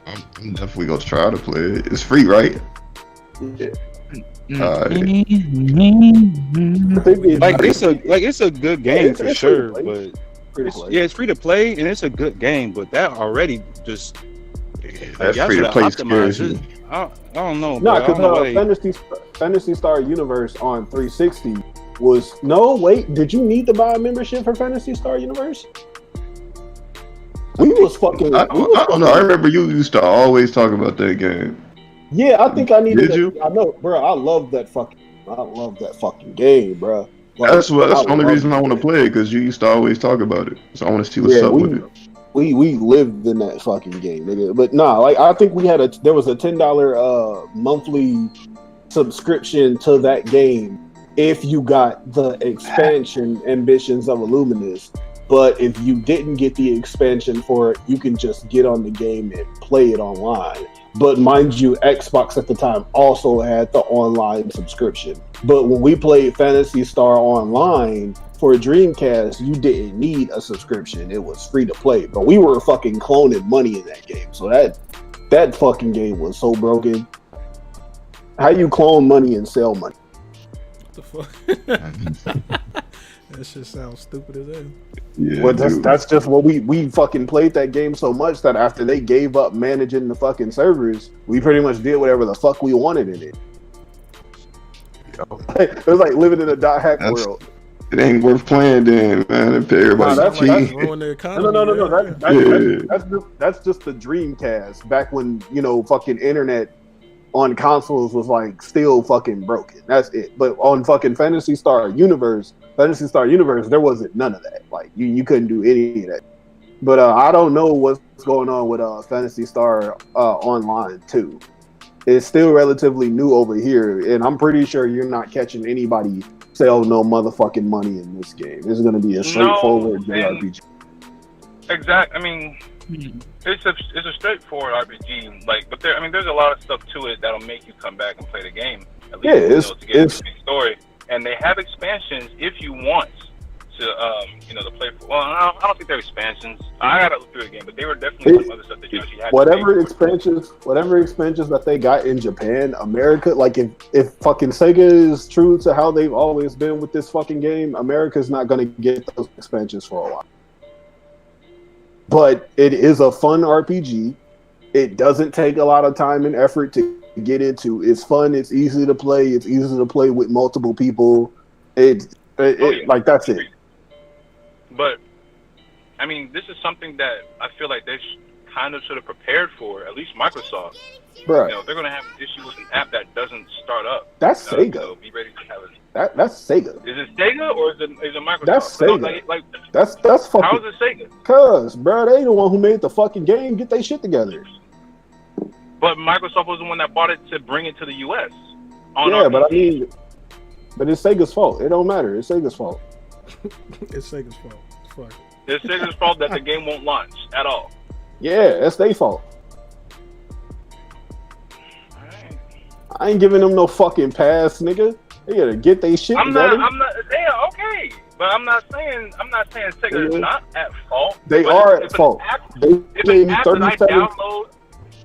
I'm definitely gonna try to play it. It's free, right? Yeah. It's a good game for sure, but it's free to play and it's a good game. But that already just That's free to play scares me. I don't know. No, because Fantasy Star Universe on 360 was wait. Did you need to buy a membership for Fantasy Star Universe? We was fucking. I don't know. I remember you used to always talk about that game. Yeah, I think I needed. Did you? I know, bro. I love that fucking game, bro. Like, that's the only reason I want to play it, because you used to always talk about it. So I want to see what's up with it. We lived in that fucking game, nigga. But nah, like I think there was a $10 monthly subscription to that game if you got the expansion Ambitions of Illuminus. But if you didn't get the expansion for it, you can just get on the game and play it online. But mind you, Xbox at the time also had the online subscription. But when we played Phantasy Star Online for Dreamcast, you didn't need a subscription. It was free to play. But we were fucking cloning money in that game. So that fucking game was so broken. How you clone money and sell money? What the fuck? That shit sounds stupid as hell. Yeah, well, that's just what we fucking played that game so much that after they gave up managing the fucking servers, we pretty much did whatever the fuck we wanted in it. It was like living in a .hack world. It ain't worth playing then, man. If everybody that's ruin the economy. No. That's just the Dreamcast back when fucking internet on consoles was like still fucking broken. That's it. But on fucking Fantasy Star Universe, there wasn't none of that. Like you couldn't do any of that. But I don't know what's going on with Fantasy Star Online too. It's still relatively new over here, and I'm pretty sure you're not catching anybody sell no motherfucking money in this game. This is going to be a straightforward JRPG. Exactly. I mean, it's a straightforward RPG. Like, but there's a lot of stuff to it that'll make you come back and play the game. At least, to get the story. And they have expansions if you want to play. Well, I don't think they're expansions. I gotta look through the game, but they were definitely some other stuff that you actually had. Whatever expansions that they got in Japan, America, like if fucking Sega is true to how they've always been with this fucking game, America's not gonna get those expansions for a while. But it is a fun RPG. It doesn't take a lot of time and effort to get into. It's fun. It's easy to play. It's easy to play with multiple people. Like that's it. But I mean, this is something that I feel like they kind of should have prepared for. At least Microsoft. Right. They're going to have an issue with an app that doesn't start up. That's Sega. So be ready to have it. That's Sega. Is it Sega or is it Microsoft? That's Sega. Like, that's fucking. How is it Sega? Cause, bro, they the one who made the fucking game. Get their shit together. But Microsoft was the one that bought it to bring it to the U.S. But it's Sega's fault. It don't matter. It's Sega's fault. It's Sega's fault. Fuck. It's Sega's fault that the game won't launch at all. Yeah, that's their fault. Alright. I ain't giving them no fucking pass, nigga. They gotta get their shit together. Yeah, okay. But I'm not saying Sega is not at fault. They are at fault. They gave me 37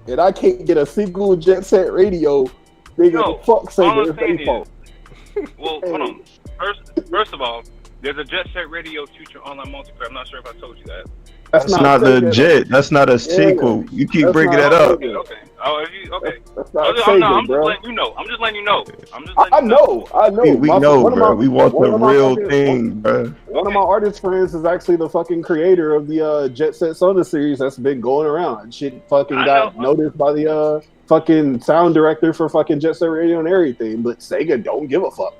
and I can't get a single Jet Set Radio. Nigga, fuck Sega, it's their fault. Well, hold on. First of all, there's a Jet Set Radio future online multiplayer. I'm not sure if I told you that. That's not the Jet. That's not a sequel. You keep bringing that up. Okay. Oh, okay. That's not Sega, I'm bro. just letting you know. I know. We know, bro. We want the real thing, bro. One of my artist friends is actually the fucking creator of the Jet Set Sona series that's been going around. Shit fucking got noticed by the fucking sound director for fucking Jet Set Radio and everything, but Sega don't give a fuck.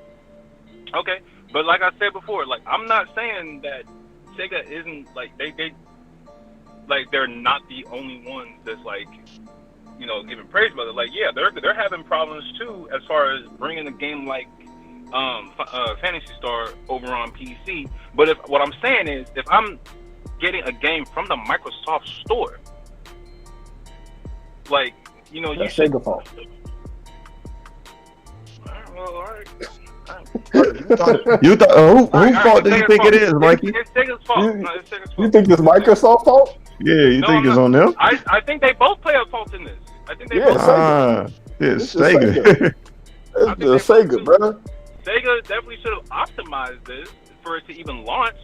Okay, but like I said before, like I'm not saying that Sega isn't like they're not the only ones that's like giving praise, but like they're having problems too as far as bringing a game like Phantasy Star over on PC. But what I'm saying is, if I'm getting a game from the Microsoft store, like you Sega fault. All right. You thought whose fault do you think it is, Mikey? It's Sega's fault. No, it's Sega's fault. You think it's Microsoft's fault? Yeah, you No, think I'm it's not. on them? I think they both play a fault in this. I think they Yeah, both. Sega. It's It's Sega. Sega. It's Sega, brother. Sega definitely should have optimized this for it to even launch.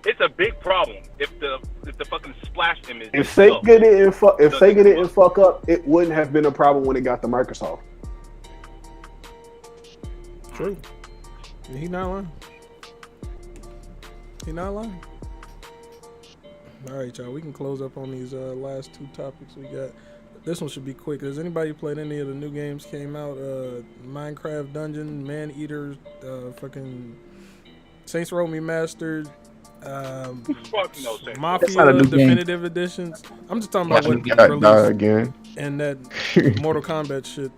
It's a big problem if the fucking splash image. If Sega didn't fuck up, it wouldn't have been a problem when it got to Microsoft. True. He not lying. He not lying. All right, y'all. We can close up on these last two topics we got. This one should be quick. Has anybody played any of the new games came out? Minecraft Dungeon, Man Eater, fucking Saints Row Remastered, Fuck no, Saints Row. Mafia Definitive Editions. I'm just talking about what Die released again. and that Mortal Kombat shit.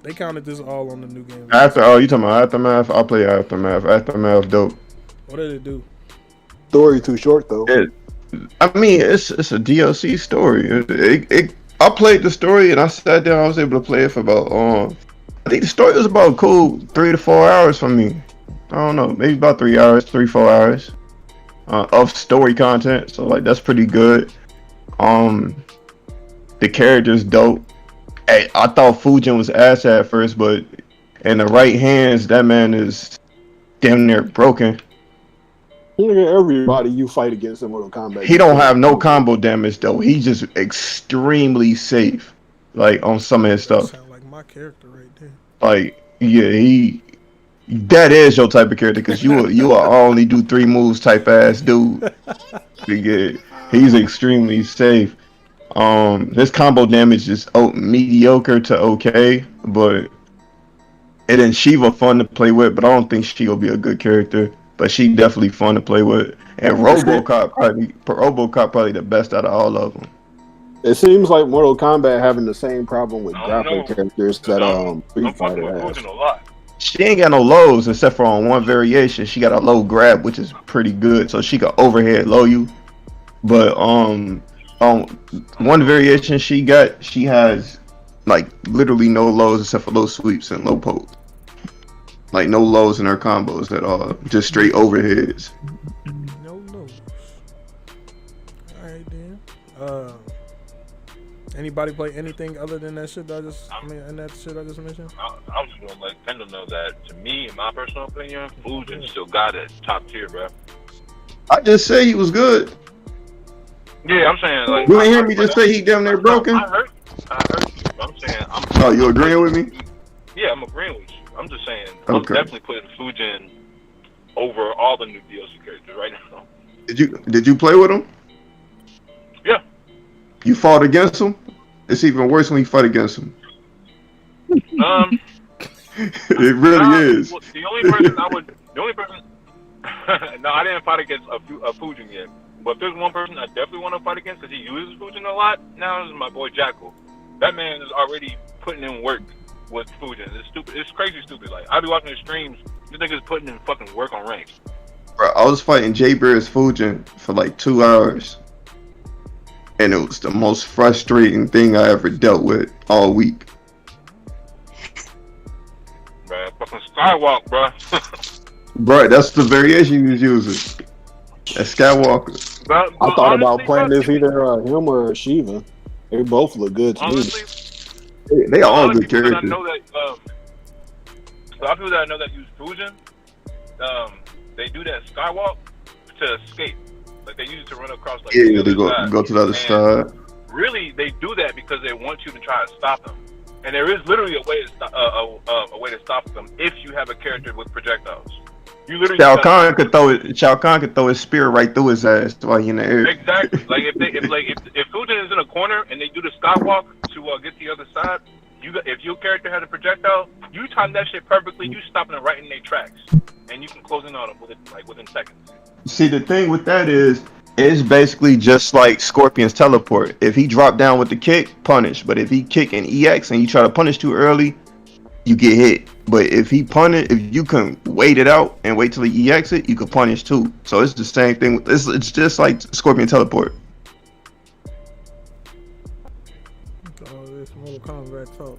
They counted this all on the new game. You talking about Aftermath? I'll play Aftermath. Aftermath dope. What did it do? Story too short though. I mean, it's a DLC story. I played the story and I sat down. I was able to play it for about I think the story was about a cool 3 to 4 hours for me. I don't know, maybe about 3 hours, 3-4 hours of story content. So like that's pretty good. The character's dope. Hey, I thought Fujin was ass at first, but in the right hands, that man is damn near broken. Everybody you fight against in Mortal Kombat. He don't have no combo damage though. He's just extremely safe, like on some of his stuff. Sound like my character right there. Like yeah, that is your type of character because you will only do 3 moves type ass dude. Yeah, he's extremely safe. His combo damage is mediocre to okay, but and then Shiva fun to play with, but I don't think she will be a good character. But she definitely fun to play with. And RoboCop probably the best out of all of them. It seems like Mortal Kombat having the same problem with grappling characters that Street Fighter has. She ain't got no lows except for on one variation. She got a low grab, which is pretty good, so she can overhead low you. But on one variation she has like literally no lows except for low sweeps and low pokes. Like no lows in her combos at all, just straight overheads. No lows. All right then. Anybody play anything other than that shit that I just mentioned? I'm just gonna let Kendall know that to me, in my personal opinion, Fujin still got it top tier, bro. I just say he was good. Yeah, I'm saying like. You ain't hear me just say he damn near broken? I heard you. I'm saying Oh, you agreeing with me? Yeah, I'm agreeing with you. I'm just saying, Okay. I'm definitely putting Fujin over all the new DLC characters right now. Did you play with him? Yeah. You fought against him? It's even worse when you fight against him. It really is. Well, the only person, no, I didn't fight against a Fujin yet. But if there's one person I definitely want to fight against because he uses Fujin a lot, now is my boy Jackal. That man is already putting in work with Fujin. It's stupid. It's crazy stupid. Like, I be watching his streams, you think it's putting in fucking work on rank. Bro, I was fighting J-Bear's Fujin for like 2 hours. And it was the most frustrating thing I ever dealt with all week. Bruh, fucking Skywalk, bruh. Bro, that's the variation he was using. That Skywalker. I thought about playing this either him or Shiva. They both look good to me. They all good characters. A lot of people that I know that use Fujin, they do that skywalk to escape. Like they use it to run across. Like, they go to the other side. Really, they do that because they want you to try to stop them. And there is literally a way to stop them if you have a character with projectiles. You literally Shao Kahn could throw his spear right through his ass while he in the air. Exactly. Like if Fujin is in a corner and they do the skywalk to get to the other side, if your character has a projectile, you time that shit perfectly. You stopping them right in their tracks, and you can close in on them within seconds. See, the thing with that is, it's basically just like Scorpion's teleport. If he drop down with the kick, punish. But if he kick and EX and you try to punish too early, you get hit. But if you can wait it out and wait till he EX it, you can punish too. So it's the same thing. It's just like Scorpion teleport. Oh, this Mortal Kombat talk.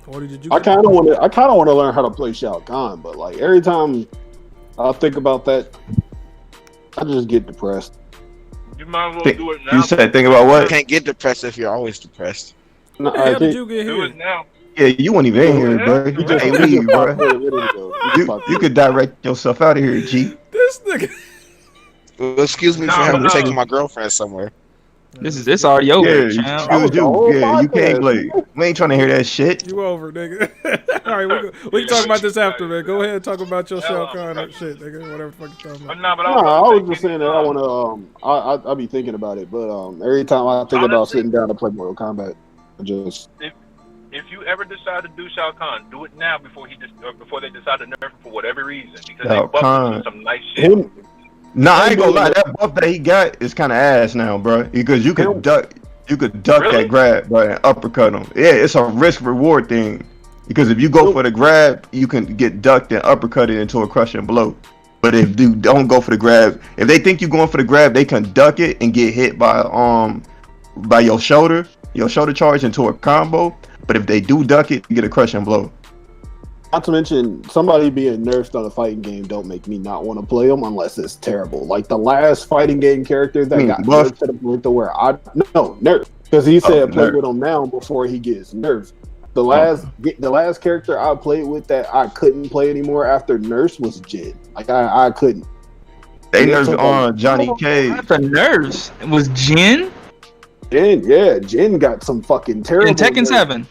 Or did you? I kind of want to learn how to play Shao Kahn, but like every time I think about that, I just get depressed. You might as well do it now. You said think about You what? can't get depressed if you're always depressed. No, What the hell did you get Do here? it now. Yeah, you weren't even in here, bro. You just can't leave, bro. popped in a minute ago. You could direct yourself out of here, G. This nigga. Well, excuse me for Nah, having to but take no. my girlfriend somewhere. This already over, Yeah, champ. That was the whole you can't podcast. like. We ain't trying to hear that shit. You over, nigga. All right, we can talk about this after, man. Go ahead and talk about your Shao Kahn or shit, nigga. Whatever the fuck you talking But about. nah, but No, I was just saying that I want want to. I be thinking about it, but every time I think about Honestly- sitting down to play Mortal Kombat, I just If you ever decide to do Shao Kahn, do it now before they decide to nerf him for whatever reason, because Shao they buffed Kahn. him with some nice shit. him. Nah, I ain't gonna lie. That buff that he got is kind of ass now, bro. Because you could duck Really? that grab, bro, and uppercut him. Yeah, it's a risk reward thing. Because if you go for the grab, you can get ducked and uppercutted into a crushing blow. But if you don't go for the grab, if they think you're going for the grab, they can duck it and get hit by your shoulder charge into a combo. But if they do duck it, you get a crushing blow. Not to mention, somebody being nerfed on a fighting game don't make me not want to play them unless it's terrible. Like the last fighting game character that got buff? nerfed to the point to where nerfed because he said play nerfed. with him now before he gets nerfed. The last character I played with that I couldn't play anymore after nerfs was Jin. Like I couldn't. They Yeah, nerfed so- on Johnny Cage. After nerves, it was Jin Jin got some fucking terrible. in Tekken nerfs. 7.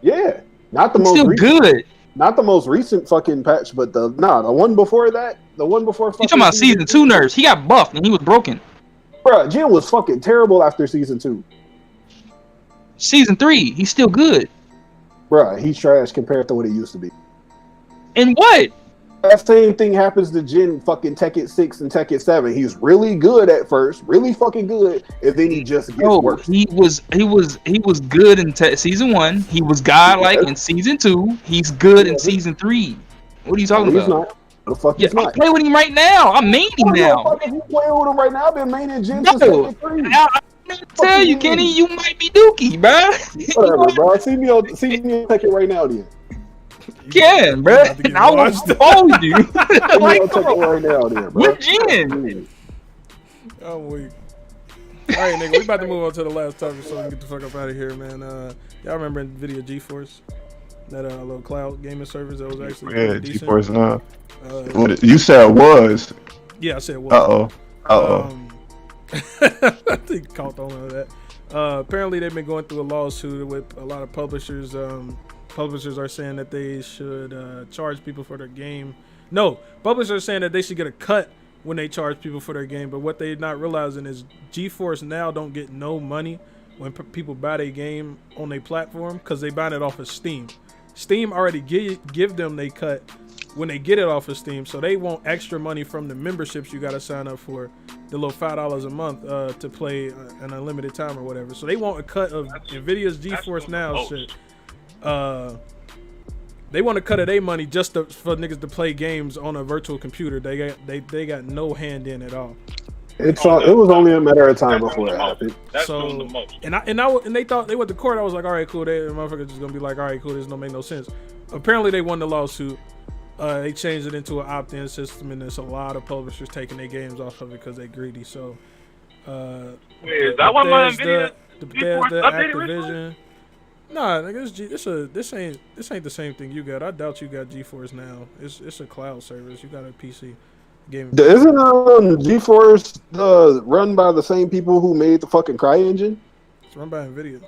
Yeah, not the It's most still recent. good. Not the most recent fucking patch, but the one before that, the one before. You talking about season 2 nerves? He got buffed and he was broken. Bruh, Jin was fucking terrible after season 2. Season 3, he's still good. Bruh, he's trash compared to what he used to be. And what? That same thing happens to Jin fucking Tekken 6 and Tekken 7. He's really good at first, really fucking good, and then he just gets worse. He was good in season 1. He was godlike in season 2. He's good in season 3. What are you talking He's about? not. The fuck Yeah, he's I not. play with him right now. I'm maining now. If you playing with him right now, I've been maining Jin No. since Tekken 3. I tell you, Kenny, you might be dookie, bro. Whatever, bro. See me on Tekken right now, then. Can, bro. about to get I will washed. hold you. See me Like, on come Tekken on. right now, then, bro. With Jin. I'm weak. All right, nigga, we about to move on to the last topic so we can get the fuck up out of here, man. Y'all remember NVIDIA GeForce? That little cloud gaming service that was actually Yeah, pretty decent? GeForce Now. Uh, What you said was. yeah, I said what? Uh-oh. I think caught on to that. Apparently, they've been going through a lawsuit with a lot of publishers. Publishers are saying that they should charge people for their game. No, publishers are saying that they should get a cut when they charge people for their game. But what they're not realizing is GeForce Now don't get no money when people buy their game on their platform because they buy it off of Steam. Steam already give them they cut when they get it off of Steam, so they want extra money from the memberships you got to sign up for, the little $5 a month to play an unlimited time or whatever. So they want a cut of NVIDIA's GeForce Now shit. They want to cut of their money just for niggas to play games on a virtual computer. They got no hand in at all. It was only a matter of time before it happened. That's So doing the most. and they thought they went to court. I was like, all right, cool. The motherfuckers just gonna be like, all right, cool. This don't make no sense. Apparently, they won the lawsuit. They changed it into an opt-in system, and there's a lot of publishers taking their games off of it because they greedy. So, Wait, is that what my NVIDIA the GeForce Bethesda, updated recently? Activision. Nah, nigga, this ain't the same thing you got. I doubt you got GeForce Now. It's a cloud service. You got a PC game. Isn't GeForce run by the same people who made the fucking CryEngine? It's run by NVIDIA.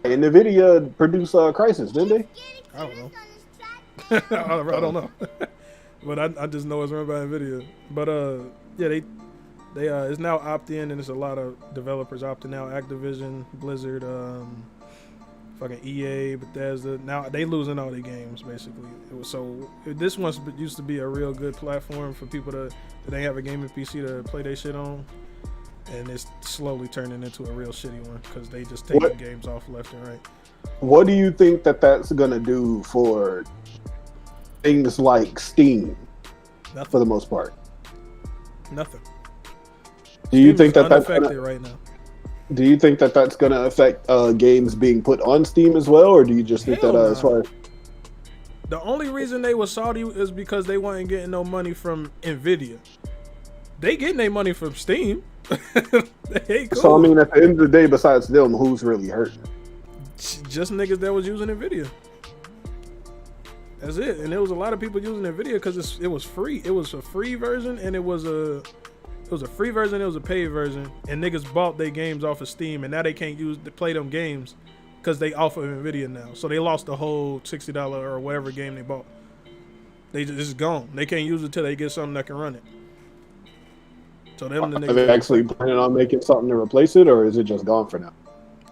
And NVIDIA produced Crysis, didn't they? I don't know. I don't know. But I just know it's run by NVIDIA. But yeah, they it's now opt-in, and there's a lot of developers opting out. Activision, Blizzard, fucking EA, Bethesda. Now they losing all their games basically. This one used to be a real good platform for people that ain't have a gaming PC to play their shit on, and it's slowly turning into a real shitty one because they just taking games off left and right. What do you think that's gonna do for things like Steam? Nothing. For the most part. Nothing. Do you Steam think is that's unaffected right now? Do you think that that's going to affect games being put on Steam as well, or do you just think Hell that nah. as far as The only reason they was salty is because they weren't getting no money from Nvidia. They getting their money from Steam. Hey, cool. So I mean, at the end of the day, besides them, who's really hurting? Just niggas that was using Nvidia. That's it. And there was a lot of people using Nvidia because it was free. It was a free version and it was a free version. It was a paid version, and niggas bought their games off of Steam, and now they can't play them games because they off of Nvidia now. So they lost the whole $60 or whatever game they bought. It's gone. They can't use it till they get something that can run it. So them the niggas. Are they actually planning on making something to replace it, or is it just gone for now?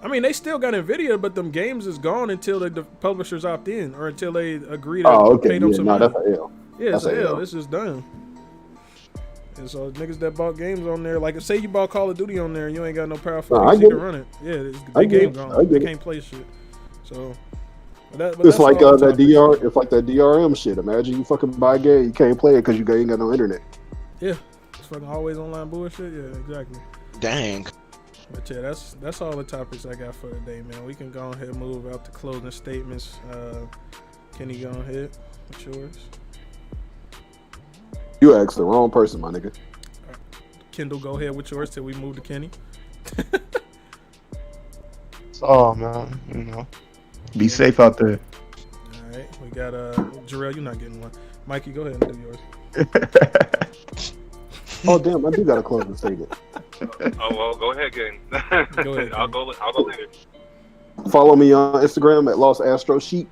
I mean, they still got Nvidia, but them games is gone until the publishers opt in or until they agree to pay them some money. That's a L. Yeah, it's a L. It's just done. And so niggas that bought games on there, like say you bought Call of Duty on there and you ain't got no powerful PC to run it. Yeah, the game gone. They can't play shit. So it's like that DR. It's like that DRM shit. Imagine you fucking buy a game, you can't play it because you ain't got no internet. Yeah, it's fucking always online bullshit. Yeah, exactly. Dang. But yeah, that's all the topics I got for today, man. We can go ahead and move out to closing statements. Kenny, go ahead. What's yours? You asked the wrong person, my nigga. Kendall, go ahead with yours till we move to Kenny. Oh man, you know, be safe out there. All right, we got Jarrell. You're not getting one. Mikey, go ahead and do yours. Oh damn, I do got a closing statement. Oh well, go ahead, gang. Go ahead. I'll go later. Follow me on Instagram at Lost Astro Sheet.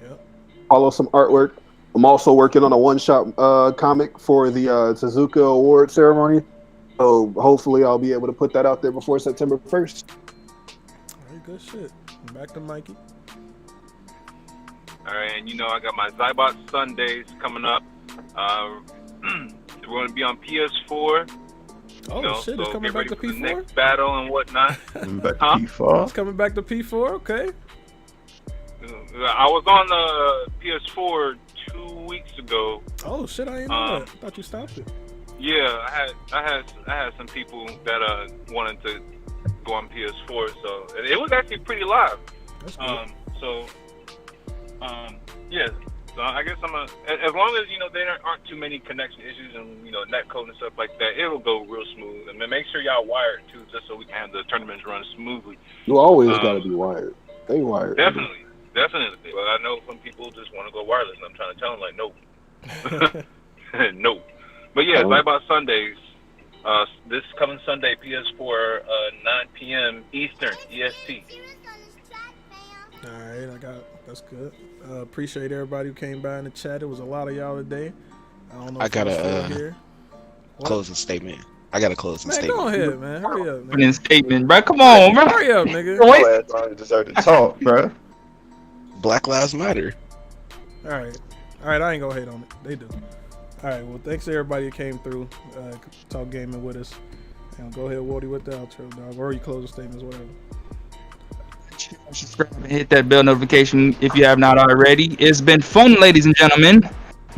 Yep. Follow some artwork. I'm also working on a one-shot comic for the Tezuka Award ceremony. So hopefully I'll be able to put that out there before September 1st. All right, good shit. Back to Mikey. All right, and you know I got my Zybot Sundays coming up. We're going to be on PS4. Oh shit! It's coming back to P4. Next battle and whatnot. Coming back to P4. It's coming back to P4. Okay. I was on the PS4 2 weeks ago. Oh shit! I didn't know that. I thought you stopped it. Yeah, I had some people that wanted to go on PS4, so it was actually pretty live. That's good. Yeah. So I guess as long as there aren't too many connection issues and net code and stuff like that, it will go real smooth. And then make sure y'all wired too, just so we can have the tournaments run smoothly. You always gotta be wired. They wired. Definitely. But I know some people just want to go wireless, and I'm trying to tell them like, no, no. But yeah, Zybot Sundays. This coming Sunday, PS4, 9 p.m. Eastern, EST. All right, that's good. Appreciate everybody who came by in the chat. It was a lot of y'all today. I don't know. I got a closing statement. I got a closing statement. Go ahead, man. Hurry up, man. Statement, bro. Come on, bro. Hurry up, nigga. I deserve to talk, bro. Black Lives Matter. All right. I ain't gonna hate on it. They do. All right. Well, thanks to everybody who came through, talk gaming with us. And go ahead, Wardy, with the outro, dog. Or you closing statements, whatever. Subscribe and hit that bell notification if you have not already. It's been fun, ladies and gentlemen.